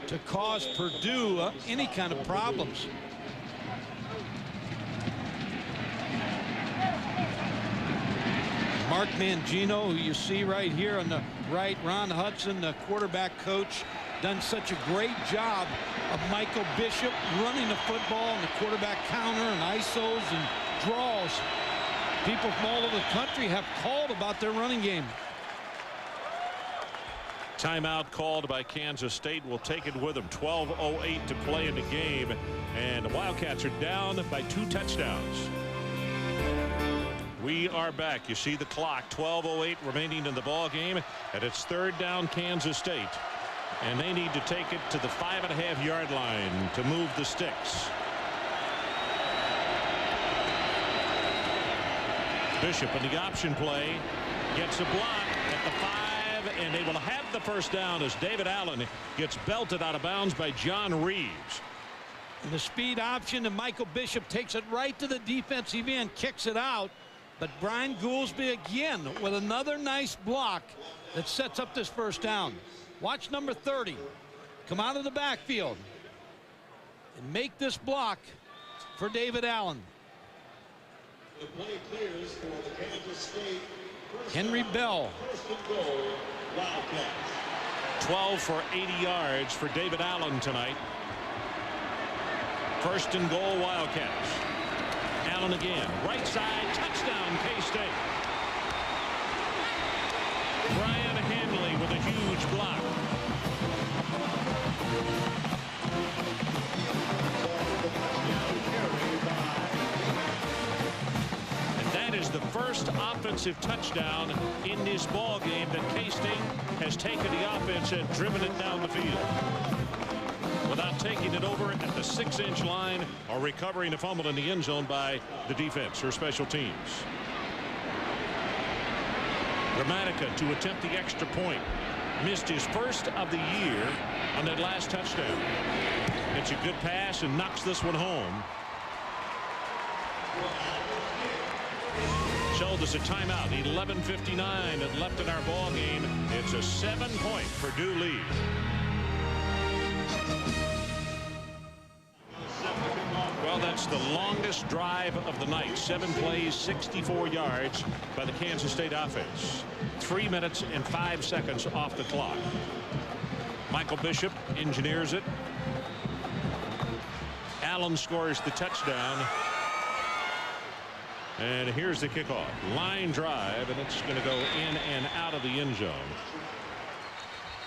to cause Purdue any kind of problems. Mark Mangino, who you see right here on the right, Ron Hudson, the quarterback coach, done such a great job of Michael Bishop running the football and the quarterback counter and ISOs and draws. People from all over the country have called about their running game. Timeout called by Kansas State. Will take it with them. 12:08 to play in the game, and the Wildcats are down by 2 touchdowns. We are back. You see the clock. 12:08 remaining in the ball game, and it's 3rd down Kansas State, and they need to take it to the 5.5-yard line to move the sticks. Bishop in the option play gets a block at the 5, and they will have the first down as David Allen gets belted out of bounds by John Reeves. And the speed option, and Michael Bishop takes it right to the defensive end, kicks it out. But Brian Goolsby again with another nice block that sets up this first down. Watch number 30 come out of the backfield and make this block for David Allen. The play clears for the Kansas State. Henry Bell. 12 for 80 yards for David Allen tonight. 1st and goal, Wildcats. Allen again, right side, touchdown, K-State. Brian Hanley with a huge block. And that is the first offensive touchdown in this ball game that K-State has taken the offense and driven it down the field without taking it over at the 6-inch line or recovering a fumble in the end zone by the defense or special teams. Gramatica to attempt the extra point. Missed his first of the year on that last touchdown. It's a good pass and knocks this one home. So there's a timeout. 11:59 left in our ball game. It's a 7-point Purdue lead. Well, that's the longest drive of the night. 7 plays, 64 yards by the Kansas State offense. 3 minutes and 5 seconds off the clock. Michael Bishop engineers it. Allen scores the touchdown. And here's the kickoff. Line drive, and it's going to go in and out of the end zone.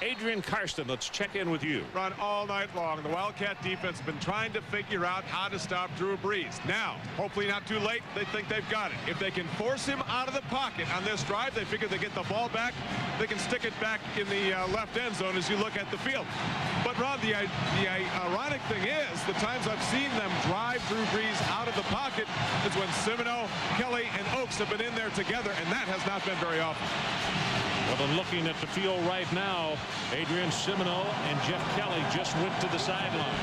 Adrian Karsten, let's check in with you. Run all night long. The Wildcat defense has been trying to figure out how to stop Drew Brees. Now, hopefully not too late, they think they've got it. If they can force him out of the pocket on this drive, they figure they get the ball back, they can stick it back in the left end zone as you look at the field. But, Ron, the ironic thing is, the times I've seen them drive Drew Brees out of the pocket is when Semino, Kelly, and Oaks have been in there together, and that has not been very often. Well, then looking at the field right now, Adrian Semino and Jeff Kelly just went to the sideline.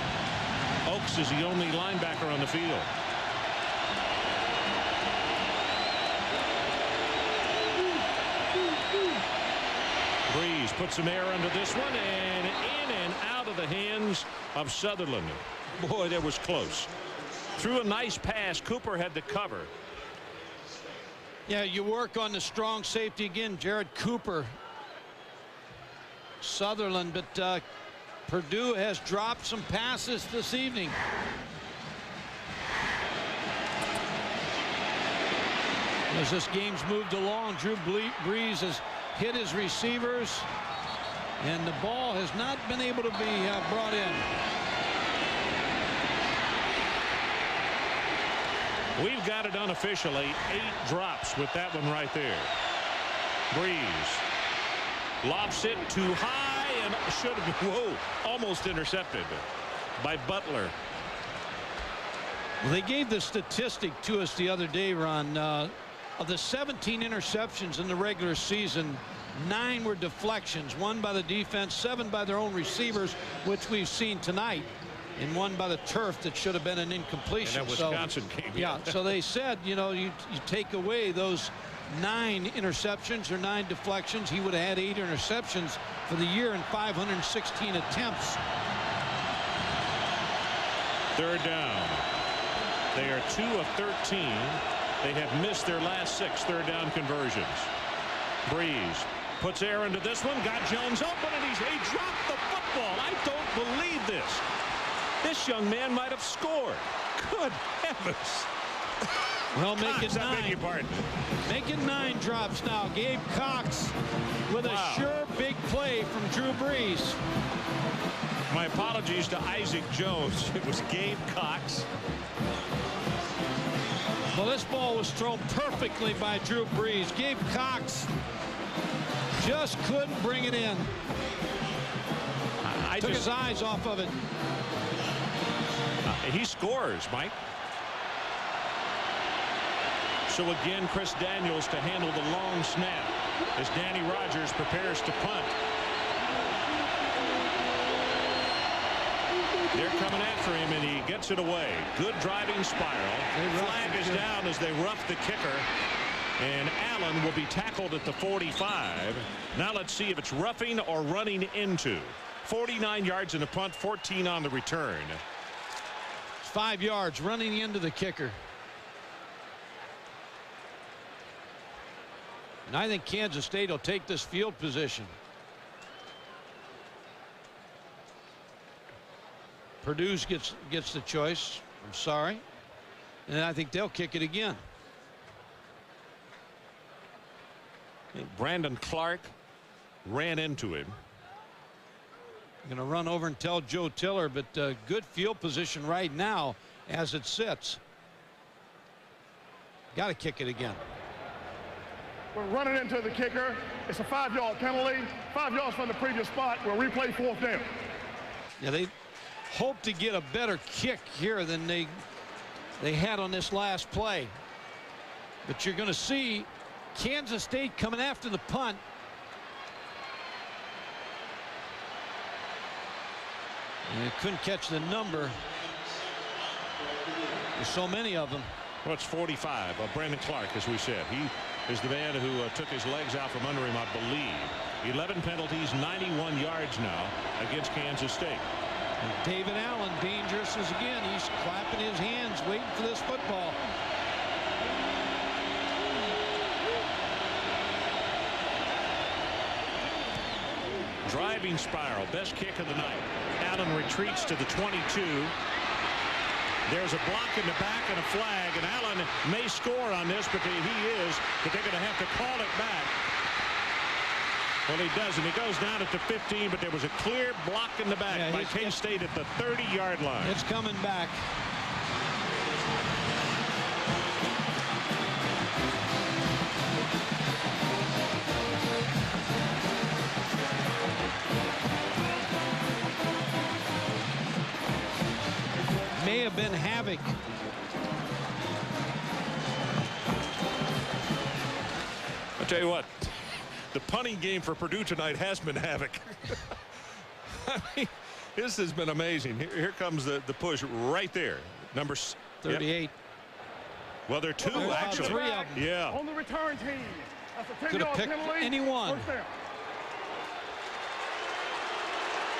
Oaks is the only linebacker on the field. Brees puts some air under this one, and in and out of the hands of Sutherland. Boy, that was close. Threw a nice pass. Cooper had the cover. Yeah, you work on the strong safety again, Jared Cooper. Sutherland, but Purdue has dropped some passes this evening. As this game's moved along, Drew Brees has hit his receivers, and the ball has not been able to be brought in. We've got it unofficially. 8 drops with that one right there. Brees lobs it too high and should have been, whoa, almost intercepted by Butler. Well, they gave the statistic to us the other day, Ron. Of the 17 interceptions in the regular season, 9 were deflections, 1 by the defense, 7 by their own receivers, which we've seen tonight. and one by the turf that should have been an incompletion. And that Wisconsin game. Yeah, so they said, you know, you take away those 9 interceptions or 9 deflections, he would have had 8 interceptions for the year and 516 attempts. Third down. They are 2 of 13. They have missed their last 6 third-down conversions. Brees puts air into this one, got Jones open, and he dropped the football. I don't believe this. This young man might have scored. Good heavens. Well, make it 9. I beg your pardon. Make it 9 drops now. Gabe Cox with a sure big play from Drew Brees. My apologies to Isaac Jones. It was Gabe Cox. Well, this ball was thrown perfectly by Drew Brees. Gabe Cox just couldn't bring it in. Took his eyes off of it. He scores, Mike. So again, Chris Daniels to handle the long snap as Danny Rogers prepares to punt. They're coming after him, and he gets it away. Good driving spiral. Flag is down as they rough the kicker. And Allen will be tackled at the 45. Now let's see if it's roughing or running into. 49 yards in the punt, 14 on the return. 5 yards running into the kicker. And I think Kansas State will take this field position. Purdue gets the choice. I'm sorry. And I think they'll kick it again. Brandon Clark ran into him. Going to run over and tell Joe Tiller, but good field position right now as it sits. Got to kick it again. We're running into the kicker. It's a 5-yard penalty. 5 yards from the previous spot. We'll replay 4th down. Yeah, they hope to get a better kick here than they had on this last play. But you're going to see Kansas State coming after the punt. And it couldn't catch the number. There's so many of them. Well, it's 45. Brandon Clark, as we said. He is the man who took his legs out from under him, I believe. 11 penalties, 91 yards now against Kansas State. And David Allen, dangerous as again. He's clapping his hands, waiting for this football. Driving spiral, best kick of the night. Allen retreats to the 22. There's a block in the back and a flag, and Allen may score on this, but but they're going to have to call it back. Well, he doesn't. He goes down at the 15, but there was a clear block in the back by K-State at the 30-yard line. It's coming back. May have been havoc. I'll tell you what, the punting game for Purdue tonight has been havoc. I mean, this has been amazing. Here comes the push right there. Number 38. Yep. Well, there are 2 actually. 3 of them. Yeah. On the return team. That's a 10-yard Could have picked penalty. anyone.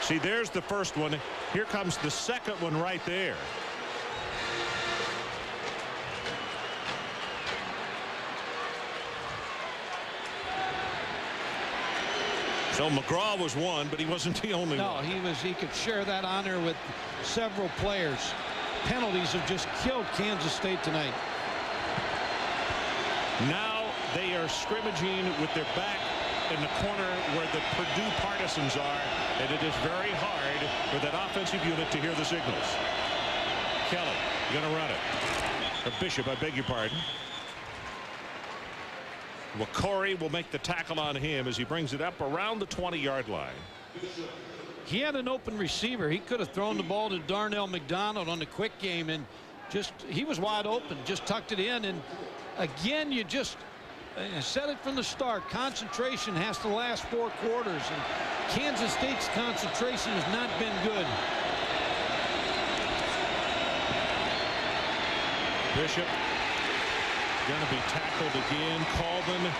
See, there's the first one. Here comes the second one right there. So McGraw was one, but he wasn't the only one. No, he could share that honor with several players. Penalties have just killed Kansas State tonight. Now they are scrimmaging with their back in the corner where the Purdue partisans are, and it is very hard for that offensive unit to hear the signals. Kelly going to run it. Or Bishop, I beg your pardon. Well, Corey will make the tackle on him as he brings it up around the 20-yard line. He had an open receiver. He could have thrown the ball to Darnell McDonald on the quick game, and he was wide open, just tucked it in. And again, you just said it from the start. Concentration has to last 4 quarters, and Kansas State's concentration has not been good. Bishop going to be tackled again. Colvin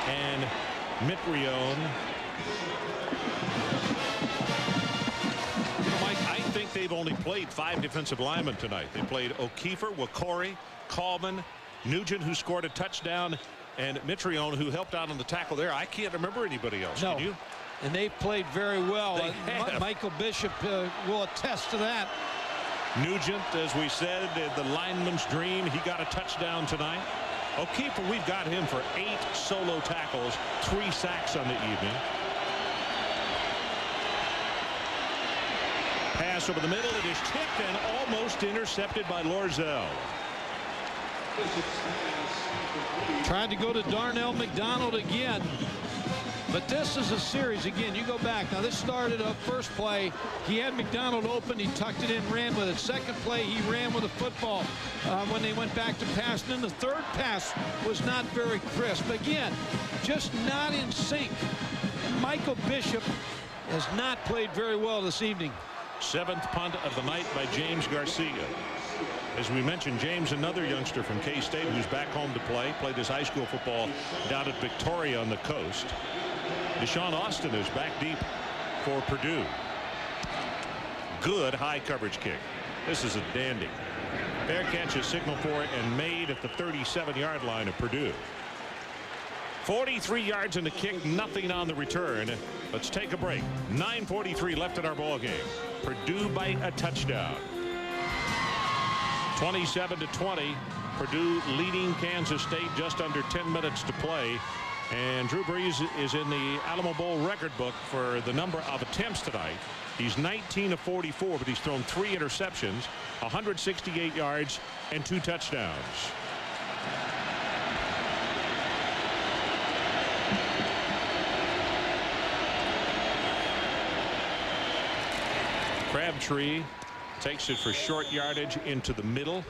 and Mitrione. Mike, I think they've only played 5 defensive linemen tonight. They played O'Keefer, Wakori, Colvin, Nugent, who scored a touchdown, and Mitrione, who helped out on the tackle there. I can't remember anybody else. No. Can you? And they've played very well. Michael Bishop will attest to that. Nugent, as we said, the lineman's dream. He got a touchdown tonight. O'Keefe, we've got him for 8 solo tackles, 3 sacks on the evening. Pass over the middle. It is tipped and almost intercepted by Lorzell. Tried to go to Darnell McDonald again. But this is a series. Again, you go back. Now, this started up first play. He had McDonald open. He tucked it in, ran with it. Second play, he ran with the football when they went back to pass. And then the third pass was not very crisp. Again, just not in sync. Michael Bishop has not played very well this evening. 7th punt of the night by James Garcia. As we mentioned, James, another youngster from K-State who's back home to play. Played his high school football down at Victoria on the coast. Deshaun Austin is back deep for Purdue. Good high coverage kick. This is a dandy. Fair catch is signaled for and made at the 37-yard line of Purdue. 43 yards in the kick, nothing on the return. Let's take a break. 9:43 left in our ball game. Purdue by a touchdown. 27-20. Purdue leading Kansas State, just under 10 minutes to play. And Drew Brees is in the Alamo Bowl record book for the number of attempts tonight. He's 19 of 44, but he's thrown 3 interceptions, 168 yards, and 2 touchdowns. Crabtree takes it for short yardage into the middle.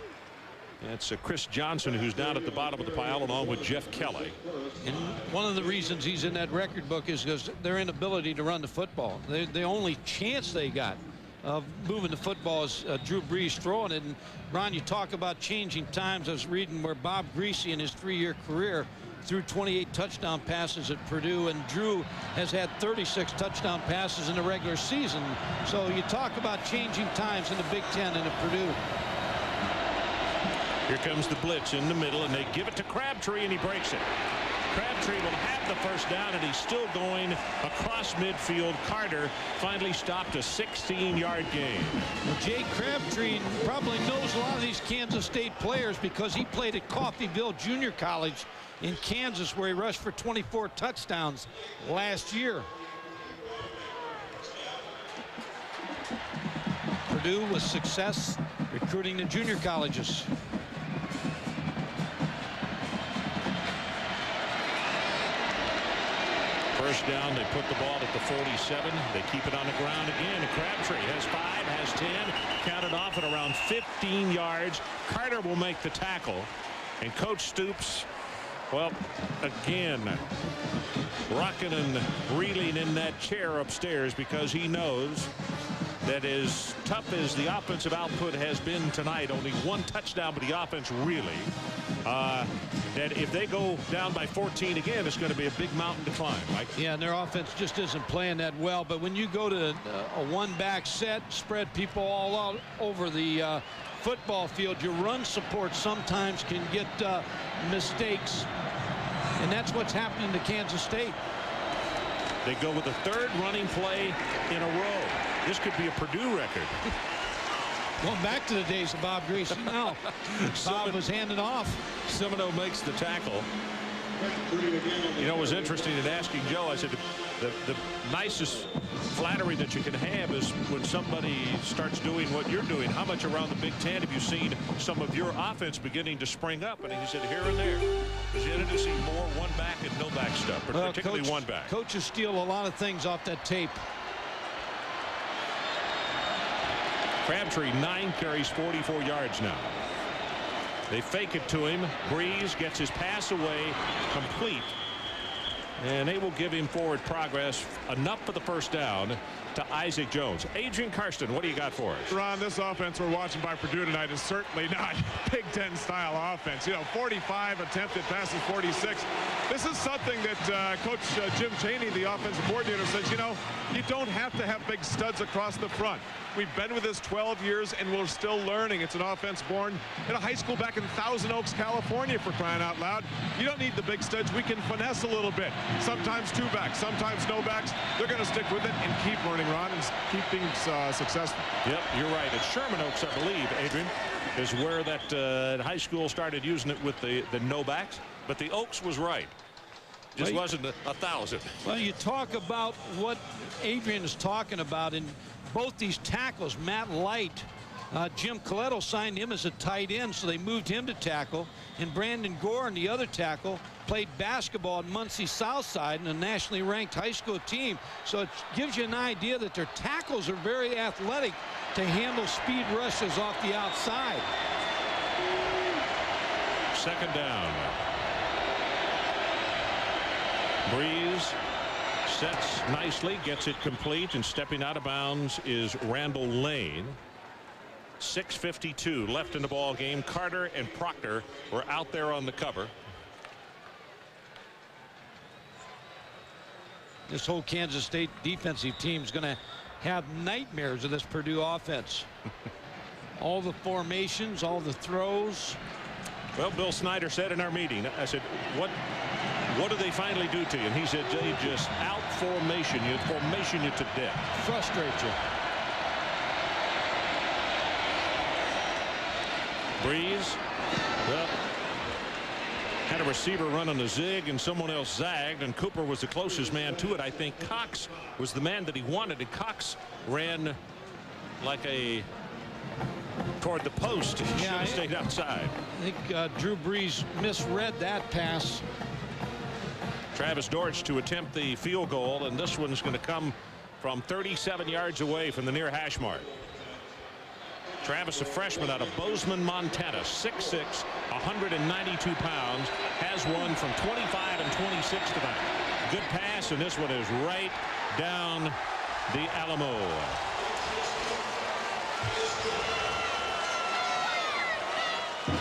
That's Chris Johnson, who's down at the bottom of the pile, along with Jeff Kelly. And one of the reasons he's in that record book is because their inability to run the football. The only chance they got of moving the football is Drew Brees throwing it. And Ron, you talk about changing times. I was reading where Bob Greasy in his 3-year career threw 28 touchdown passes at Purdue, and Drew has had 36 touchdown passes in the regular season. So you talk about changing times in the Big Ten and at Purdue. Here comes the blitz in the middle, and they give it to Crabtree, and he breaks it. Crabtree will have the first down, and he's still going across midfield. Carter finally stopped a 16-yard gain. Well, Jay Crabtree probably knows a lot of these Kansas State players because he played at Coffeyville Junior College in Kansas, where he rushed for 24 touchdowns last year. Purdue with success recruiting the junior colleges. First down, they put the ball at the 47. They keep it on the ground again. Crabtree has 5, has 10, counted off at around 15 yards. Carter will make the tackle, and Coach Stoops, well, again, rocking and reeling in that chair upstairs because he knows that as tough as the offensive output has been tonight, only 1 touchdown, but the offense really, that if they go down by 14 again, it's going to be a big mountain to climb, Mike. Yeah, and their offense just isn't playing that well. But when you go to a one-back set, spread people all out over the football field, your run support sometimes can get mistakes. And that's what's happening to Kansas State. They go with the 3rd running play in a row. This could be a Purdue record. Going back to the days of Bob Greasy now. Bob was handing off. Semino makes the tackle. You know, it was interesting in asking Joe, I said the nicest flattery that you can have is when somebody starts doing what you're doing. How much around the Big Ten have you seen some of your offense beginning to spring up? And he said here and there. Beginning to see more one-back and no-back stuff, but particularly one-back. Coaches steal a lot of things off that tape. Crabtree, 9 carries, 44 yards now. They fake it to him. Brees gets his pass away complete. And they will give him forward progress enough for the first down. to Isaac Jones. Adrian Karsten, what do you got for us? Ron, this offense we're watching by Purdue tonight is certainly not Big Ten style offense. You know, 45 attempted passes, 46. This is something that Coach Jim Chaney, the offensive coordinator, says, you know, you don't have to have big studs across the front. We've been with this 12 years, and we're still learning. It's an offense born in a high school back in Thousand Oaks, California, for crying out loud. You don't need the big studs. We can finesse a little bit. Sometimes two backs, sometimes no backs. They're going to stick with it and keep learning, Ron, and keep being successful. Yep, you're right. It's Sherman Oaks, I believe, Adrian, is where that high school started using it with the no backs. But the Oaks was right. Just wasn't 1,000. Well, you talk about what Adrian is talking about in both these tackles. Matt Light, Jim Coletto signed him as a tight end, so they moved him to tackle. And Brandon Gore, the other tackle, played basketball at Muncie Southside in a nationally ranked high school team. So it gives you an idea that their tackles are very athletic to handle speed rushes off the outside. Second down. Brees sets nicely, gets it complete, and stepping out of bounds is Randall Lane. 6:52 left in the ball game. Carter and Proctor were out there on the cover. This whole Kansas State defensive team is going to have nightmares of this Purdue offense. All the formations, all the throws. Well, Bill Snyder said in our meeting, I said, what do they finally do to you? And he said, they just formation you to death. Frustrate you. Brees, well, had a receiver running a zig and someone else zagged, and Cooper was the closest man to it. I think Cox was the man that he wanted, and Cox ran like toward the post. He should have stayed outside. I think Drew Brees misread that pass. Travis Dortch to attempt the field goal, and this one's going to come from 37 yards away from the near hash mark. Travis, a freshman out of Bozeman, Montana, 6'6", 192 pounds, has one from 25 and 26 tonight. Good pass, and this one is right down the Alamo.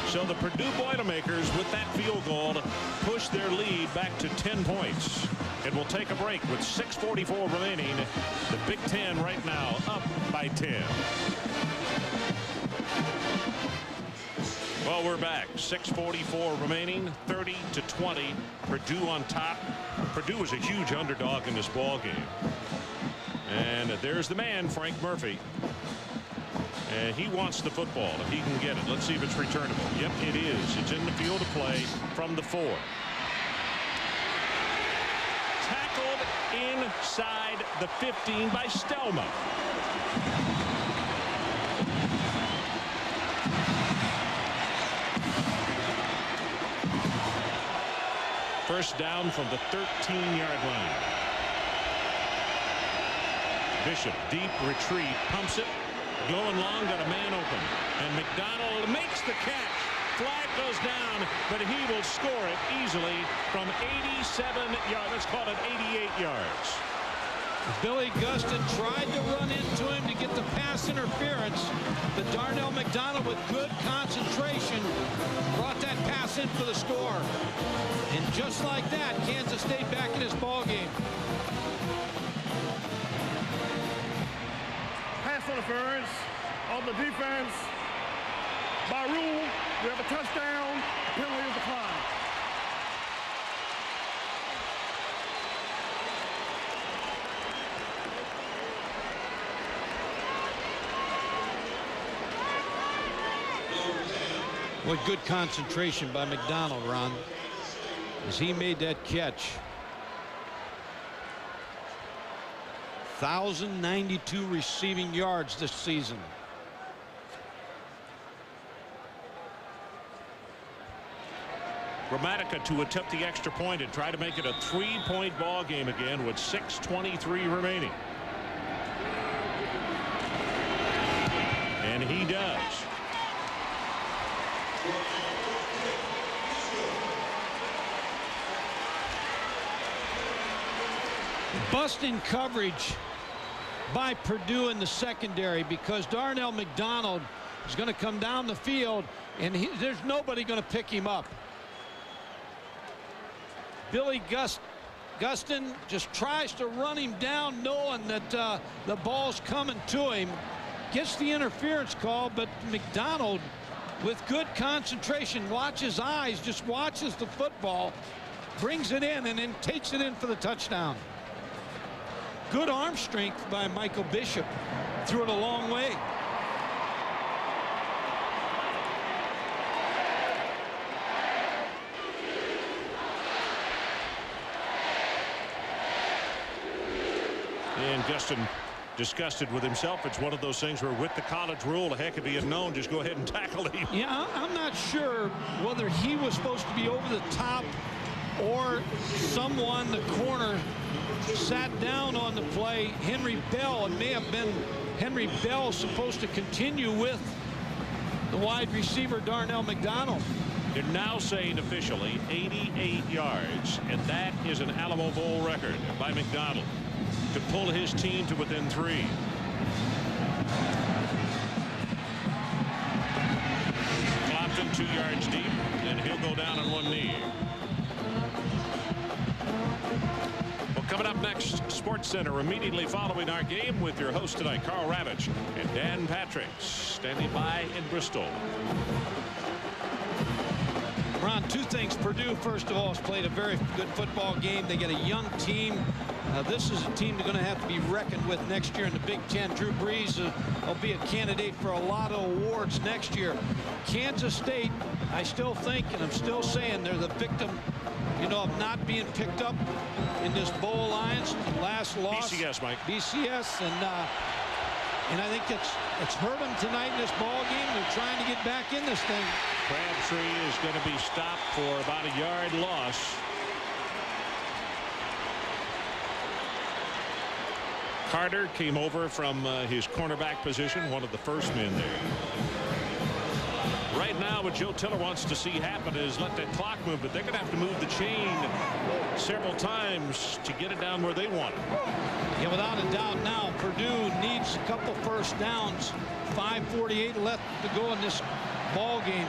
So the Purdue Boilermakers, with that field goal, push their lead back to 10 points. It will take a break with 6:44 remaining. The Big Ten right now up by 10. Well, we're back. 6:44 remaining, 30-20. Purdue on top. Purdue is a huge underdog in this ball game. And there's the man, Frank Murphy. And he wants the football if he can get it. Let's see if it's returnable. Yep, it is. It's in the field of play from the 4. Tackled inside the 15 by Stelma. First down from the 13-yard line. Bishop, deep retreat, pumps it. Going long, got a man open, and McDonald makes the catch. Flag goes down, but he will score it easily from 87 yards. Let's call it 88 yards. Billy Gustin tried to run into him to get the pass interference, but Darnell McDonald, with good concentration, brought that pass in for the score. And just like that, Kansas State back in this ball game. Pass interference on the defense. By rule, we have a touchdown. Penalty is declined. What good concentration by McDonald, Ron, as he made that catch. 1,092 receiving yards this season. Gramatica to attempt the extra point and try to make it a 3-point ball game again with 6:23 remaining. And he does. Busting coverage by Purdue in the secondary, because Darnell McDonald is going to come down the field, and there's nobody going to pick him up. Billy Gustin just tries to run him down, knowing that the ball's coming to him. Gets the interference call, but McDonald, with good concentration, watches eyes, just watches the football, brings it in, and then takes it in for the touchdown. Good arm strength by Michael Bishop. Threw it a long way. And Gustin disgusted with himself. It's one of those things where, with the college rule, heck, if he had known, just go ahead and tackle him. Yeah, I'm not sure whether he was supposed to be over the top or someone, the corner, sat down on the play. Henry Bell, it may have been Henry Bell, supposed to continue with the wide receiver Darnell McDonald. They're now saying officially 88 yards, and that is an Alamo Bowl record by McDonald to pull his team to within 3. Clopton 2 yards deep, and he'll go down on one knee. Well, coming up next, Sports Center immediately following our game with your host tonight, Carl Ravitch and Dan Patrick, standing by in Bristol. Ron, two things. Purdue, first of all, has played a very good football game. They get a young team. This is a team they're going to have to be reckoned with next year in the Big Ten. Drew Brees will be a candidate for a lot of awards next year. Kansas State, I still think, and I'm still saying, they're the victim, you know, of not being picked up in this Bowl Alliance. Last loss. BCS, Mike. BCS, and I think it's hurt them tonight in this ball game. They're trying to get back in this thing. Crabtree is going to be stopped for about a yard loss. Carter came over from his cornerback position, one of the first men there. Right now, what Joe Tiller wants to see happen is let that clock move, but they're going to have to move the chain several times to get it down where they want it. Yeah, without a doubt now, Purdue needs a couple first downs. 5:48 left to go in this ball game.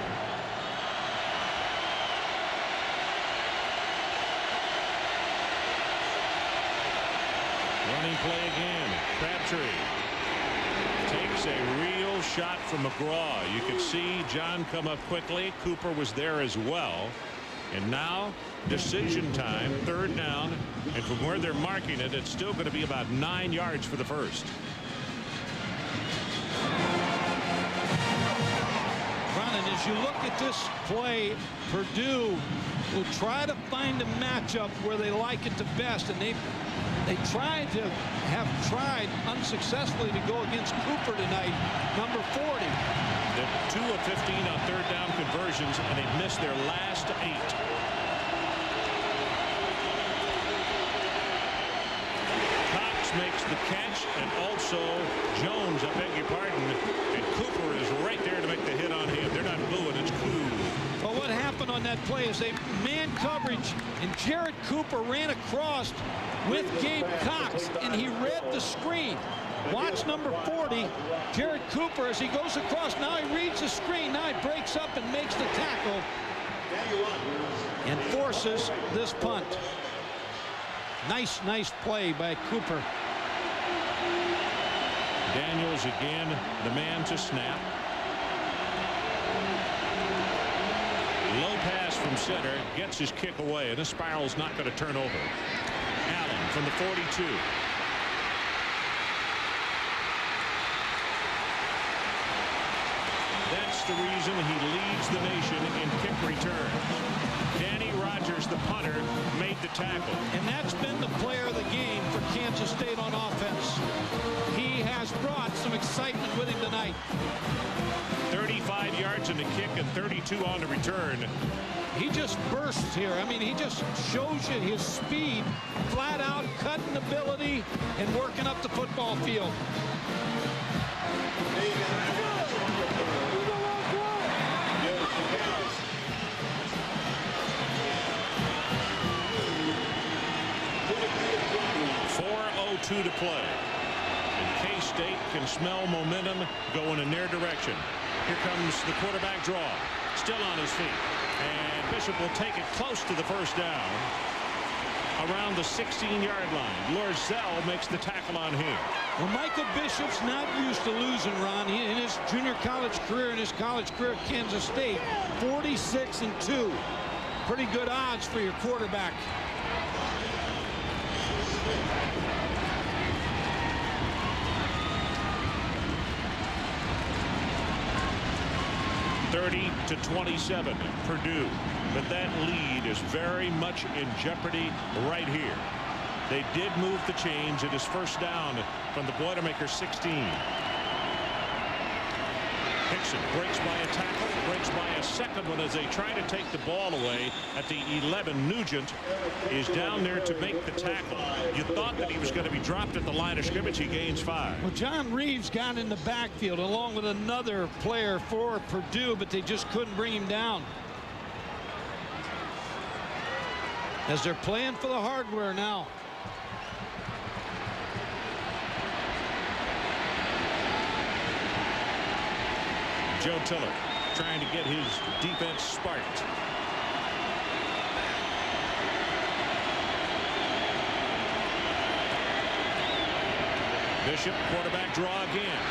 Running play again. Crabtree takes a real shot from McGraw. You could see John come up quickly. Cooper was there as well. And now decision time, 3rd down. And from where they're marking it, it's still going to be about 9 yards for the first. Ron, and as you look at this play, Purdue will try to find a matchup where they like it the best, and they have tried unsuccessfully to go against Cooper tonight, number 40. They're 2 of 15 on 3rd down conversions, and they've missed their last 8. Cox makes the catch, and also Jones, I beg your pardon, and Cooper is right there to make the hit on him. They're not booing, it's cool. Well, what happened on that play is they man coverage, and Jared Cooper ran across with Gabe Cox, and he read the screen. Watch number 40, Jared Cooper, as he goes across. Now he reads the screen. Now he breaks up and makes the tackle and forces this punt. Nice play by Cooper. Daniels again, the man to snap. Low pass from center, gets his kick away, and this spiral's not going to turn over. Allen from the 42. That's the reason he leads the nation in kick returns. Danny Rogers, the punter, made the tackle. And that's been the player of the game for Kansas State on offense. He has brought some excitement with him tonight. 35 yards in the kick and 32 on the return. He just bursts here. I mean, he just shows you his speed, flat out cutting ability and working up the football field. .4:02 to play. And K-State can smell momentum going in their direction. Here comes the quarterback draw. Still on his feet. And Bishop will take it close to the first down. Around the 16-yard line. Lorzell makes the tackle on him. Well, Michael Bishop's not used to losing, Ron. In his junior college career, in his college career at Kansas State, 46-2. Pretty good odds for your quarterback. (30-27) Purdue. But that lead is very much in jeopardy right here. They did move the chains. It is first down from the Boilermakers 16. Hickson breaks by a tackle, breaks by a second one as they try to take the ball away at the 11. Nugent is down there to make the tackle. You thought that he was going to be dropped at the line of scrimmage. He gains 5. Well, John Reeves got in the backfield along with another player for Purdue, but they just couldn't bring him down. As they're playing for the hardware now. Joe Tiller trying to get his defense sparked. Bishop, quarterback draw again.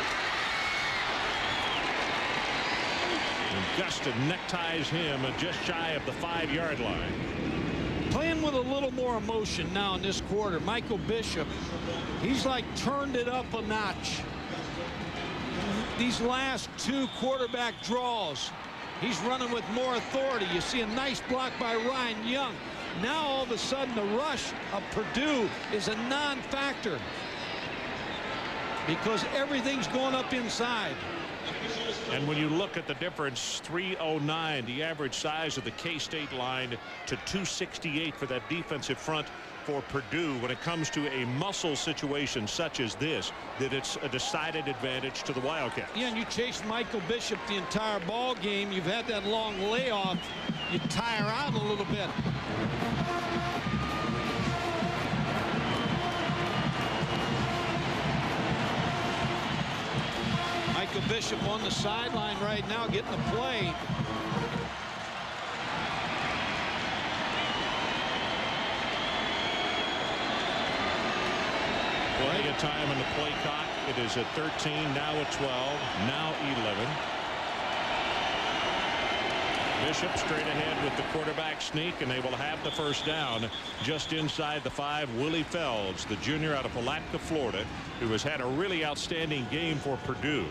And Gustin neckties him just shy of the 5-yard line. Playing with a little more emotion now in this quarter. Michael Bishop, he's like turned it up a notch. These last 2 quarterback draws, he's running with more authority. You see a nice block by Ryan Young. Now all of a sudden the rush of Purdue is a non-factor because everything's going up inside. And when you look at the difference, 309, the average size of the K-State line, to 268 for that defensive front for Purdue. When it comes to a muscle situation such as this, that it's a decided advantage to the Wildcats. Yeah, and you chase Michael Bishop the entire ball game. You've had that long layoff. You tire out a little bit. Michael Bishop on the sideline right now getting the play. Plenty of time on the play clock. It is at 13, now at 12, now 11. Bishop straight ahead with the quarterback sneak, and they will have the first down just inside the 5. Willie Felds, the junior out of Palatka, Florida, who has had a really outstanding game for Purdue,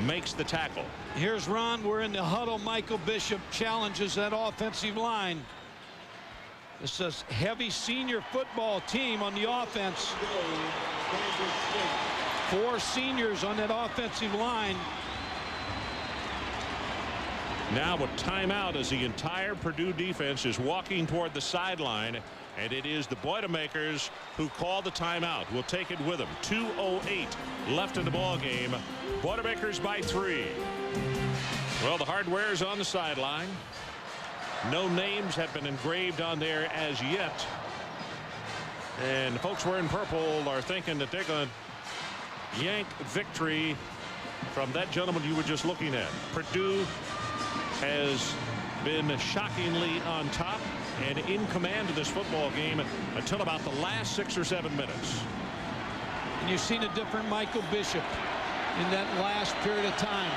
makes the tackle. Here's Ron. We're in the huddle. Michael Bishop challenges that offensive line. This is a heavy senior football team on the offense. 4 seniors on that offensive line. Now a timeout as the entire Purdue defense is walking toward the sideline, and it is the Boilermakers who call the timeout. We'll take it with them. 2:08 left in the ball game. Boilermakers by 3. Well, the hardware's on the sideline. No names have been engraved on there as yet. And the folks wearing purple are thinking that they're going to yank victory from that gentleman you were just looking at. Purdue has been shockingly on top and in command of this football game until about the last 6 or 7 minutes. And you've seen a different Michael Bishop in that last period of time.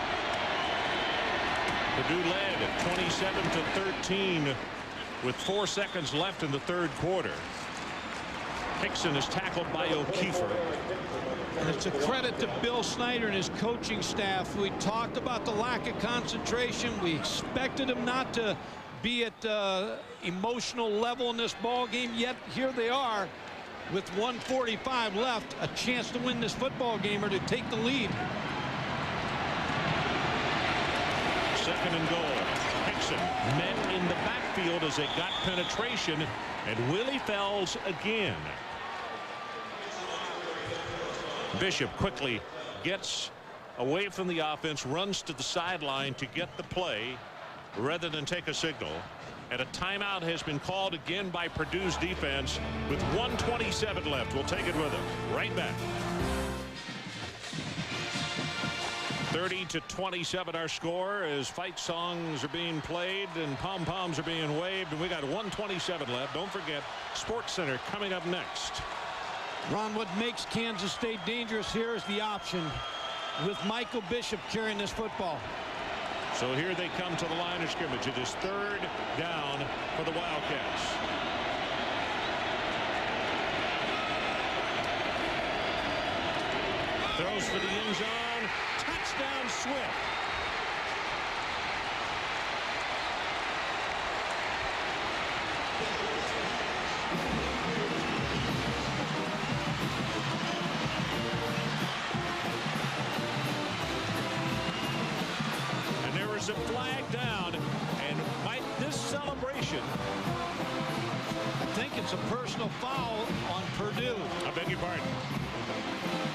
Purdue led at 27-13 with 4 seconds left in the 3rd quarter. Hickson is tackled by O'Keefer. And it's a credit to Bill Snyder and his coaching staff. We talked about the lack of concentration. We expected him not to be at emotional level in this ball game, yet here they are with 1:45 left, a chance to win this football game or to take the lead. 2nd and goal. Hickson met in the backfield as they got penetration, and Willie Fells again. Bishop quickly gets away from the offense, runs to the sideline to get the play rather than take a signal. And a timeout has been called again by Purdue's defense with 1:27 left. We'll take it with them. Right back. 30-27 our score as fight songs are being played and pom-poms are being waved, and we got 1:27 left. Don't forget Sports Center coming up next. Ron, what makes Kansas State dangerous here is the option with Michael Bishop carrying this football. So here they come to the line of scrimmage. It is 3rd down for the Wildcats. Throws for the end zone. Touchdown Swift. And there is a flag down. And Mike, this celebration, I think it's a personal foul on Purdue. I beg your pardon.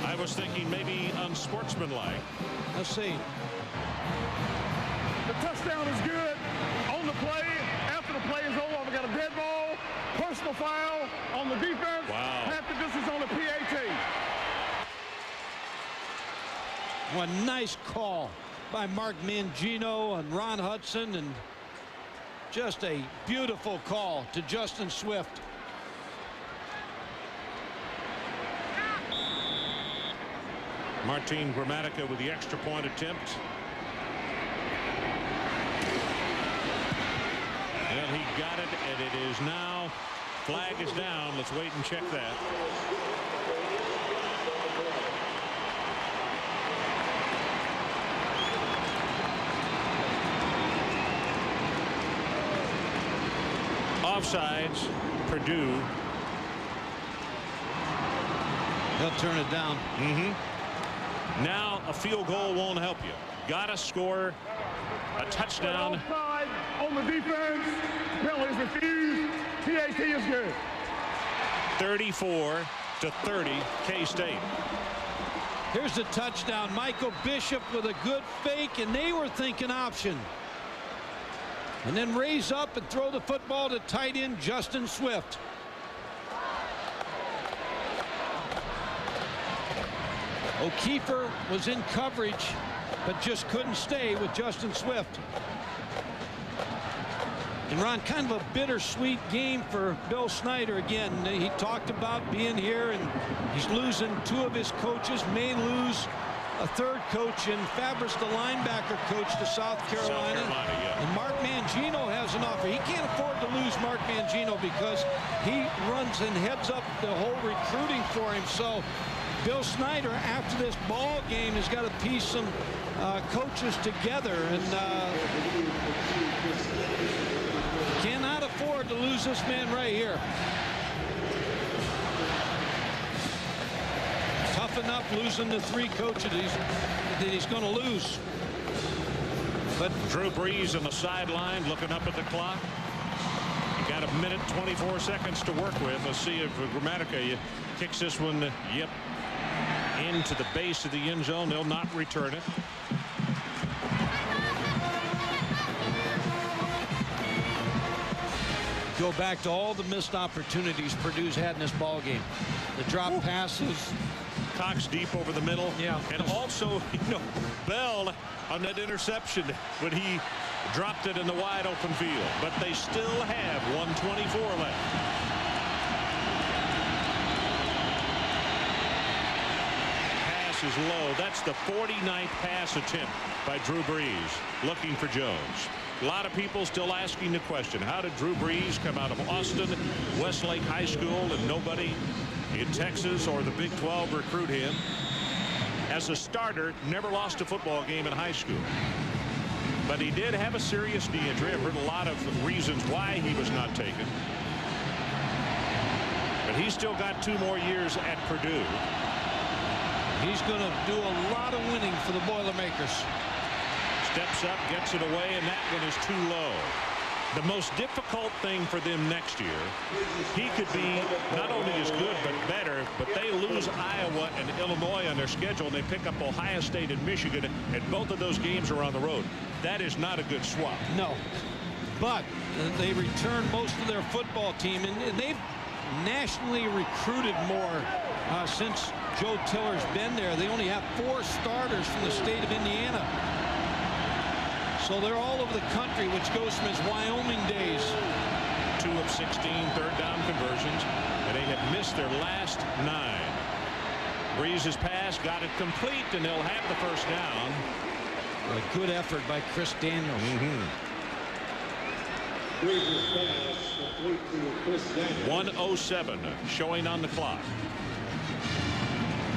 I was thinking maybe unsportsmanlike. Let's see. The touchdown is good on the play. After the play is over, we got a dead ball, personal foul on the defense. Wow. Half the distance on the PAT. What a nice call by Mark Mangino and Ron Hudson, and just a beautiful call to Justin Swift. Martin Gramatica with the extra point attempt. And he got it, and it is now, flag is down. Let's wait and check that. Offsides, Purdue. They'll turn it down. Now a field goal won't help you. Gotta score a touchdown. Offside on the defense. Penalty is refused. PAT is good. 34-30 K-State. Here's the touchdown. Michael Bishop with a good fake, and they were thinking option. And then raise up and throw the football to tight end Justin Swift. O'Keefer was in coverage, but just couldn't stay with Justin Swift. And Ron, kind of a bittersweet game for Bill Snyder. Again, he talked about being here, and he's losing 2 of his coaches, may lose a 3rd coach in Fabris, the linebacker coach, to South Carolina. Yeah. And Mark Mangino has an offer. He can't afford to lose Mark Mangino because he runs and heads up the whole recruiting for him. So Bill Snyder, after this ball game, has got to piece some coaches together, and cannot afford to lose this man right here. Tough enough losing the 3 coaches that he's going to lose. But Drew Brees on the sideline looking up at the clock. You got 1 minute 24 seconds to work with. Let's see if Gramatica kicks this one, yep, into the base of the end zone. They'll not return it. Go back to all the missed opportunities Purdue's had in this ball game. The drop passes. Cox deep over the middle. Yeah. And also, you know, Bell on that interception when he dropped it in the wide open field. But they still have 1:24 left. Pass is low. That's the 49th pass attempt by Drew Brees, looking for Jones. A lot of people still asking the question, how did Drew Brees come out of Austin, Westlake High School, and nobody in Texas or the Big 12 recruit him? As a starter, never lost a football game in high school. But he did have a serious knee injury. I've heard a lot of reasons why he was not taken. But he's still got 2 more years at Purdue. He's going to do a lot of winning for the Boilermakers. Steps up, gets it away, and that one is too low. The most difficult thing for them next year, he could be not only as good but better, but they lose Iowa and Illinois on their schedule, and they pick up Ohio State and Michigan, and both of those games are on the road. That is not a good swap. No, but they return most of their football team, and they've nationally recruited more Since Joe Tiller's been there, they only have 4 starters from the state of Indiana. So they're all over the country, which goes from his Wyoming days. 2 of 16 third-down conversions, and they have missed their last 9. Brees' pass got it complete, and they'll have the first down. A good effort by Chris Daniels. Brees' pass complete to Chris Daniels. 1:07 showing on the clock.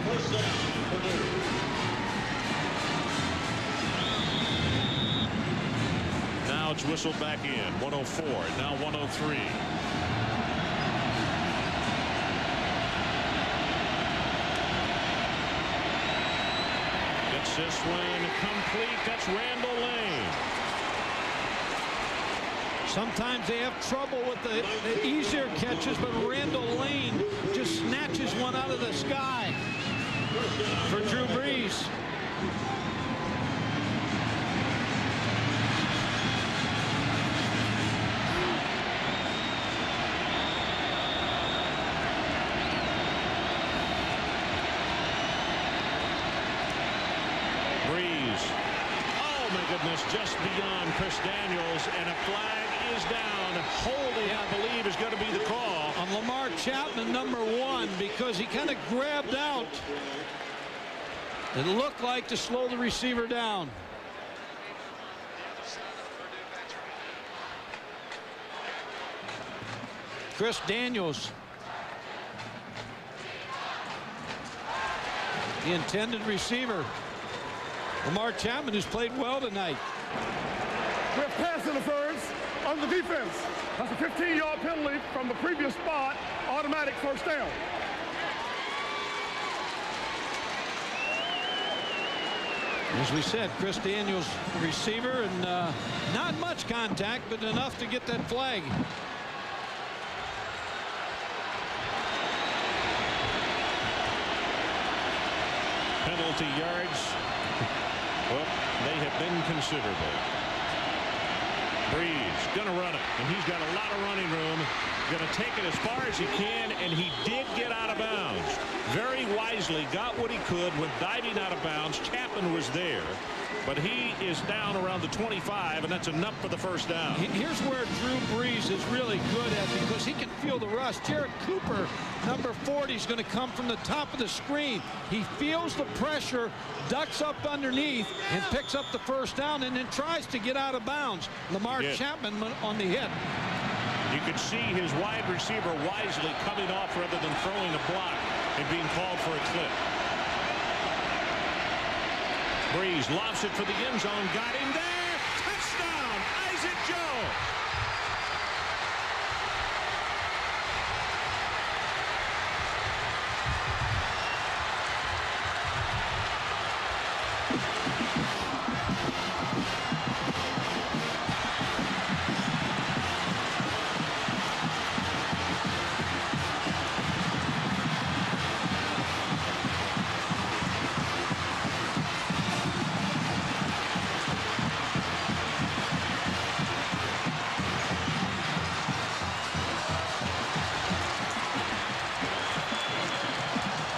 First down, Purdue. Now it's whistled back in. 1:04. Now 1:03. Gets this one complete. That's Randall Lane. Sometimes they have trouble with the easier catches, but Randall Lane just snatches one out of the sky for Drew Brees. Just beyond Chris Daniels, and a flag is down. Holding, I believe, is going to be the call on Lamar Chapman, number 1, because he kind of grabbed out. It looked like to slow the receiver down. Chris Daniels, the intended receiver. Lamar Chapman, who's played well tonight. We have pass interference on the defense. That's a 15-yard penalty from the previous spot. Automatic first down. As we said, Chris Daniels, receiver, and not much contact, but enough to get that flag. Penalty yards. Well, they have been considerable. Brees going to run it, and he's got a lot of running room. Going to take it as far as he can, and he did get out of bounds. Very wisely got what he could when diving out of bounds. Chapman was there, but he is down around the 25, and that's enough for the first down. Here's where Drew Brees is really good at, because he can feel the rush. Jared Cooper, number 40, is going to come from the top of the screen. He feels the pressure, ducks up underneath, and picks up the first down, and then tries to get out of bounds. Lamar Chapman on the hit. You could see his wide receiver wisely coming off rather than throwing a block and being called for a clip. Brees lobs it for the end zone. Got him there. Touchdown, Isaac Joe.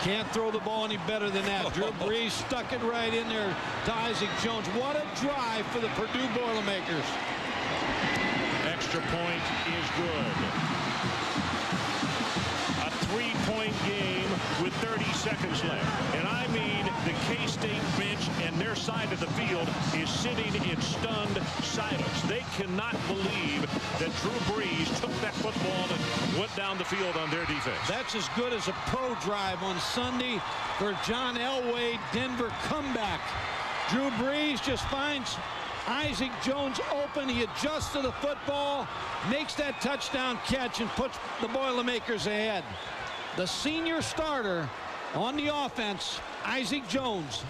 Can't throw the ball any better than that. Drew Brees stuck it right in there to Isaac Jones. What a drive for the Purdue Boilermakers. Extra point is good. A 3-point game with 30 seconds left. And I mean, the K-State bench and their side of the field is sitting in stunned silence. They cannot believe that Drew Brees took that football and went down the field on their defense. That's as good as a pro drive on Sunday for John Elway. Denver comeback. Drew Brees just finds Isaac Jones open. He adjusts to the football, makes that touchdown catch, and puts the Boilermakers ahead. The senior starter on the offense, Isaac Jones.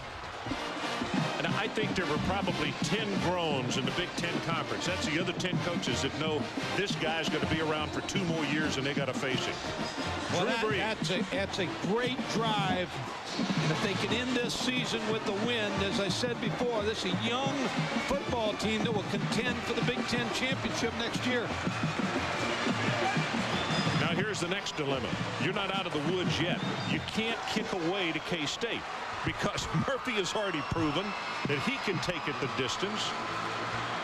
And I think there were probably 10 groans in the Big Ten Conference. That's the other 10 coaches that know this guy's going to be around for 2 more years and they got to face him. Well, that's a great drive. And if they can end this season with the win, as I said before, this is a young football team that will contend for the Big Ten championship next year. Now here's the next dilemma. You're not out of the woods yet. You can't kick away to K-State because Murphy has already proven that he can take it the distance.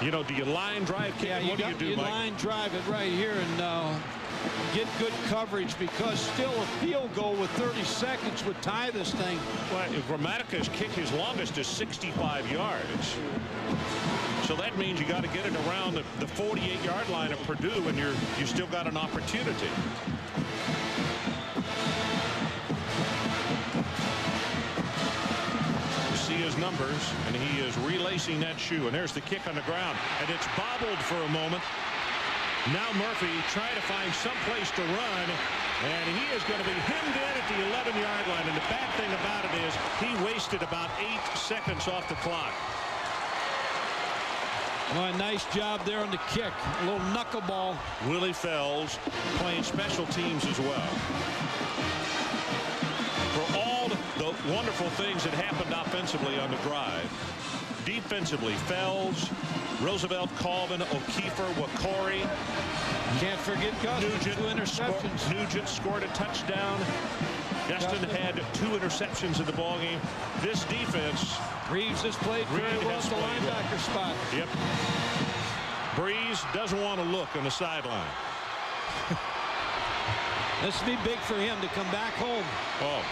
You know, do you line drive kick? Yeah, what do you do, Mike? line drive it right here and get good coverage, because still a field goal with 30 seconds would tie this thing. Well, Grammatica's kick, his longest is 65 yards. So that means you got to get it around the 48-yard line of Purdue, and you still got an opportunity. You see his numbers, and he is relacing that shoe. And there's the kick on the ground, and it's bobbled for a moment. Now Murphy trying to find some place to run, and he is going to be hemmed in at the 11-yard line. And the bad thing about it is he wasted about 8 seconds off the clock. Well, nice job there on the kick. A little knuckleball. Willie Fells playing special teams as well. For all the wonderful things that happened offensively on the drive, defensively, Fells, Roosevelt, Colvin, O'Keefer, Wakori. Can't forget Gus. Nugent, 2 interceptions. Nugent scored a touchdown. Gustin had 2 interceptions in the ballgame. This defense. Reeves has played very well at the linebacker spot. Yep. Brees doesn't want to look on the sideline. This will be big for him to come back home. Oh.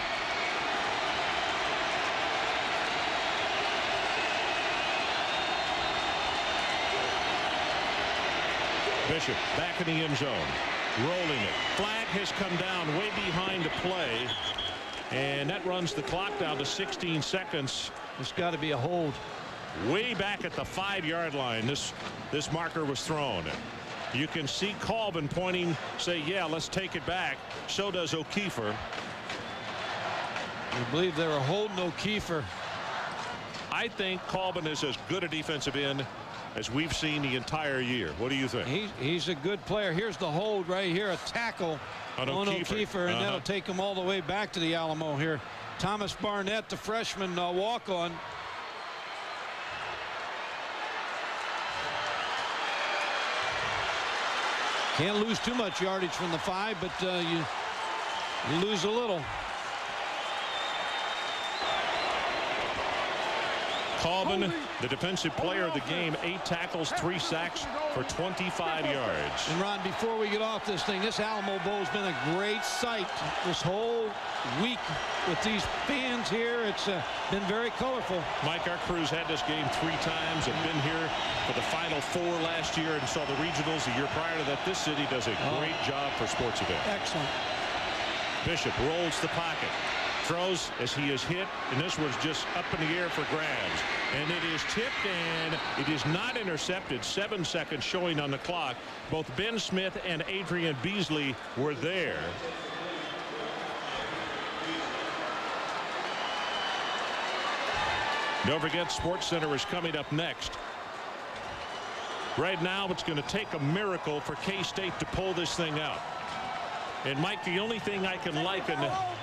Bishop back in the end zone, rolling it. Flag has come down way behind the play, and that runs the clock down to 16 seconds. It's got to be a hold. Way back at the 5-yard line, this marker was thrown. You can see Colvin pointing, say, yeah, let's take it back. So does O'Keefer. I believe they were holding O'Keefer. I think Colvin is as good a defensive end as we've seen the entire year. What do you think? He's a good player. Here's the hold right here, a tackle on O'Keefer, and that'll take him all the way back to the Alamo here. Thomas Barnett, the freshman walk-on. Can't lose too much yardage from the 5, but you lose a little. Colvin, the defensive player of the game, 8 tackles, 3 sacks for 25 yards. And Ron, before we get off this thing, this Alamo Bowl has been a great sight this whole week with these fans here. It's been very colorful. Mike, our crews had this game 3 times, have been here for the Final 4 last year and saw the regionals the year prior to that. This city does a great job for sports events. Excellent. Bishop rolls the pocket. Throws as he is hit, and this was just up in the air for grabs. And it is tipped, and it is not intercepted. 7 seconds showing on the clock. Both Ben Smith and Adrian Beasley were there. Don't forget, SportsCenter is coming up next. Right now, it's going to take a miracle for K-State to pull this thing out. And Mike, the only thing I can liken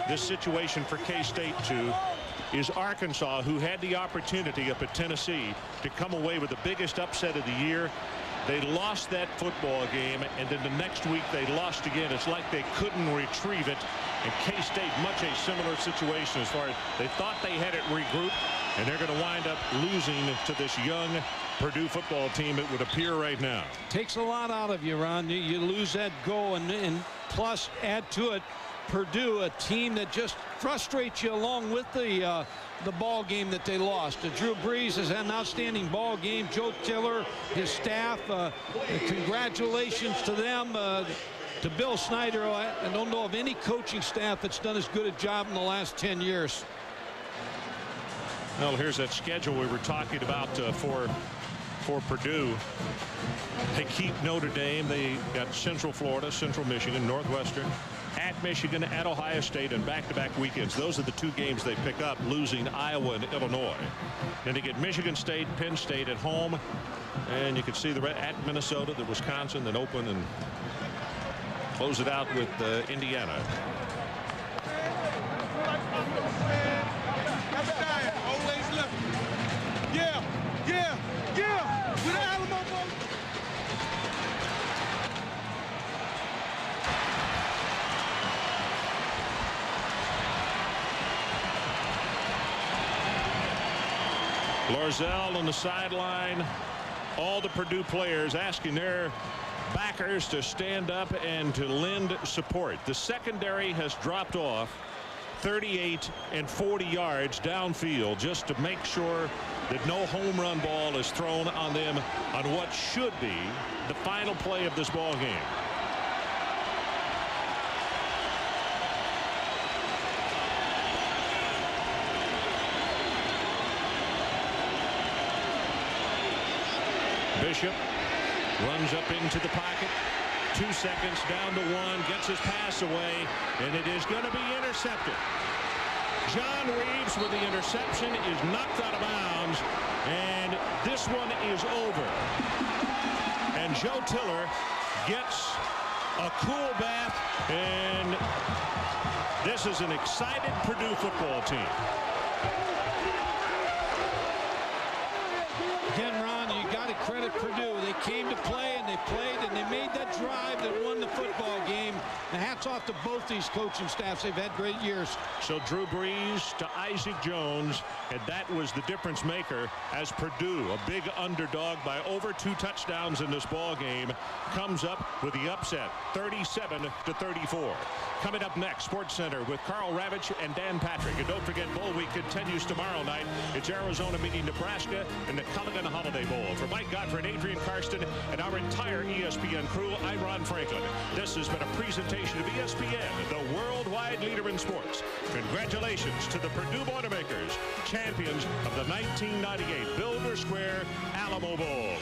this situation for K-State to is Arkansas, who had the opportunity up at Tennessee to come away with the biggest upset of the year. They lost that football game, and then the next week they lost again. It's like they couldn't retrieve it. And K-State, much a similar situation as far as they thought they had it regrouped, and they're going to wind up losing to this young Purdue football team, it would appear right now. Takes a lot out of you, Ron. You lose that goal, and plus add to it Purdue, a team that just frustrates you along with the ball game that they lost. Drew Brees has had an outstanding ball game. Joe Tiller, his staff, congratulations to them. To Bill Snyder, I don't know of any coaching staff that's done as good a job in the last 10 years. Well, here's that schedule we were talking about for Purdue. They keep Notre Dame. They got Central Florida, Central Michigan, Northwestern, at Michigan, at Ohio State, and back-to-back weekends. Those are the 2 games they pick up, losing Iowa and Illinois. Then they get Michigan State, Penn State at home, and you can see the at Minnesota, the Wisconsin, then open and close it out with Indiana. With Alamo. Lorzell on the sideline. All the Purdue players asking their backers to stand up and to lend support. The secondary has dropped off 38 and 40 yards downfield just to make sure that no home run ball is thrown on them on what should be the final play of this ball game. Bishop runs up into the pocket. 2 seconds down to 1, gets his pass away, and it is going to be intercepted. John Reeves with the interception is knocked out of bounds, and this one is over. And Joe Tiller gets a cool bath, and this is an excited Purdue football team. Again, Ron, you got to credit Purdue. They came to play, and they played, and they made that drive that won the football game. And hats off to both these coaching staffs. They've had great years. So Drew Brees to Isaac Jones, and that was the difference maker as Purdue, a big underdog by over 2 touchdowns in this ball game, comes up with the upset, 37-34. Coming up next, Sports Center with Carl Ravitch and Dan Patrick. And don't forget, Bowl Week continues tomorrow night. It's Arizona meeting Nebraska in the Culligan Holiday Bowl. For Mike Godfrey, Adrian Karsten, and our entire ESPN crew, I'm Ron Franklin. This has been a presentation of ESPN, the worldwide leader in sports. Congratulations to the Purdue Boilermakers, champions of the 1998 Builder Square Alamo Bowl.